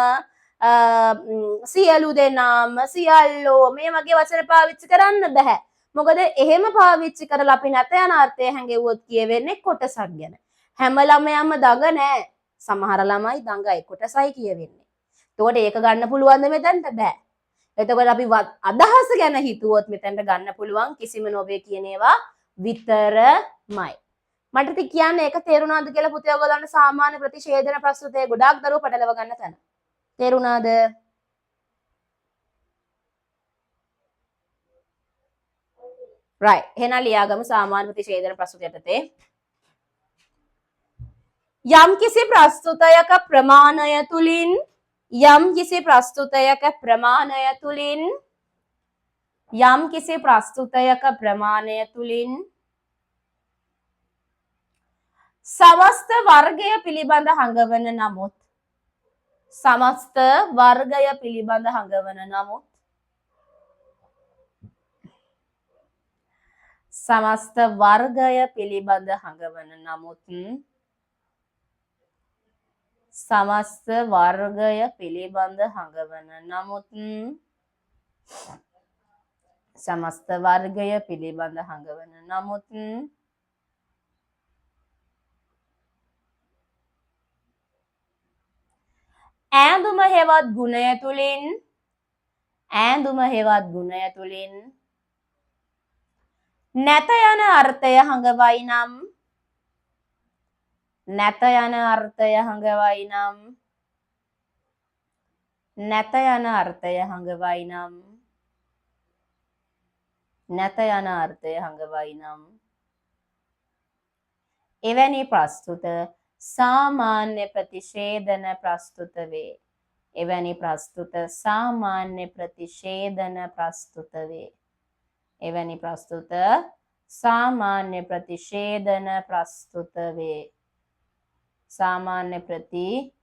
[SPEAKER 2] සියලු දෙනාම සියල්ලෝ මේ වගේ වචන පාවිච්චි කරන්න බෑ. මොකද එහෙම පාවිච්චි කරලා අපි නැත යන අර්ථය හැඟෙව්වොත් කියවෙන්නේ කොටසක් ගැන. හැම ළමයාම දඟ නෑ. සමහර ළමයි දඟයි කොටසයි කියවෙන්නේ. එතකොට ඒක ගන්න පුළුවන්ද මෙතනට බෑ. එතකොට අපි අදහස ගැන හිතුවොත් මෙතනට ගන්න පුළුවන් කිසිම නොවේ කියන ඒවා විතරමයි. මට කියන්නේ ඒක තේරුණාද කියලා පුතේ ඔයගොල්ලන්ට සාමාන්‍ය ප්‍රතිශේධන ප්‍රස්තුතය ගොඩාක් දරුවෝ පටලව ගන්න තැන. තේරුණාද? right. එහෙනම් ලියාගමු සාමාන්‍ය ප්‍රතිශේධන ප්‍රස්තුත යටතේ. යම් කිසි ප්‍රස්තුතයක ප්‍රමාණය තුලින් යම් කිසි ප්‍රස්තුතයක ප්‍රමාණය තුලින් යම් කිසි ප්‍රස්තුතයක ප්‍රමාණය තුලින් සමස්ත වර්ගය පිළිබඳ හඟවන නමුත් සමස්ත වර්ගය පිළිබඳ හඟවන නමුත් සමස්ත වර්ගය පිළිබඳ හඟවන නමුත් සමස්ත වර්ගය පිළිබඳ හඟවන නමුත් සමස්ත වර්ගය පිළිබඳ හඟවන නමුත් ඈඳුම හේවත් ගුණය තුලින් ඈඳුම හේවත් ගුණය තුලින් නැත යන අර්ථය හඟවයි නම් නැත යන අර්ථය හඟවයි නම් නැත යන අර්ථය හඟවයි නම් නැත යන අර්ථය හඟවයි නම් එවැනි ප්‍රස්තුත සාමාන්‍ය ප්‍රතිශේධන ප්‍රස්තුත වේ. එවැනි ප්‍රස්තුත සාමාන්‍ය ප්‍රතිශේධන ප්‍රස්තුත වේ. එවැනි ප්‍රස්තුත සාමාන්‍ය ප්‍රතිශේධන ප්‍රස්තුත වේ. සාමාන්‍ය ප්‍රතිශේධන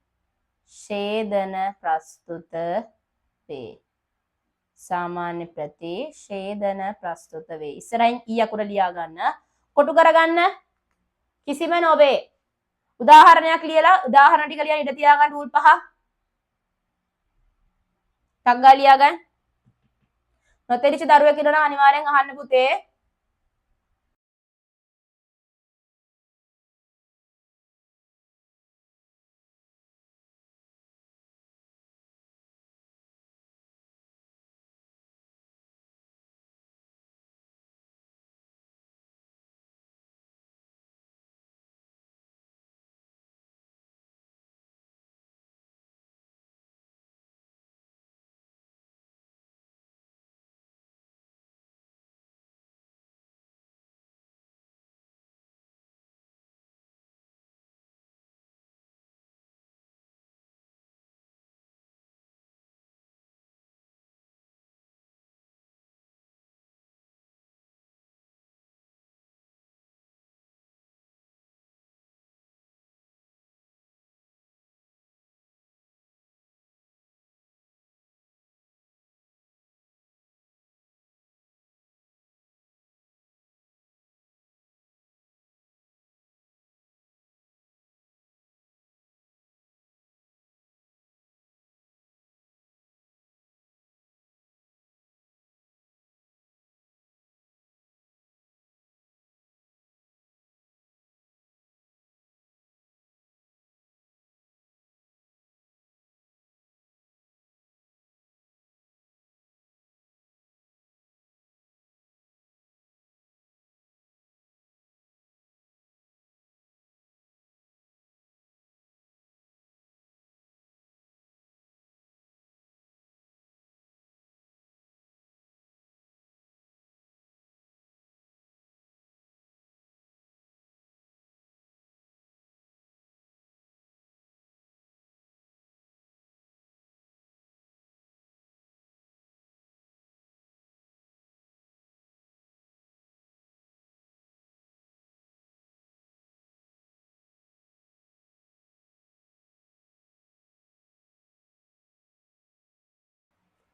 [SPEAKER 2] ප්‍රස්තුත වේ. සාමාන්‍ය ප්‍රතිශේධන ප්‍රස්තුත වේ. ඉස්සරහින් ඊ අකුර ලියා ගන්න. කොටු කරගන්න. කිසිම නොවේ. උදාහරණයක් ලියලා උදාහරණ ටික ලියලා ඉඳ තියාගන්න රූල් 5. ටග්ගා ලියා ගන්න. නොතේරිච්ච දරුවෙක් ඉන්නවා අනිවාර්යෙන් අහන්න පුතේ.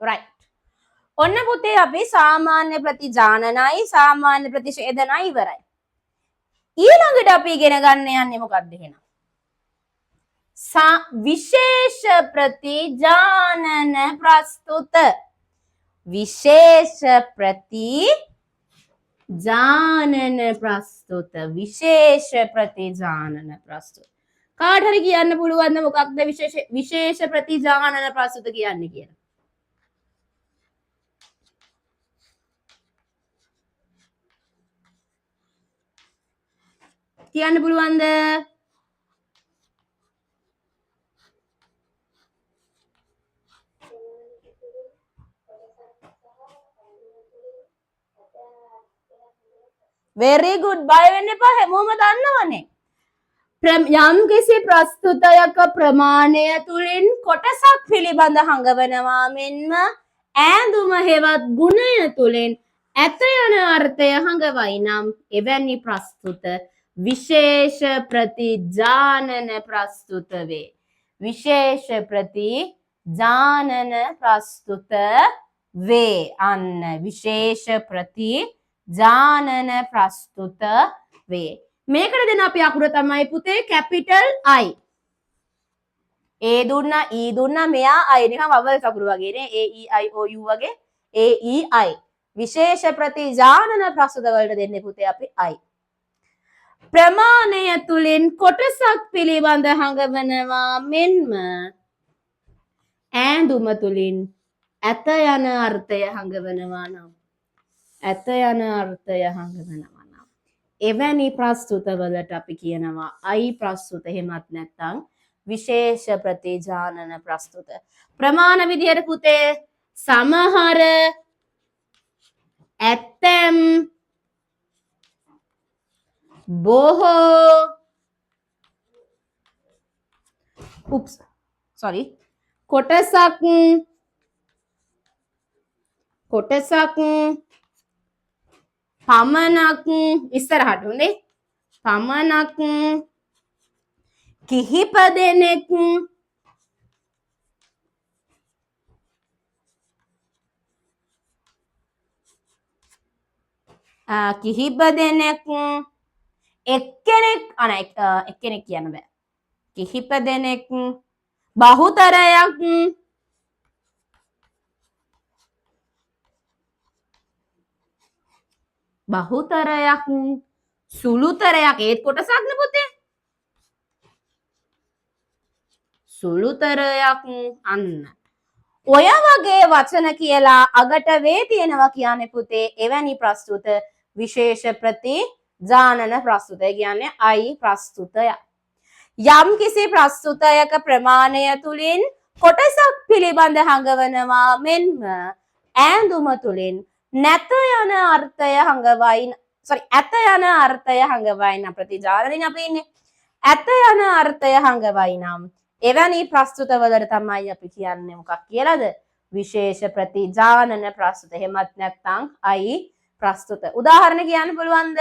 [SPEAKER 2] right. ඔන්න පුතේ අපි සාමාන්‍ය ප්‍රතිජානනයි සාමාන්‍ය ප්‍රතිශේධනයි ඉවරයි. ඊළඟට අපි ඉගෙන ගන්න යන්නේ මොකක්ද එහෙනම්? විශේෂ ප්‍රතිජානන ප්‍රස්තුත. විශේෂ ප්‍රතිජානන ප්‍රස්තුත. විශේෂ ප්‍රතිජානන ප්‍රස්තුත. කාට හරි කියන්න පුළුවන්ද මොකක්ද විශේෂ ප්‍රතිජානන ප්‍රස්තුත කියන්නේ කියලා? කියන්න පුළුවන්ද? very good. බය වෙන්න එපා. හැමෝම දන්නවනේ. යම් කිසි ප්‍රස්තුතයක ප්‍රමාණය තුලින් කොටසක් පිළිබඳ හඟවනවා මෙන්ම ඈඳුම හෙවත් ගුණය තුලින් ඇත යන අර්ථය හඟවයි නම් එවැනි ප්‍රස්තුත විශේෂ ප්‍රතිජානන ප්‍රස්තුත වේ. විශේෂ ප්‍රතිජානන ප්‍රස්තුත වේ. අන්න විශේෂ ප්‍රතිජානන ප්‍රස්තුත වේ. මේකට දෙන අපි අකුර තමයි පුතේ කැපිටල් I. A දුන්නා E දුන්නා මෙයා I නිකන් වවල් අකුරු වගේ නේ. A E I O U වගේ A E I. විශේෂ ප්‍රතිජානන ප්‍රස්තුත වලට දෙන්නේ පුතේ අපි I. ප්‍රමාණය තුලින් කොටසක් පිළිබඳ හඟවනවා මෙන්ම ඈඳුම තුලින් ඇත යන අර්ථය හඟවනවා නම් ඇත යන අර්ථය හඟවනවා නම් එවැනි ප්‍රස්තුත වලට අපි කියනවා I ප්‍රස්තුත. එහෙමත් නැත්නම් විශේෂ ප්‍රතිජානන ප්‍රස්තුත. ප්‍රමාණ විදියට පුතේ සමහර ඇතැම් බොහෝ කොටසක් පමණක් ඉස්සරහට උනේ පමණක් කිහිප දෙනෙක් එක්කෙනෙක් කියන්න බෑ. කිහිප දෙනෙක් බහුතරයක් සුළුතරයක් ඒත් කොටසක් නේ පුතේ. සුළුතරයක් අන්න. ඔය වගේ වචන කියලා අගට වේ තියෙනවා කියන්නේ පුතේ එවැනි ප්‍රස්තුත විශේෂ ප්‍රතිජානන ප්‍රස්තුතය කියන්නේ I ප්‍රස්තුතය. යම් කිසි ප්‍රස්තුතයක ප්‍රමාණය තුලින් කොටසක් පිළිබඳ හඟවනවා මෙන්ම ඈඳුම තුලින් නැත යන අර්ථය හඟවයි. ඇත යන අර්ථය හඟවයි නම් ප්‍රතිජානනින් අපි ඉන්නේ. ඇත යන අර්ථය හඟවයි නම් එවැනි ප්‍රස්තුත වලට තමයි අපි කියන්නේ මොකක් කියලාද? විශේෂ ප්‍රතිජානන ප්‍රස්තුත. එහෙමත් නැත්නම් I ප්‍රස්තුත. උදාහරණ කියන්න පුළුවන්ද?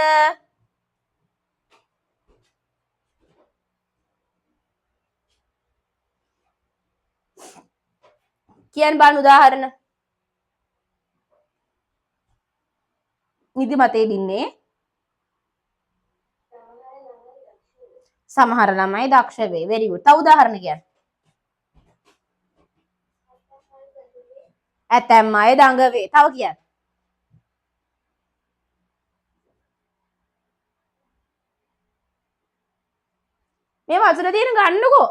[SPEAKER 2] කියන්න බලන්න උදාහරණ. නිදිමතේ දින්නේ සමහර ළමයි දක්ෂ වේ. very good. තව උදාහරණ කියන්න. ඇතැම් අය දඟ වේ. තව කියන්න. මේ වචන තියෙන ගන්නකෝ.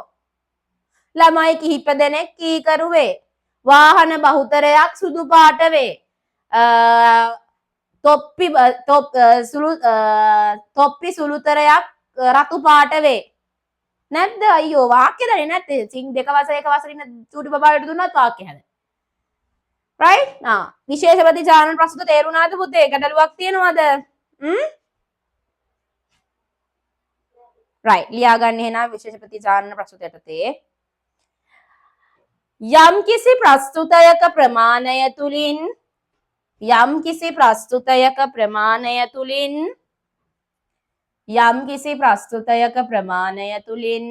[SPEAKER 2] ළමයි කිහිප දෙනෙක් කීකරු වේ. වාහන බහුතරයක් සුදු පාට වේ. තොප්පි සුළුතරයක් රතු පාට වේ. නැද්ද අයියෝ වාක්‍ය දන්නේ නැත්තේ? සිං දෙක වසර එක වසරින් චූටි බබාට දුන්නත් වාක්‍ය හැද. right? විශේෂ ප්‍රතිජානන ප්‍රස්තුත තේරුණාද පුතේ? ගැටලුවක් තියෙනවද? right. ලියා ගන්න එහෙනම් විශේෂ ප්‍රතිජානන ප්‍රස්තුත යටතේ යම් කිසි ප්‍රස්තුතයක ප්‍රමාණය තුලින්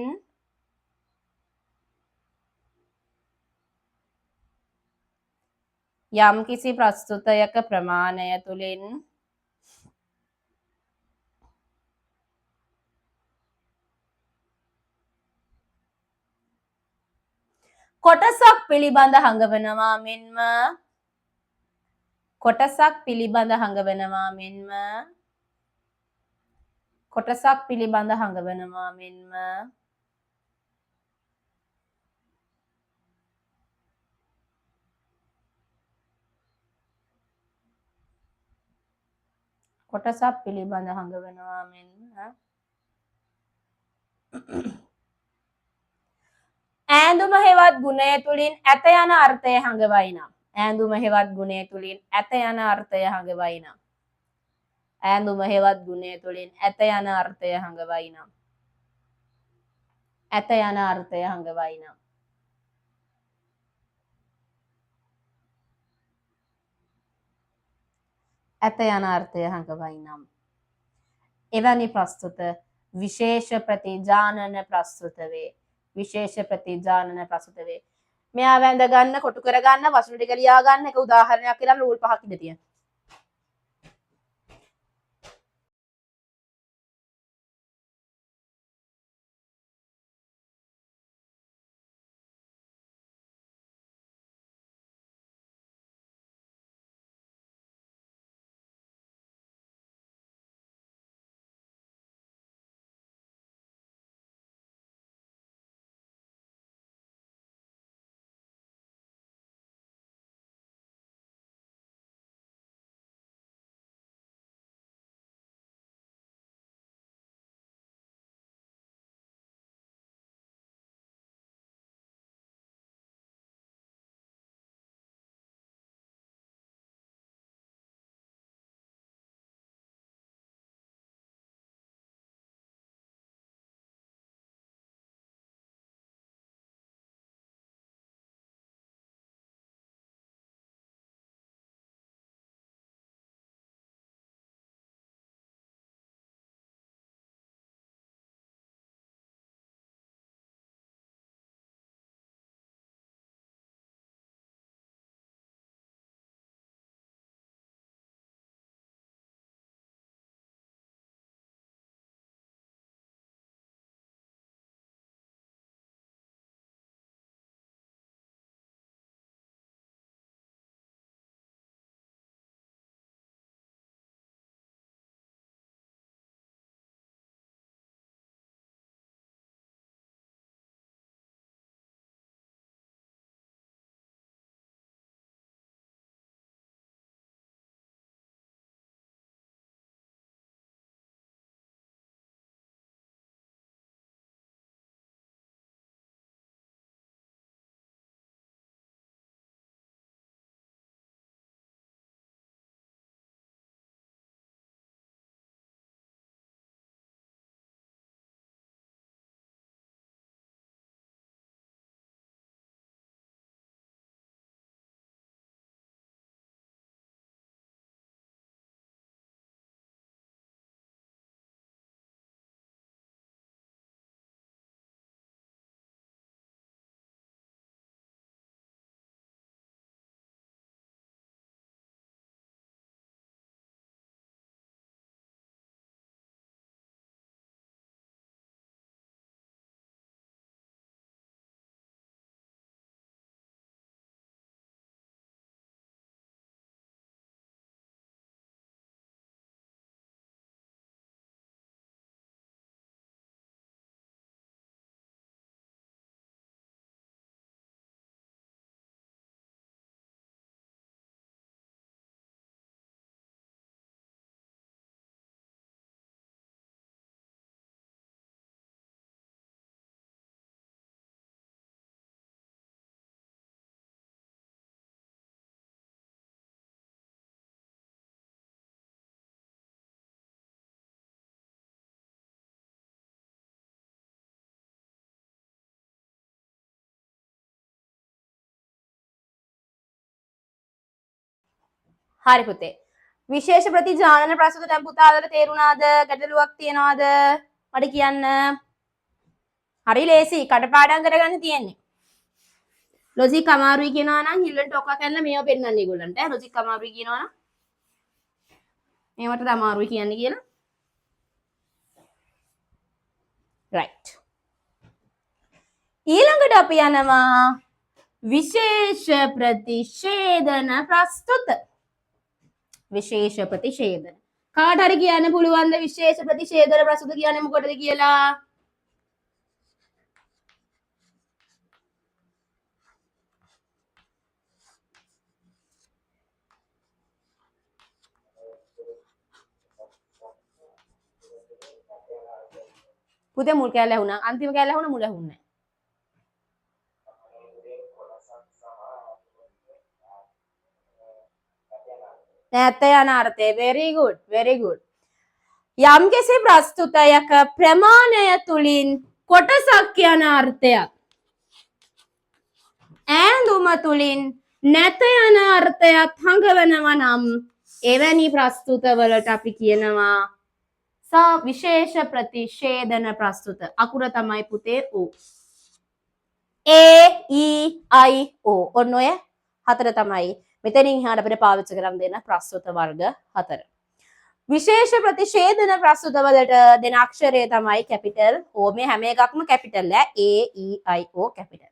[SPEAKER 2] යම්කිසි ප්‍රස්තුතයක ප්‍රමාණය තුලින් කොටසක් පිළිබඳ හඟවනවා මෙන්ම කොටසක් පිළිබඳ හඟවනවා මෙන්ම කොටසක් පිළිබඳ හඟවනවා මෙන්ම කොටසක් පිළිබඳ හඟවනවා මෙන්ම ඈඳුම හෙවත් ගුණය තුලින් ඇත යන අර්ථය හඟවයි නම් ඈඳුම හෙවත් ගුණය තුලින් ඇත යන අර්ථය හඟවයි නම් ඈඳුම හෙවත් ගුණය තුලින් ඇත යන අර්ථය හඟවයි නම් ඇත යන අර්ථය හඟවයි නම් ඇත යන අර්ථය හඟවයි නම් එවැනි ප්‍රස්තුත විශේෂ ප්‍රතිජානන ප්‍රස්තුත වේ. විශේෂ ප්‍රතිජානන ප්‍රස්තුත වේ. මෙයා වැඳ ගන්න, කොටු කර ගන්න, වචන ටික ලියා ගන්න එක උදාහරණයක් කියලා රූල් 5ක් ඉඳ තියෙනවා. හරි පුතේ. විශේෂ ප්‍රතිජානන ප්‍රස්තුත දැන් පුතාලට තේරුණාද? ගැටලුවක් තියනවාද? මට කියන්න. හරි ලේසි. කටපාඩම් කරගන්න තියෙන්නේ. ලොජික් අමාරුයි කියනවා නම් හිල්ලන්ට ඔක්ක කරලා මේව පෙන්නන්න ඒගොල්ලන්ට. ලොජික් අමාරුයි කියනවා නම් මේවට අමාරුයි කියන්නේ කියලා. right. ඊළඟට අපි යනවා විශේෂ ප්‍රතිශේධන ප්‍රස්තුත. විශේෂ ප්‍රතිශේධන. කාට හරි කියන්න පුළුවන්ද විශේෂ ප්‍රතිශේධන ප්‍රස්තුත කියන්නේ මොකටද කියලා? පුතේ මුල් කැලේ ඇහුණා. අන්තිම කැලේ ඇහුණා මුල ඇහුන්නේ නැහැ. නැත යන අර්ථය. very good. very good. යම්කිසි ප්‍රස්තුතයක ප්‍රමාණය තුලින් කොටසක් යන අර්ථයක් ඈඳුම තුලින් නැත යන අර්ථයක් හඟවනවා නම් එවැනි ප්‍රස්තුතවලට අපි කියනවා විශේෂ ප්‍රතිශේධන ප්‍රස්තුත. අකුර තමයි පුතේ O. A E I O. ඔන්න ඔය හතර තමයි මෙතනින් එහාට අපිට පාවිච්චි කරන් දෙන ප්‍රස්තුත වර්ග හතර. විශේෂ ප්‍රතිශේධන ප්‍රස්තුත වලට දෙන අක්ෂරය තමයි කැපිටල් O. මේ හැම එකක්ම කැපිටල් ඈ. A E I O capital.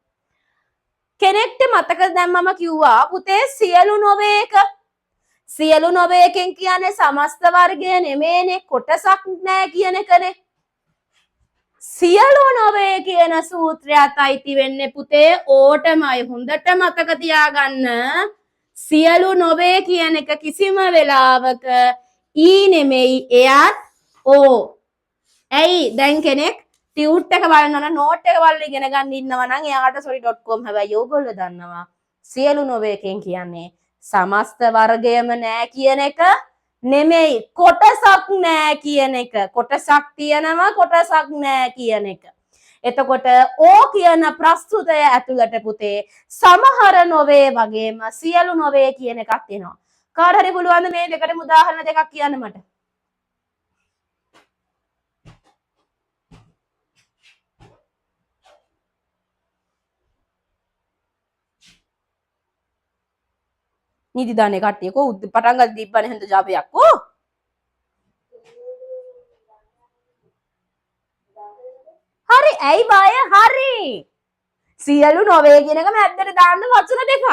[SPEAKER 2] කෙනෙක්ට මතක දැන් මම කිව්වා පුතේ සියලු නොවේක. සියලු නොවේකෙන් කියන්නේ සමස්ත වර්ගය නෙමෙයිනේ, කොටසක් නෑ කියන එකනේ. සියලු නොවේ කියන සූත්‍රයත් අයිති වෙන්නේ පුතේ ඕටමයි. හොඳට මතක තියාගන්න. සියලු නොවේ කියන එක කිසිම වෙලාවක ඊ නෙමෙයි, එයත් ඕ. ඇයි දැන් කෙනෙක් ටියුට් එක බලනවා නෝට් එක බලලා ඉගෙන ගන්න ඉන්නවා නම් එයාට sorry.com හැබැයි ඕගොල්ලෝ දන්නවා සියලු නොවේකෙන් කියන්නේ සමස්ත වර්ගයම නෑ කියන එක නෙමෙයි, කොටසක් නෑ කියන එක. කොටසක් තියෙනවා කොටසක් නෑ කියන එක. එතකොට ඕ කියන ප්‍රස්තුතය ඇතුළට පුතේ සමහර නොවේ වගේම සියලු නොවේ කියන එකක් එනවා. කාට හරි පුළුවන්ද මේ දෙකටම උදාහරණ දෙකක් කියන්න මට? නීති දාන්නේ කට්ටිය කො පටන් ගන්න දීප්පනේ හන්ද ජාපයක් කො හරි ඇයි බය හරි සියලු නොවේ කියන එක මැද්දට දාන්න වචන දෙක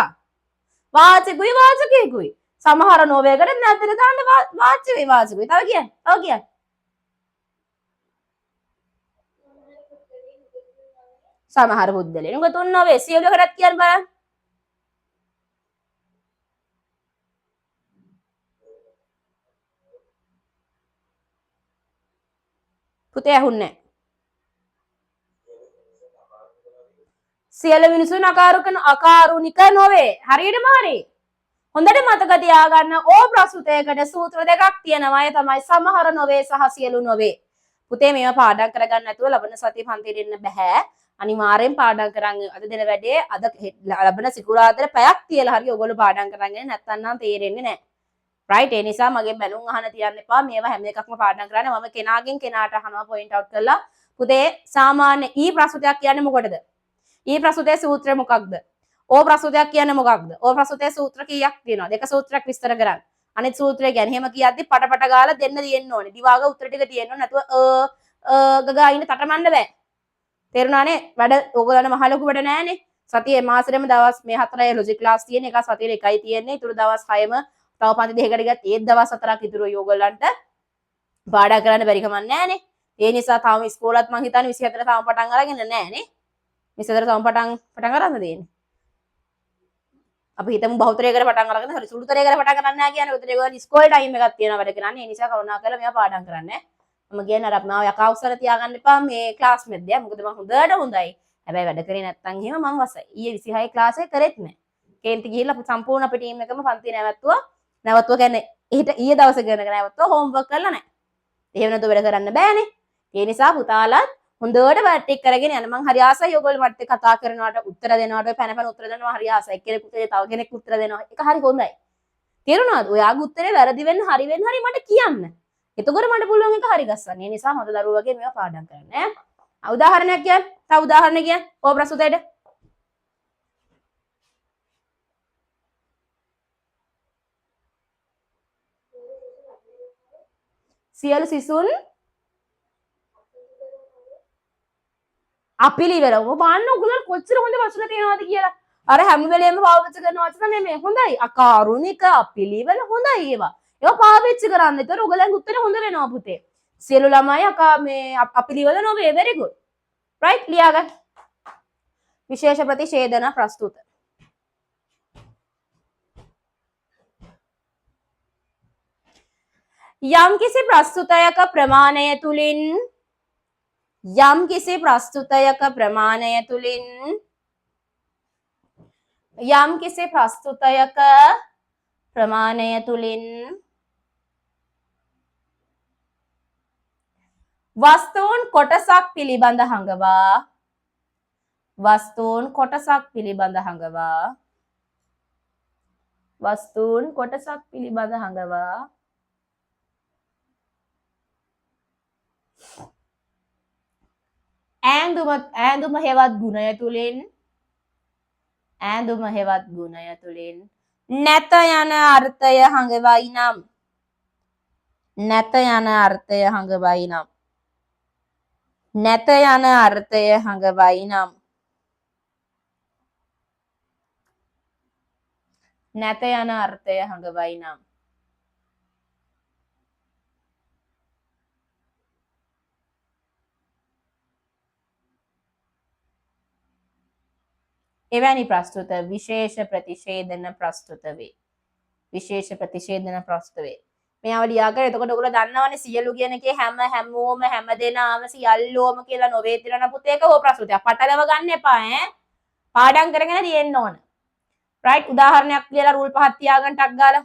[SPEAKER 2] වාචකුයි වාචකයකුයි සමහර නොවේකට මැද්දට දාන්න වාචකයි වාචකුයි තව කියන්න සමහර බුද්ධලේ නුඹ තුන් නොවේ සියලු කරත් කියන්න බලන්න පුතේ ඇහුන්නේ සියලු මිනිසුන් අකාරුණික නොවේ. හරියටම හරි. හොඳට මතක තියාගන්න ඕ ප්‍රස්තුතයකට සූත්‍ර දෙකක් තියෙනවා. ඒ තමයි සමහර නොවේ සහ සියලු නොවේ. පුතේ මේවා පාඩම් කරගන්න නැතුව ලබන සතිය පන්තියට එන්න බෑ. අනිවාර්යෙන් පාඩම් කරන් අද දින වැඩේ අද ලබන සිකුරාදා පැයක් තියලා හරි ඔයගොල්ලෝ පාඩම් කරගෙන නැත්නම් නම් තේරෙන්නේ නැහැ. right ඒ නිසා මගේ බැලුම් අහන්න තියන්න එපා. මේවා හැම එකක්ම පාඩම් කරන්න. මම කෙනාගෙන් කෙනාට අහනවා point out කරලා. පුතේ සාමාන්‍ය ඊ ප්‍රස්තුතයක් කියන්නේ මොකටද? ඊ ප්‍රස්තුතයේ සූත්‍රය මොකක්ද? ඕ ප්‍රස්තුතයක් කියන්නේ මොකක්ද? ඕ ප්‍රස්තුතයේ සූත්‍ර කීයක් තියෙනවද? එක සූත්‍රයක් විස්තර කරන්න. අනිත් සූත්‍රය ගැන එහෙම කියද්දි පටපට ගාලා දෙන්න තියෙන්න ඕනේ. දිවාග උත්තර ටික තියෙන්න ඕනේ. නැතුව ගගා ඉන්න තටමන්න බෑ. තේරුණානේ? වැඩ ඕගොල්ලන්ට මහ ලොකු වැඩ නෑනේ. සතියේ මාසෙම දවස් මේ 4යි ලොජික් ක්ලාස් තියෙන එක සතියේ එකයි තියෙන්නේ. ඊටු දවස් 6ම තව පන්ති දෙකකට ගියත් ඒත් දවස් 4ක් ඉතුරුයි ඕගොල්ලන්ට පාඩම් කරන්න බැරි කමක් නෑනේ. ඒ නිසා තාම ඉස්කෝලත් මං හිතන්නේ 24 තාම පටන් අරගෙන නෑනේ. 24 තාම පටන් අරන් තියෙන්නේ. අපි හිතමු බහුතරයකට පටන් අරගෙන හරි සුළුතරයකට පටන් ගන්න නැහැ කියන්නේ. උතර ඒගොල්ලෝ ඉස්කෝලේ ටයිම් එකක් තියෙනවා වැඩ කරන්නේ. ඒ නිසා කරුණා කරලා මේවා පාඩම් කරන්න. මම කියන්නේ අර මාව යකා උස්සලා තියාගන්න එපා මේ ක්ලාස් මෙද්දේ. මොකද මම හොඳට හොඳයි. හැබැයි වැඩ කරේ නැත්තම් එහෙම මම වසයි. ඊයේ 26 ක්ලාස් එක කරෙත් නැහැ. කේන්ති ගිහිල්ලා අපි සම්පූර්ණ අපේ ටීම් එකම පන්ති නැවතුවා. කියන්නේ ඊයේ දවසේ කරන නැවතුවා හෝම්වර්ක් කරලා නැහැ. එහෙම නැතුව වැඩ කරන්න බෑනේ. ඒ නිසා පුතාලත් හොඳට වැඩ ටික කරගෙන යන්න. මං හරි ආසයි ඔයගොල්ලෝ මට කතා කරනවට උත්තර දෙනවට පැන උත්තර දෙනවා හරි ආසයි. කෙනෙකුට තව කෙනෙක් උත්තර දෙනවා. ඒක හරි හොඳයි. තේරුණාද? ඔයාගේ උත්තරේ වැරදි වෙන්න හරි වෙන්න හරි මට කියන්න. එතකොට මට පුළුවන් එක හරි ගස්සන්න. ඒ නිසා හොඳ දරුවෝ වගේ මේවා පාඩම් කරන්න ඈ. උදාහරණයක් කියන්න. තව උදාහරණයක් කියන්න. ඕ ප්‍රස්තුතයට. සියලු සිසුන් අපිලිවෙල. ඔබ බලන්න ඔයගොල්ලෝ කොච්චර හොඳ වචන තියෙනවද කියලා. අර හැම වෙලේම පාවිච්චි කරන වචන නෙමෙයි. හොඳයි. අකාරුණික අපිලිවෙල හොඳයි ඒවා. ඒවා පාවිච්චි කරන්න. ඒතර ඔයගලගේ උත්තර හොඳ වෙනවා පුතේ. සියලු ළමයි අපිලිවෙල නොවේ. very good. right ලියාගන්න. විශේෂ ප්‍රතිෂේධන ප්‍රස්තුත. යම්කිසි ප්‍රස්තුතයක ප්‍රමාණය තුලින් යම්කිසි ප්‍රස්තුතයක ප්‍රමාණය තුලින් යම්කිසි ප්‍රස්තුතයක ප්‍රමාණය තුලින් වස්තුන් කොටසක් පිළිබඳ හඟවා වස්තුන් කොටසක් පිළිබඳ හඟවා වස්තුන් කොටසක් පිළිබඳ හඟවා ඈඳුම හෙවත් ගුණය තුලින් ඈඳුම හෙවත් ගුණය තුලින් නැත යන අර්ථය හඟවයි නම් නැත යන අර්ථය හඟවයි නම් නැත යන අර්ථය හඟවයි නම් නැත යන අර්ථය හඟවයි නම් එවැනි ප්‍රස්තුත විශේෂ ප්‍රතිෂේධන ප්‍රස්තුත වේ. විශේෂ ප්‍රතිෂේධන ප්‍රස්තුත වේ. මේව ලියාගන්න. එතකොට ඔයගොල්ලෝ දන්නවනේ සියලු කියන එකේ හැමෝම හැමදෙනාම සියල්ලෝම කියලා නොවේ තිරණ පුතේක හෝ ප්‍රස්තුතයක්. පටලව ගන්න එපා ඈ. පාඩම් කරගෙන තියෙන්න ඕන. right උදාහරණයක් කියලා රූල් පහක් තියාගන්න ටක් ගාලා.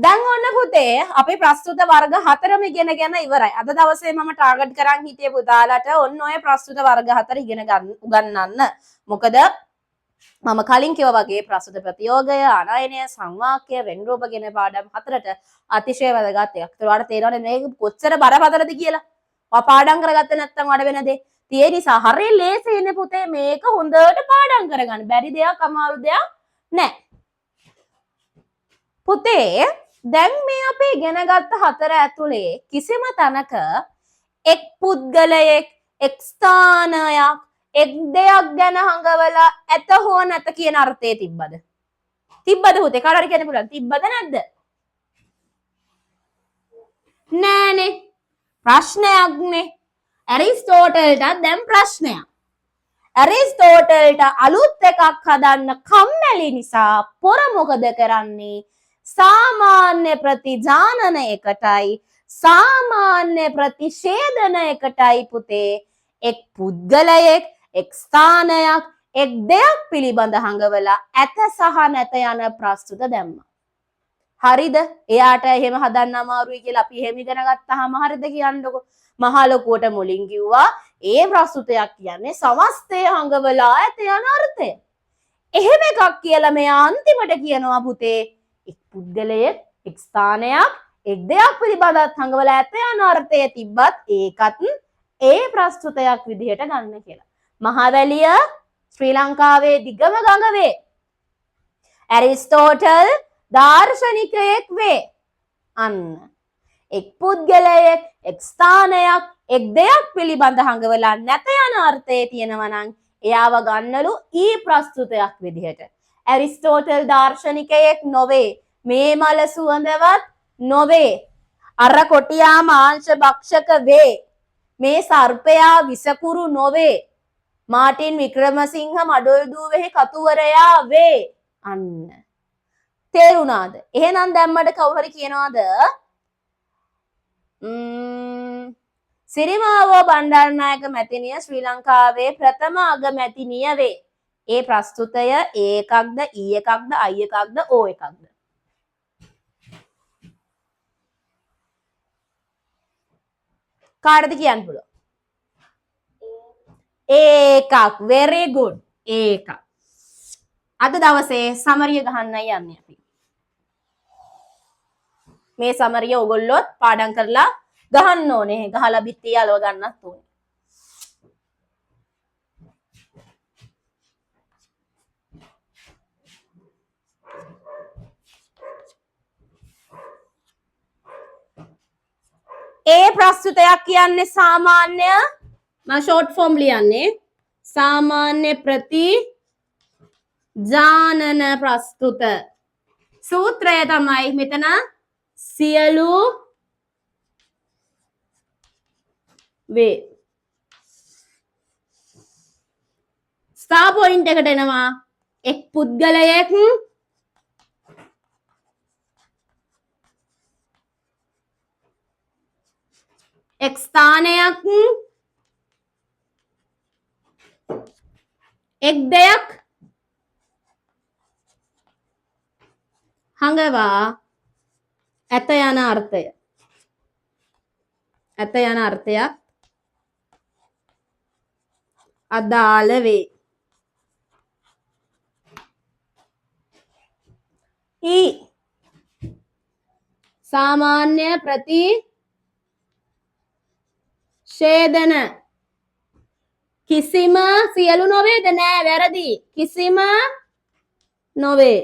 [SPEAKER 2] දැන් ඔන්න පුතේ අපේ ප්‍රස්තුත වර්ග 4ම ඉගෙනගෙන ඉවරයි. අද දවසේ මම ටාගට් කරන් හිටියේ පුතාලට ඔන්න ඔය ප්‍රස්තුත වර්ග 4 ඉගෙන ගන්න උගන්වන්න. මොකද මම කලින් කිව්වා වගේ ප්‍රස්තුත ප්‍රතියෝගය, අනයනය, සංවාක්‍ය, වෙන් රූප කියන පාඩම් 4ට අතිශය වැදගත් එකක්. ඒත් ඔයාලට තේරෙනවද මේක කොච්චර බරපතලද කියලා? ඔයා පාඩම් කරගත්තේ නැත්නම් වඩ වෙන දේ. ඒ නිසා හරිය ලේසියිනේ පුතේ මේක හොඳට පාඩම් කරගන්න. බැරි දෙයක් අමාරු දෙයක් නෑ. පුතේ දැන් මේ අපි ඉගෙනගත්ත 4 ඇතුලේ කිසිම තැනක එක් පුද්ගලයෙක් එක් ස්ථානයක් එක් දෙයක් ගැන හංගවලා ඇත හෝ නැත කියන අර්ථය තිබ්බද? තිබ්බද පුතේ? කාට හරි කියන්න පුළුවන්. තිබ්බද නැද්ද? නෑනේ. ප්‍රශ්නයක්නේ. ඇරිස්ටෝටල්ටත් දැන් ප්‍රශ්නයක්. ඇරිස්ටෝටල්ට අලුත් එකක් හදන්න කම්මැලි නිසා පොර මොකද කරන්නේ? සාමාන්‍ය ප්‍රතිජානන එකටයි සාමාන්‍ය ප්‍රතිෂේධන එකටයි පුතේ එක් පුද්ගලයෙක් එක් ස්ථානයක් එක් දෙයක් පිළිබඳ හංගවලා ඇත සහ නැත යන ප්‍රස්තුත දැම්මා. හරිද? එයාට එහෙම හදන්න අමාරුයි කියලා අපි එහෙම ඉගෙන ගත්තාම හරිද කියන්නකො. මහා ලොකුවට මුලින් කිව්වා ඒ ප්‍රස්තුතයක් කියන්නේ සමස්තය හංගවලා ඇත යන අර්ථය. එහෙම එකක් කියලා මෙයා අන්තිමට කියනවා පුතේ එක් පුද්ගලයෙක් එක් ස්ථානයක් එක් දෙයක් පිළිබඳව හංගවලා ඇත යන අර්ථය තිබ්බත් ඒකත් ඒ ප්‍රස්තුතයක් විදිහට ගන්න කියලා. මහවැලිය ශ්‍රී ලංකාවේ දිගම ගඟ වේ. ඇරිස්ටෝටල් දාර්ශනිකයෙක් වේ. අන්න එක් පුද්ගලයෙක් එක් ස්ථානයක් එක් දෙයක් පිළිබඳ හංගවලා නැත යන අර්ථය තියෙනවා නම් එයාව ගන්නලු ඊ ප්‍රස්තුතයක් විදිහට. ඇරිස්ටෝටල් දාර්ශනිකයෙක් නොවේ. මේ මල සුවඳවත් නොවේ. අර කොටියා මාංශ භක්ෂක වේ. මේ සර්පයා විසකුරු නොවේ. මාටින් වික්‍රමසිංහ මඩොල් දුවෙහි කතුවරයා වේ. අන්න තේරුණාද? එහෙනම් දැම්මඩ කවුරු හරි කියනවාද සිරිමාවෝ බණ්ඩාරනායක මැතිනිය ශ්‍රී ලංකාවේ ප්‍රථම අගමැතිනිය වේ. ඒ ප්‍රස්තුතය ඒකක්ද ඊ එකක්ද අයි එකක්ද ඕ එකක්ද? කාටද කියන්න පුළුවන්? ඒකක්. very good. ඒකක්. අද දවසේ සමරිය ගහන්නයි යන්නේ අපි. මේ සමරිය ඔයගොල්ලොත් පාඩම් කරලා ගහන්න ඕනේ. ගහලා බිත්තිය අලව ගන්නත් ඕනේ. ඒ ප්‍රස්තුතයක් කියන්නේ සාමාන්‍ය මම ෂෝට් ෆෝම් ලියන්නේ සාමාන්‍ය ප්‍රතිජානන ප්‍රස්තුත. සූත්‍රය තමයි මෙතන සියලු වේ. ස්ටාර් පොයින්ට් එකට එනවා එක් පුද්ගලයෙක් එක් ස්ථානයක් එක් දෙයක් හංගවා ඇත යන අර්ථය. ඇත යන අර්ථයක් අදාළ වේ. ඊ සාමාන්‍ය ප්‍රතිෂේධන කිසිම සියලු නොවේද? නෑ, වැරදි. කිසිම නොවේ.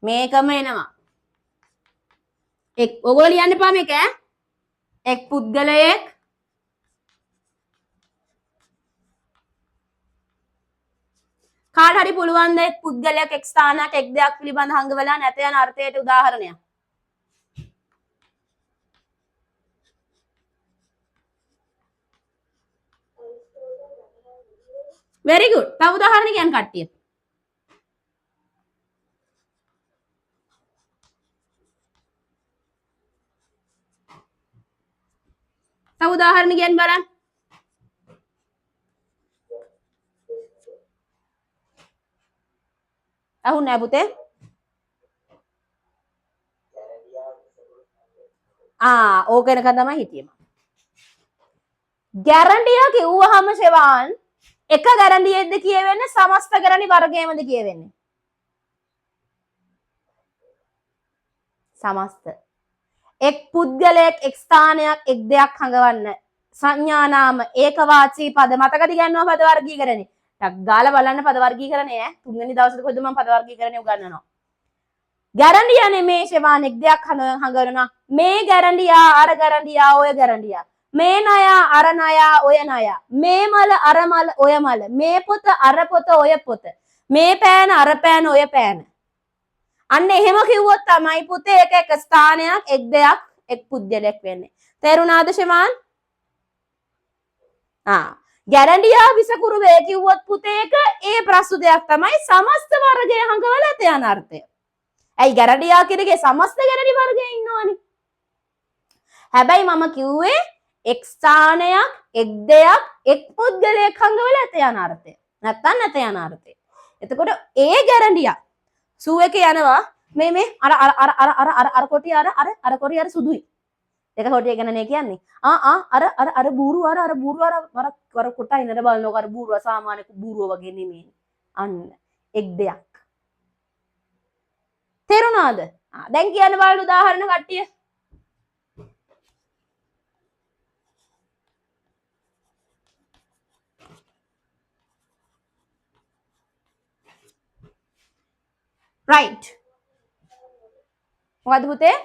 [SPEAKER 2] මේකම එනවා. ඔයගොල්ලෝ ලියන්න එපා මේක ඈ. එක් පුද්ගලයෙක් කාට හරි පුළුවන් ද එක් පුද්ගලයෙක් එක් ස්ථානයක් එක් දෙයක් පිළිබඳ හංගවලා නැත යන අර්ථයට උදාහරණයක්? very good. තව උදාහරණ කියන්න කට්ටිය. තව උදාහරණ කියන්න බලන්න. ඇහුන්නේ නැහැ පුතේ. ඕක වෙනකන් තමයි හිටියේ මම. ගැරන්ඩියා කිව්වහම ෂෙවාන් එක ගැරන්ඩියෙක්ද කියවෙන්නේ සමස්ත ගැරන්ඩි වර්ගයමද කියවෙන්නේ? සමස්ත. එක් පුද්ගලයෙක් එක් ස්ථානයක් එක් දෙයක් හඟවන්න සංඥා නාම ඒකවාචී පද මතකද ගන්නවා පද වර්ගීකරණේ. ටක් ගාලා බලන්න පද වර්ගීකරණේ ඈ. තුන්වෙනි දවසේ කොහෙද මම පද වර්ගීකරණේ උගන්වනවා. ගැරන්ඩියා නෙමේ ෂෙවාන් එක් දෙයක් හඟවනවා. මේ ගැරන්ඩියා අර ගැරන්ඩියා ඔය ගැරන්ඩියා. මේ නයා අර නයා ඔය නයා. මේ මල අර මල ඔය මල. මේ පොත අර පොත ඔය පොත. මේ පෑන අර පෑන ඔය පෑන. අන්න එහෙම කිව්වොත් තමයි පුතේ එක එක ස්ථානයක් එක් දෙයක් එක් පුද්ගලයෙක් වෙන්නේ. තේරුණාද ෂෙවාන්? ගැරන්ඩියා විසකුරු වේ කිව්වොත් පුතේක ඒ ප්‍රස්තුතයක් තමයි සමස්ත වර්ගය හංගවල ඇත යන අර්ථය. ඇයි ගැරන්ඩියා කියනගේ සමස්ත ගැරන්ඩි වර්ගය ඉන්නවනේ. හැබැයි මම කිව්වේ එක් ස්ථානයක් එක් දෙයක් එක් පුද්ගලයෙක් හංගවල ඇත යන අර්ථය. නැත්තම් නැත යන අර්ථය. එතකොට ඒ ගැරන්ඩියා සූ එකේ යනවා මේ අර කොටි අර කොටි අර සුදුයි. දෙක කොටිය ගැනනේ කියන්නේ. අර බූරුව අර කොටයි නේද බලනකො අර බූරුව සාමාන්‍ය බූරුව වගේ නෙමෙයි. අන්න එක් දෙයක්. තේරුණාද? දැන් කියන්න බලන්න උදාහරණ කට්ටිය. right මොකද පුතේ?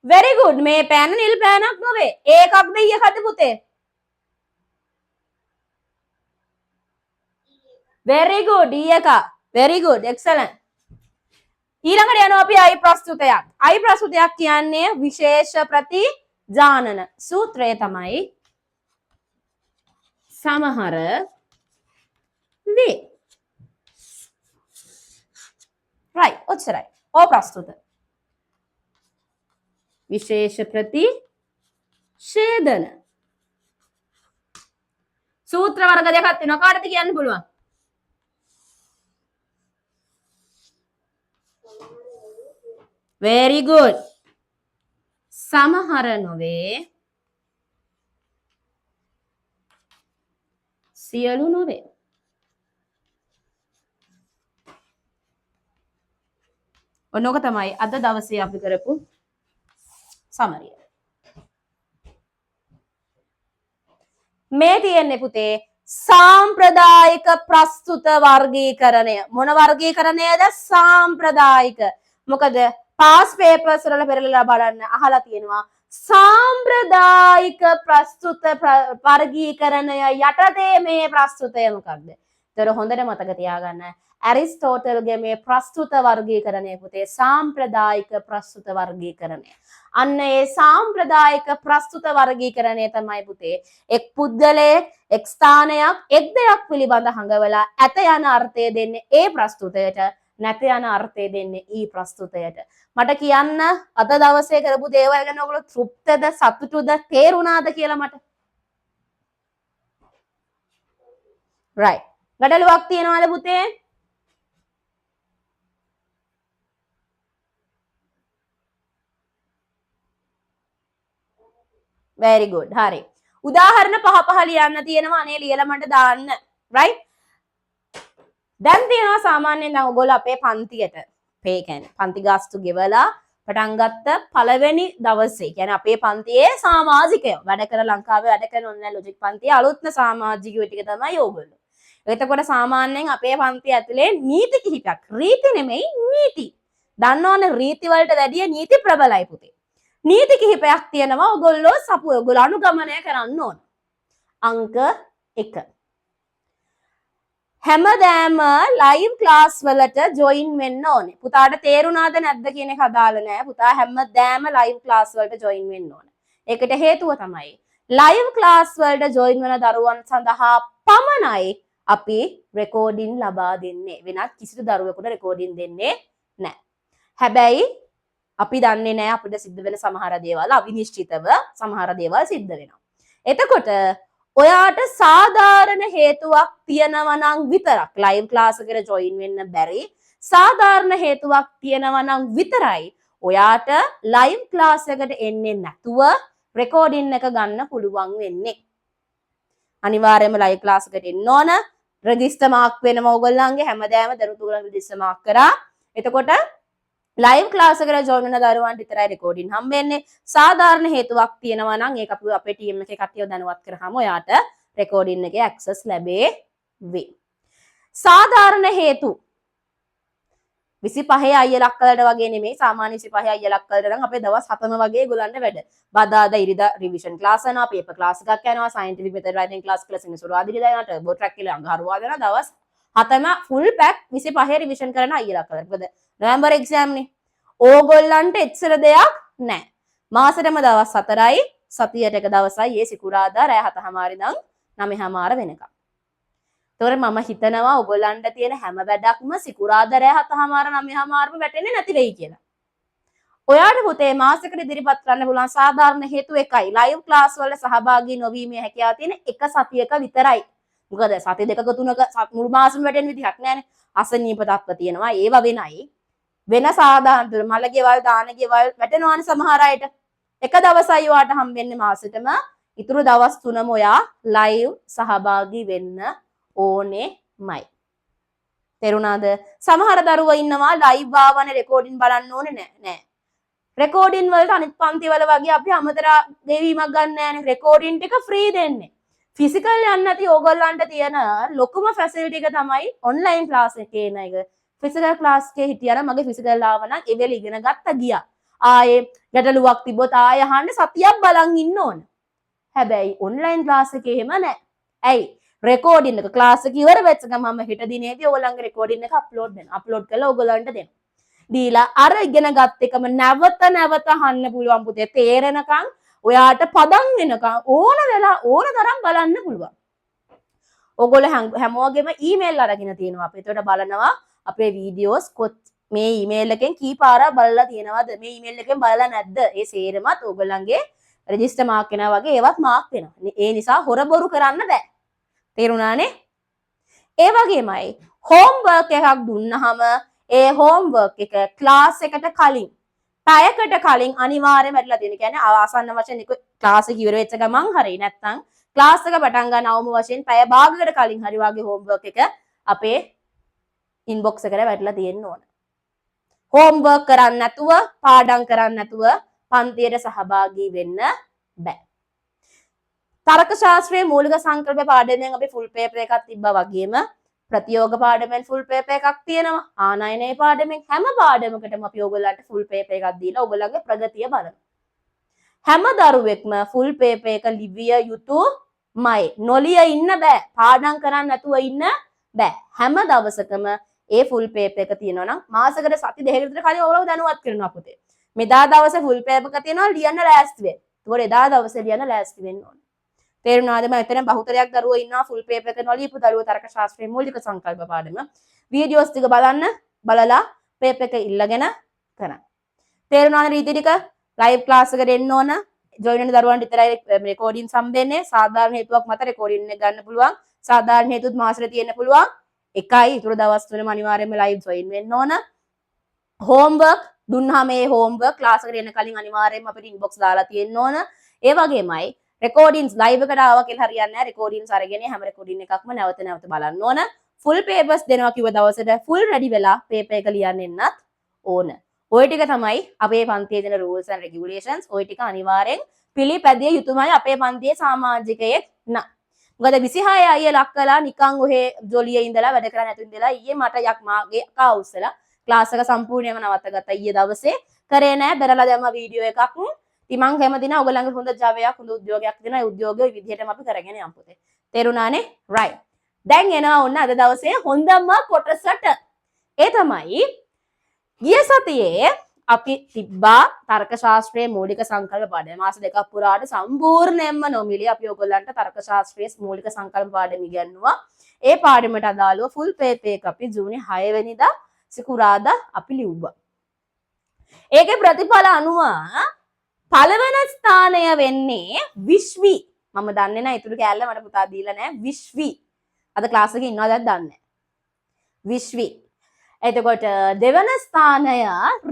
[SPEAKER 2] very good මේ පෑන නිල් පෑනක් නොවේ. ඒකක්ද ඊයකද පුතේ? very good ඊයක. very good excellent. ඊළඟට යනවා අපි අයි ප්‍රස්තුතයක්. අයි ප්‍රස්තුතයක් කියන්නේ විශේෂ ප්‍රතිජානන සූත්‍රය තමයි සමහර වේ. right ඔච්චරයි. ප්‍රස්තුත. විශේෂ ප්‍රතිෂේධන සූත්‍ර වර්ග දෙකක් තියෙනවා. කාටද කියන්න පුළුවන්? very good. සමහර නොවේ සියලු නොවේ. ඔන්නෝක තමයි අද දවසේ අපි කරපු සමරිය. මේ තියෙන්නේ පුතේ සාම්ප්‍රදායික ප්‍රස්තුත වර්ගීකරණය. මොන වර්ගීකරණයද? සාම්ප්‍රදායික. මොකද පාස් පේපර්ස් වල පෙරලලා බලන්න අහලා තියෙනවා සාම්ප්‍රදායික ප්‍රස්තුත වර්ගීකරණය යටතේ මේ ප්‍රස්තුතය මොකක්ද? ඒතර හොඳට මතක තියාගන්න ඇරිස්ටෝටල්ගේ මේ ප්‍රස්තුත වර්ගීකරණය පුතේ සාම්ප්‍රදායික ප්‍රස්තුත වර්ගීකරණය. අන්න ඒ සාම්ප්‍රදායික ප්‍රස්තුත වර්ගීකරණය තමයි පුතේ එක් පුද්ගලයෙක් එක් ස්ථානයක් එක් දෙයක් පිළිබඳ හඟවලා ඇත යන අර්ථය දෙන්නේ ඒ ප්‍රස්තුතයට, නැත යන අර්ථය දෙන්නේ ඊ ප්‍රස්තුතයට. මට කියන්න අද දවසේ කරපු දේවල් ගැන ඔයගොල්ලෝ තෘප්තද සතුටුද තේරුණාද කියලා මට? right. ගැටලුවක් තියනවාද පුතේ? very good. හරි. උදාහරණ පහ ලියන්න තියෙනවා. අනේ ලියලා මට දාන්න. right. දැන් තියෙනවා සාමාන්‍යයෙන් දැන් ඔයගොල්ලෝ අපේ පන්තියට පේ කියන්නේ පන්ති ගාස්තු ගෙවලා පටන් ගත්ත පළවෙනි දවසේ කියන්නේ අපේ පන්තියේ සමාජිකයෝ වැඩ කර ලංකාවේ වැඩ කරන ඔන්න ලොජික් පන්තියේ අලුත්ම සමාජිකයෝ ටික තමයි ඕගොල්ලෝ. එතකොට සාමාන්‍යයෙන් අපේ පන්තිය ඇතුලේ නීති කිහිපයක් රීති නෙමෙයි නීති. දන්නවනේ රීති වලට වැඩිය නීති ප්‍රබලයි පුතේ. නීති කිහිපයක් තියෙනවා ඔයගොල්ලෝ ඔයගොල්ලෝ අනුගමනය කරන්න ඕන. අංක 1 හැමදාම ලයිව් ක්ලාස් වලට ජොයින් වෙන්න ඕනේ. පුතාට තේරුණාද නැද්ද කියන එක අදාළ නැහැ. පුතා හැමදාම ලයිව් ක්ලාස් වලට ජොයින් වෙන්න ඕනේ. ඒකට හේතුව තමයි ලයිව් ක්ලාස් වලට ජොයින් වෙන දරුවන් සඳහා පමණයි අපි රෙකෝඩින් ලබා දෙන්නේ. වෙනත් කිසිදු දරුවෙකුට රෙකෝඩින් දෙන්නේ නැහැ. හැබැයි අපි දන්නේ නැහැ අපිට සිද්ධ වෙන සමහර දේවල් අවිනිශ්චිතව සමහර දේවල් සිද්ධ වෙනවා. එතකොට ඔයාට සාධාරණ හේතුවක් තියෙනවා නම් විතරක් ලයිව් ක්ලාස් එකට ජොයින් වෙන්න බැරි සාධාරණ හේතුවක් තියෙනවා නම් විතරයි ඔයාට ලයිව් ක්ලාස් එකට එන්නේ නැතුව රෙකෝඩින් එක ගන්න පුළුවන් වෙන්නේ. අනිවාර්යයෙන්ම ලයිව් ක්ලාස් එකට එන්න ඕන. රෙජිස්ටර් මාක් වෙනවා ඔයගොල්ලන්ගේ හැමදාම දරුතුගලන් රෙජිස්ටර් මාක් කරා. එතකොට ලයිව් ක්ලාස් එකට ජොයින් වෙන දරුවන්ට විතරයි රෙකෝඩින් හම්බෙන්නේ. සාධාරණ හේතුවක් තියෙනවා නම් ඒක අපි අපේ ටීම් එකේ කට්ටියව දැනුවත් කරාම ඔයාට රෙකෝඩින් එකේ ඇක්සස් ලැබෙවි. සාධාරණ හේතු 25 අයියලක් වලට වගේ නෙමෙයි සාමාන්‍ය 25 අයියලක් වලට නම් අපේ දවස් 7ම වගේ ඒගොල්ලන්ට වැඩ. බදාදා ඉරිදා රිවිෂන් ක්ලාස් යනවා, පේපර් ක්ලාස් එකක් යනවා, සයන්ටිෆික් මෙතඩ් රයිටින් ක්ලාස් කියලා සෙනසුරාදා ඉරිදා යනවා, ටර්බෝ ට්‍රැක් කියලා අඟහරුවා දෙනවා දවස් 7ම ෆුල් පැක් 25 රිවිෂන් කරන අයියලක් වලට. මොකද නොවැම්බර් එක්සෑම් නේ. ඕගොල්ලන්ට එච්චර දෙයක් නැහැ. මාසෙටම දවස් 4යි, සතියට එක දවසයි, ඒ සිකුරාදා රෑ 7:00 ඉඳන් 9:00 වෙනකම්. ඒතකොට මම හිතනවා ඔයගොල්ලන්ට තියෙන හැම වැඩක්ම සිකුරාදා රෑ 7:00 9:00 වැටෙන්නේ නැති වෙයි කියලා. ඔයාට පුතේ මාසෙකට ඉදිරිපත් කරන්න පුළුවන් සාධාරණ හේතු එකයි. ලයිව් ක්ලාස් වල සහභාගී නොවීමේ හැකියාව තියෙන එක සතියක විතරයි. මොකද සති දෙකක තුනක මුළු මාසෙම වැටෙන්න විදිහක් නැහැනේ. අසනීප තත්ත්ව තියෙනවා. ඒවා වෙනයි. වෙන සාධාරණ මල ගෙවල් දාන ගෙවල් වැටෙනවානේ සමහර අයට. එක දවසයි ඔයාට හම්බෙන්නේ මාසෙටම. ඊටු දවස් 3ම ඔයා ලයිව් සහභාගී වෙන්න ඕනේමයි. තේරුණාද? සමහර දරුවෝ ඉන්නවා ලයිව් ආවනේ රෙකෝඩින් බලන්න ඕනේ නෑ. රෙකෝඩින් වලට අනිත් පන්ති වල වගේ අපි අමතර ගෙවීමක් ගන්න නෑනේ. රෙකෝඩින් ටික ෆ්‍රී දෙන්නේ. ෆිසිකල් යන්න නැති ඕගොල්ලන්ට තියෙන ලොකුම ෆැසිලිටි එක තමයි ඔන්ලයින් ක්ලාස් එකේ නේද? ෆිසිකල් ක්ලාස් එකේ හිටියනම් මගේ ෆිසිකල් ආව නම් ඒවෙල ඉගෙන ගත්ත ගියා. ආයේ ගැටලුවක් තිබ්බොත් ආයෙ අහන්න සතියක් බලන් ඉන්න ඕන. හැබැයි ඔන්ලයින් ක්ලාස් එකේ එහෙම නෑ. ඇයි? රෙකෝඩින් එක ක්ලාස් එක ඉවර වෙච්ච ගමන් හෙට දිනේදී ඔයගොල්ලන්ගේ රෙකෝඩින් එක අප්ලෝඩ් වෙනවා. අප්ලෝඩ් කරලා ඔයගොල්ලන්ට දෙනවා. දීලා අර ඉගෙන ගත් එකම නැවත අහන්න පුළුවන් පුතේ. තේරෙනකන් ඔයාට පදම් වෙනකන් ඕන වෙලා ඕන තරම් බලන්න පුළුවන්. ඔයගොල්ලෝ හැමෝගෙම ඊමේල් අරගෙන තියෙනවා. අපි ඒකට බලනවා අපේ වීඩියෝස් මේ ඊමේල් එකෙන් කී පාරක් බලලා තියෙනවද? මේ ඊමේල් එකෙන් බලලා නැද්ද? ඒ සේරමත් ඔයගොල්ලන්ගේ රෙජිස්ටර් මාක් වෙනවා වගේ ඒවත් මාක් වෙනවා. ඒ නිසා හොරබොරු කරන්න බෑ. තේරුණානේ? ඒ වගේමයි හෝම්වර්ක් එකක් දුන්නහම ඒ හෝම්වර්ක් එක ක්ලාස් එකට කලින් පැයකට කලින් අනිවාර්යයෙන්ම වැඩිලා තියෙන. කියන්නේ ආසන්න වශයෙන් එක ක්ලාස් එක ඉවර වෙච්ච ගමන් හරි නැත්නම් ක්ලාස් එක පටන් ගන්න අවම වශයෙන් පැය භාගයකට කලින් හරි වගේ හෝම්වර්ක් එක අපේ ඉන්බොක්ස් එකට වැටලා තියෙන්න ඕන. හෝම්වර්ක් කරන්න නැතුව පාඩම් කරන්න නැතුව පන්තියට සහභාගී වෙන්න බෑ. තර්ක ශාස්ත්‍රයේ මූලික සංකල්ප පාඩමෙන් අපි ෆුල් පේපර් එකක් තිබ්බා වගේම ප්‍රතියෝග පාඩමෙන් ෆුල් පේපර් එකක් තියෙනවා. ආනයනයේ පාඩමෙන් හැම පාඩමකටම අපි ඕගොල්ලන්ට ෆුල් පේපර් එකක් දීලා ඕගොල්ලන්ගේ ප්‍රගතිය බලනවා. හැම දරුවෙක්ම ෆුල් පේපර් එක ලිවිය යුතුමයි. නොලිය ඉන්න බෑ. පාඩම් කරන්න නැතුව ඉන්න බෑ. හැම දවසකම ඒ ෆුල් පේපර් එක තියෙනවා නම් මාසෙකට සති දෙකකට විතර කලින් ඕගොල්ලෝ දැනුවත් කරනවා පුතේ. මෙදා දවසේ ෆුල් පේපර් එක තියෙනවා ලියන්න ලෑස්ති වෙන්න. ඒකෝර එදා දවසේ ලියන්න ලෑස්ති වෙන්න ඕනේ. තේරුණාද? මම එතන බහුතරයක් දරුවෝ ඉන්නවා ෆුල් පේපර් එක නොලියපු දරුවෝ තර්ක ශාස්ත්‍රයේ මූලික සංකල්ප පාඩම වීඩියෝස් ටික බලන්න බලලා පේපර් එක ඉල්ලගෙන කරන්න. තේරුණාද රීති ටික? ලයිව් ක්ලාස් එකට එන්න ඕන. ජොයින් වෙන දරුවන්ට විතරයි රෙකෝඩින් සම්බෙන්නේ. සාධාරණ හේතුවක් මත රෙකෝඩින් එක ගන්න පුළුවන්. සාධාරණ හේතුත් මාසෙට තියෙන්න පුළුවන්. එකයි ඊටු දවස් තුනම අනිවාර්යයෙන්ම ලයිව් ජොයින් වෙන්න ඕන. හෝම්වර්ක් දුන්නාම මේ හෝම්වර්ක් ක්ලාස් එකට එන්න කලින් අනිවාර්යයෙන්ම අපිට ඉන්බොක්ස් දාලා තියෙන්න ඕන. ඒ වගේමයි රෙකෝඩින්ස් ලයිව් එකට ආවා කියලා හරියන්නේ නැහැ. රෙකෝඩින්ස් අරගෙන හැම රෙකෝඩින් එකක්ම නැවත බලන්න ඕන. ෆුල් පේපර්ස් දෙනවා කිව්ව දවසට ෆුල් රෙඩි වෙලා පේපර් එක ලියන්න එන්නත් ඕන. ওই ටික තමයි අපේ පන්තියේ දෙන rules and regulations. ওই ටික අනිවාර්යෙන් පිළිපැදිය යුතුමයි අපේ පන්තියේ සමාජිකයෙක් නම්. මොකද 26 අයියලක් කළා නිකන් ඔහේ ජොලියේ ඉඳලා වැඩ කරන්නේ නැතු ඉඳලා ඊයේ මට යක් මාගේ අකා උස්සලා ක්ලාස් එක සම්පූර්ණයෙන්ම නවත්තගත්තා. ඊයේ දවසේ කරේ නැහැ. බැලලා දැම්ම වීඩියෝ එකක්. ඉතින් මං කැමති නැහැ ඔයගොල්ලන්ගේ හොඳ ජවයක් හොඳ උද්‍යෝගයක් දෙනවා. ඒ උද්‍යෝගය විදිහටම අපි කරගෙන යමු පුතේ. තේරුණානේ? right. දැන් එනවා ඔන්න අද දවසේ හොඳම කොටසට. ඒ තමයි ගිය සතියේ අපි තිබ්බා තර්ක ශාස්ත්‍රයේ මූලික සංකල්ප පාඩම. මාස දෙකක් පුරාට සම්පූර්ණයෙන්ම නොමිලේ අපි ඔයගොල්ලන්ට තර්ක ශාස්ත්‍රයේ මූලික සංකල්ප පාඩම ඉගෙනුවා. ඒ පාඩමට අදාළව ෆුල් පේපර් එක අපි ජූනි 6 වෙනිදා සිකුරාදා අපි ලිව්වා. ඒකේ ප්‍රතිඵල අනුව පළවෙනි ස්ථානය වෙන්නේ විශ්වි. මම දන්නේ නැහැ ඊටු කෑල්ල මට පුතා දීලා නැහැ. විශ්වි. අද ක්ලාස් එකේ ඉන්නවද දන්නේ නැහැ. විශ්වි. එතකොට දෙවන ස්ථානය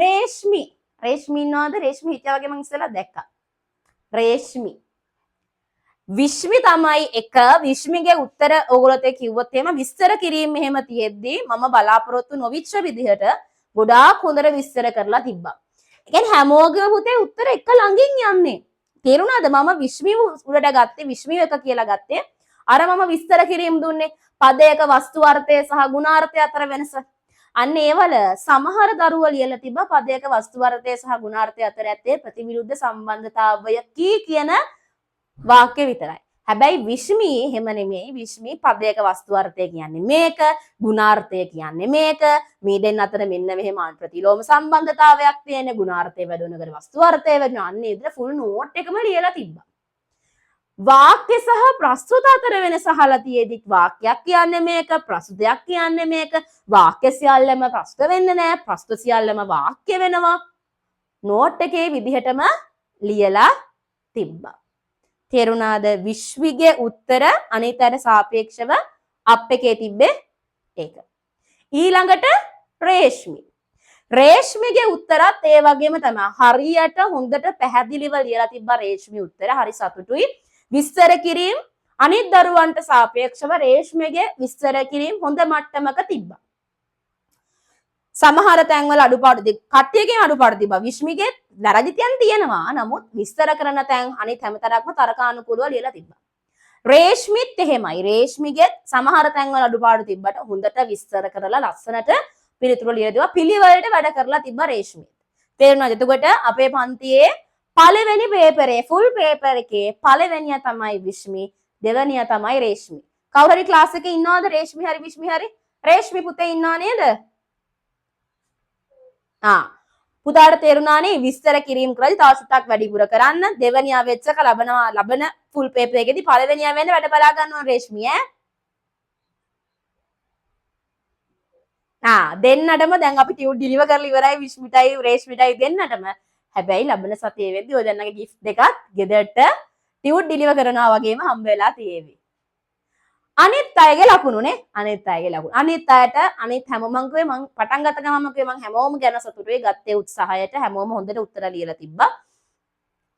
[SPEAKER 2] රේෂ්මි. රේෂ්මි ඉන්නවද? රේෂ්මි හිටියා වගේ මම ඉස්සෙල්ලා දැක්කා. රේෂ්මි. විශ්මි තමයි එක. විශ්මිගේ උත්තර ඕගොල්ලෝ කිව්වොත් එහෙම විස්තර කිරීම මෙහෙම තියෙද්දි මම බලාපොරොත්තු නොවිච්ච විදිහට ගොඩාක් හොඳට විස්තර කරලා තිබ්බා. ඒ කියන්නේ හැමෝගේම පුතේ උත්තර එක ළඟින් යන්නේ. තේරුණාද? මම විශ්මි උඩට ගත්තේ විශ්මි එක කියලා ගත්තේ. අර මම විස්තර කිරීම දුන්නේ පදයක වස්තු අර්ථය සහ ගුණාර්ථය අතර වෙනස. අන්න ඒවල සමහර දරුවෝ ලියලා තිබ්බා පදයක වස්තු අර්ථය සහ ගුණාර්ථය අතර ඇත්තේ ප්‍රතිවිරුද්ධ සම්බන්ධතාවය කියන වාක්‍ය විතරයි. හැබැයි විශ්මි එහෙම නෙමෙයි. විශ්මි පදයක වස්තු අර්ථය කියන්නේ මේක, ගුණාර්ථය කියන්නේ මේක. මේ දෙන්න අතර මෙන්න මෙහෙම ප්‍රතිලෝම සම්බන්ධතාවයක් තියෙන. ගුණාර්ථය වැඩුණකට වස්තු අර්ථය වැඩුණ. අන්න ඒ විදිහට ෆුල් නෝට් එකම ලියලා තිබ්බා. වාක්‍ය සහ ප්‍රස්තුත අතර වෙනස අහලා තියෙදි වාක්‍යයක් කියන්නේ මේක, ප්‍රස්තුතයක් කියන්නේ මේක. වාක්‍ය සියල්ලම ප්‍රස්තුත වෙන්නේ නැහැ. ප්‍රස්තුත සියල්ලම වාක්‍ය වෙනවා. නෝට් එකේ විදිහටම ලියලා තිබ්බා. තේරුණාද? විශ්විගේ උත්තර අනිතට සාපේක්ෂව අප් එකේ තිබ්බේ ඒක. ඊළඟට රේෂ්මි. රේෂ්මිගේ උත්තරත් ඒ වගේම තමයි. හරියට හොඳට පැහැදිලිව ලියලා තිබ්බා රේෂ්මි උත්තර. හරි සතුටුයි. විස්තර කිරීම අනිත් දරුවන්ට සාපේක්ෂව රේෂ්මිගේ විස්තර කිරීම හොඳ මට්ටමක තිබ්බා. සමහර තැන්වල අඩුපාඩු කට්ටියකින් අඩුපාඩු තිබ්බා. විශ්මිගේ වැරදිතියන් තියෙනවා. නමුත් විස්තර කරන තැන් අනිත් හැමතරක්ම තර්කානුකූලව ලියලා තිබ්බා. රේෂ්මිත් එහෙමයි. රේෂ්මිගේ සමහර තැන්වල අඩුපාඩු තිබ්බට හොඳට විස්තර කරලා ලස්සනට පිළිතුරු ලියලා තිබ්බා. පිළිවෙලට වැඩ කරලා තිබ්බා රේෂ්මි. තේරුණාද? එතකොට අපේ පන්තියේ පළවෙනි පේපරේ ෆුල් පේපර් එකේ පළවෙනියා තමයි විශ්මි, දෙවෙනියා තමයි රේෂ්මි. කවුරු හරි ක්ලාස් එකේ ඉන්නවද රේෂ්මි හරි විශ්මි හරි? රේෂ්මි පුතේ ඉන්නව නේද? පුතාට තේරුණානේ විස්තර කිරීම කරලා තව සුට්ටක් වැඩිපුර කරන්න. දෙවෙනියා වෙච්ච එක ලබන ෆුල් පේපර් එකේදී පළවෙනියා වෙන්න වැඩ බලා ගන්න ඕන රේෂ්මි දෙන්නටම දැන් අපි ටියුට් ඩිලිවර් කරලා ඉවරයි විශ්මිටයි රේෂ්මිටයි දෙන්නටම. හැබැයි ලබන සතියේ වෙද්දී ඔය දෙන්නගේ ගිෆ්ට් දෙකක් ගෙදරට ටියුට් ඩිලිවර් කරනවා වගේම හම්බ වෙලා තියෙවි. අනිත් අයගේ ලකුණුනේ. අනිත් අයට අනිත් හැමෝම මං පටන් ගත්ත ගමන් මං හැමෝම ගැන සතුටුයි. ගත්තේ උත්සාහයට හැමෝම හොඳට උත්තර ලියලා තිබ්බා.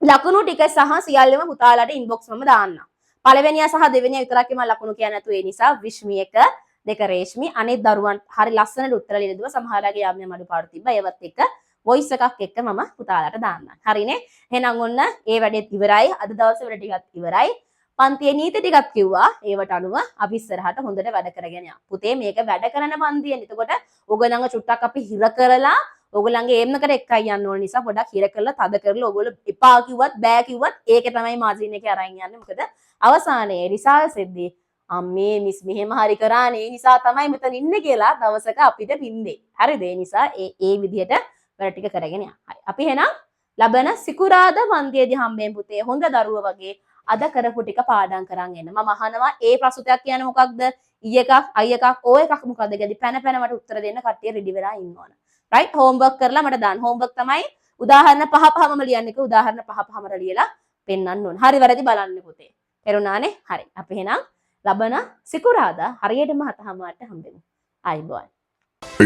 [SPEAKER 2] ලකුණු ටික සහ සියල්ලම පුතාලාට ඉන්බොක්ස් වලම දාන්න. පළවෙනියා සහ දෙවෙනියා විතරක් මම ලකුණු කියන්නේ නැතුව ඒ නිසා විශ්මි 1 2 රේෂ්මි අනිත් දරුවන් හරි ලස්සනට උත්තර ලියලා දුවා. සමහරලාගේ යාම් අඩුපාඩු තිබ්බා. ඒවත් එක්ක වොයිස් එකක් එක්ක මම පුතාලාට දාන්නම්. හරිනේ? එහෙනම් ඔන්න ඒ වැඩේත් ඉවරයි. අද දවසේ වැඩ ටිකත් ඉවරයි. පන්තියේ නීති ටිකක් කිව්වා. ඒවට අනුව අපි ඉස්සරහට හොඳට වැඩ කරගෙන යමු. පුතේ මේක වැඩ කරන පන්තියෙන්. එතකොට ඔයගොල්ලන්ව චුට්ටක් අපි හිර කරලා ඔයගොල්ලන්ගේ එම්නකට එක්කයි යන්න ඕන නිසා පොඩක් හිර කරලා තද කරලා ඔයගොල්ලෝ එපා කිව්වත් බෑ කිව්වත් ඒකේ තමයි මාජින් එකේ අරන් යන්නේ. මොකද අවසානයේ රිසල්ට්ස් එද්දී අම්මේ මිස් මෙහෙම හරි කරානේ. ඒ නිසා තමයි මෙතන ඉන්නේ කියලා දවසක අපිට පින්දේ. හරිද? ඒ නිසා ඒ විදිහට වැඩ ටික කරගෙන යන්න. හරි. අපි එහෙනම් ලබන සිකුරාදා පන්තියේදී හම්බෙන් පුතේ හොඳ දරුවෝ වගේ අද කරපු ටික පාඩම් කරන් එන්න. මම අහනවා ඒ ප්‍රශ්නයක් කියන්නේ මොකක්ද? ඊ එකක්, අයි එකක්, ඕ එකක් මොකක්ද කියලා පැන පැන මට උත්තර දෙන්න කට්ටිය රෙඩි වෙලා ඉන්නවනේ. රයිට්? හෝම්වර්ක් කරලා මට දාන්න. හෝම්වර්ක් තමයි උදාහරණ පහ පහම ලියන්න එක. උදාහරණ පහ පහම ලියලා පෙන්නන්න ඕන. හරි වැරදි බලන්න පුතේ. තේරුණානේ? හරි. අපි එහෙනම් ලබන සිකුරාදා හරියටම 7:00ට හම්බෙමු. ආයිබෝන්.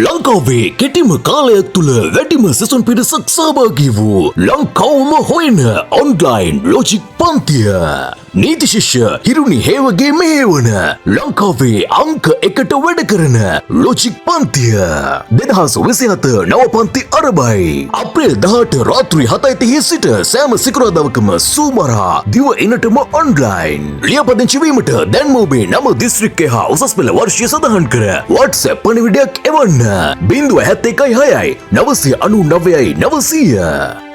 [SPEAKER 1] ලංකාවේ කෙටිම කාලයක් තුළ වැඩිම සෙසුන් පිරිසක් සහභාගී වූ ලංකාවම හොයන ඔන්ලයින් ලොජික් පන්තිය. නීති ශිෂ්‍ය හිරුනි හේවගේ මෙහෙවන ලංකාවේ අංක 1ට වැඩ කරන ලොජික් පන්තිය. 2027 නව පන්ති ආරම්භයි. අප්‍රේල් 18 රාත්‍රී 7:30 සිට සෑම සිකුරාදාකම සූමරා දිව එනටම ඔන්ලයින්. ලියාපදිංචි වීමට දැන්ම ඔබේ නම දිස්ත්‍රික්කය හා උසස් පෙළ වර්ෂය සඳහන් කර WhatsApp පණිවිඩයක් එවන්න. 071 6 999 900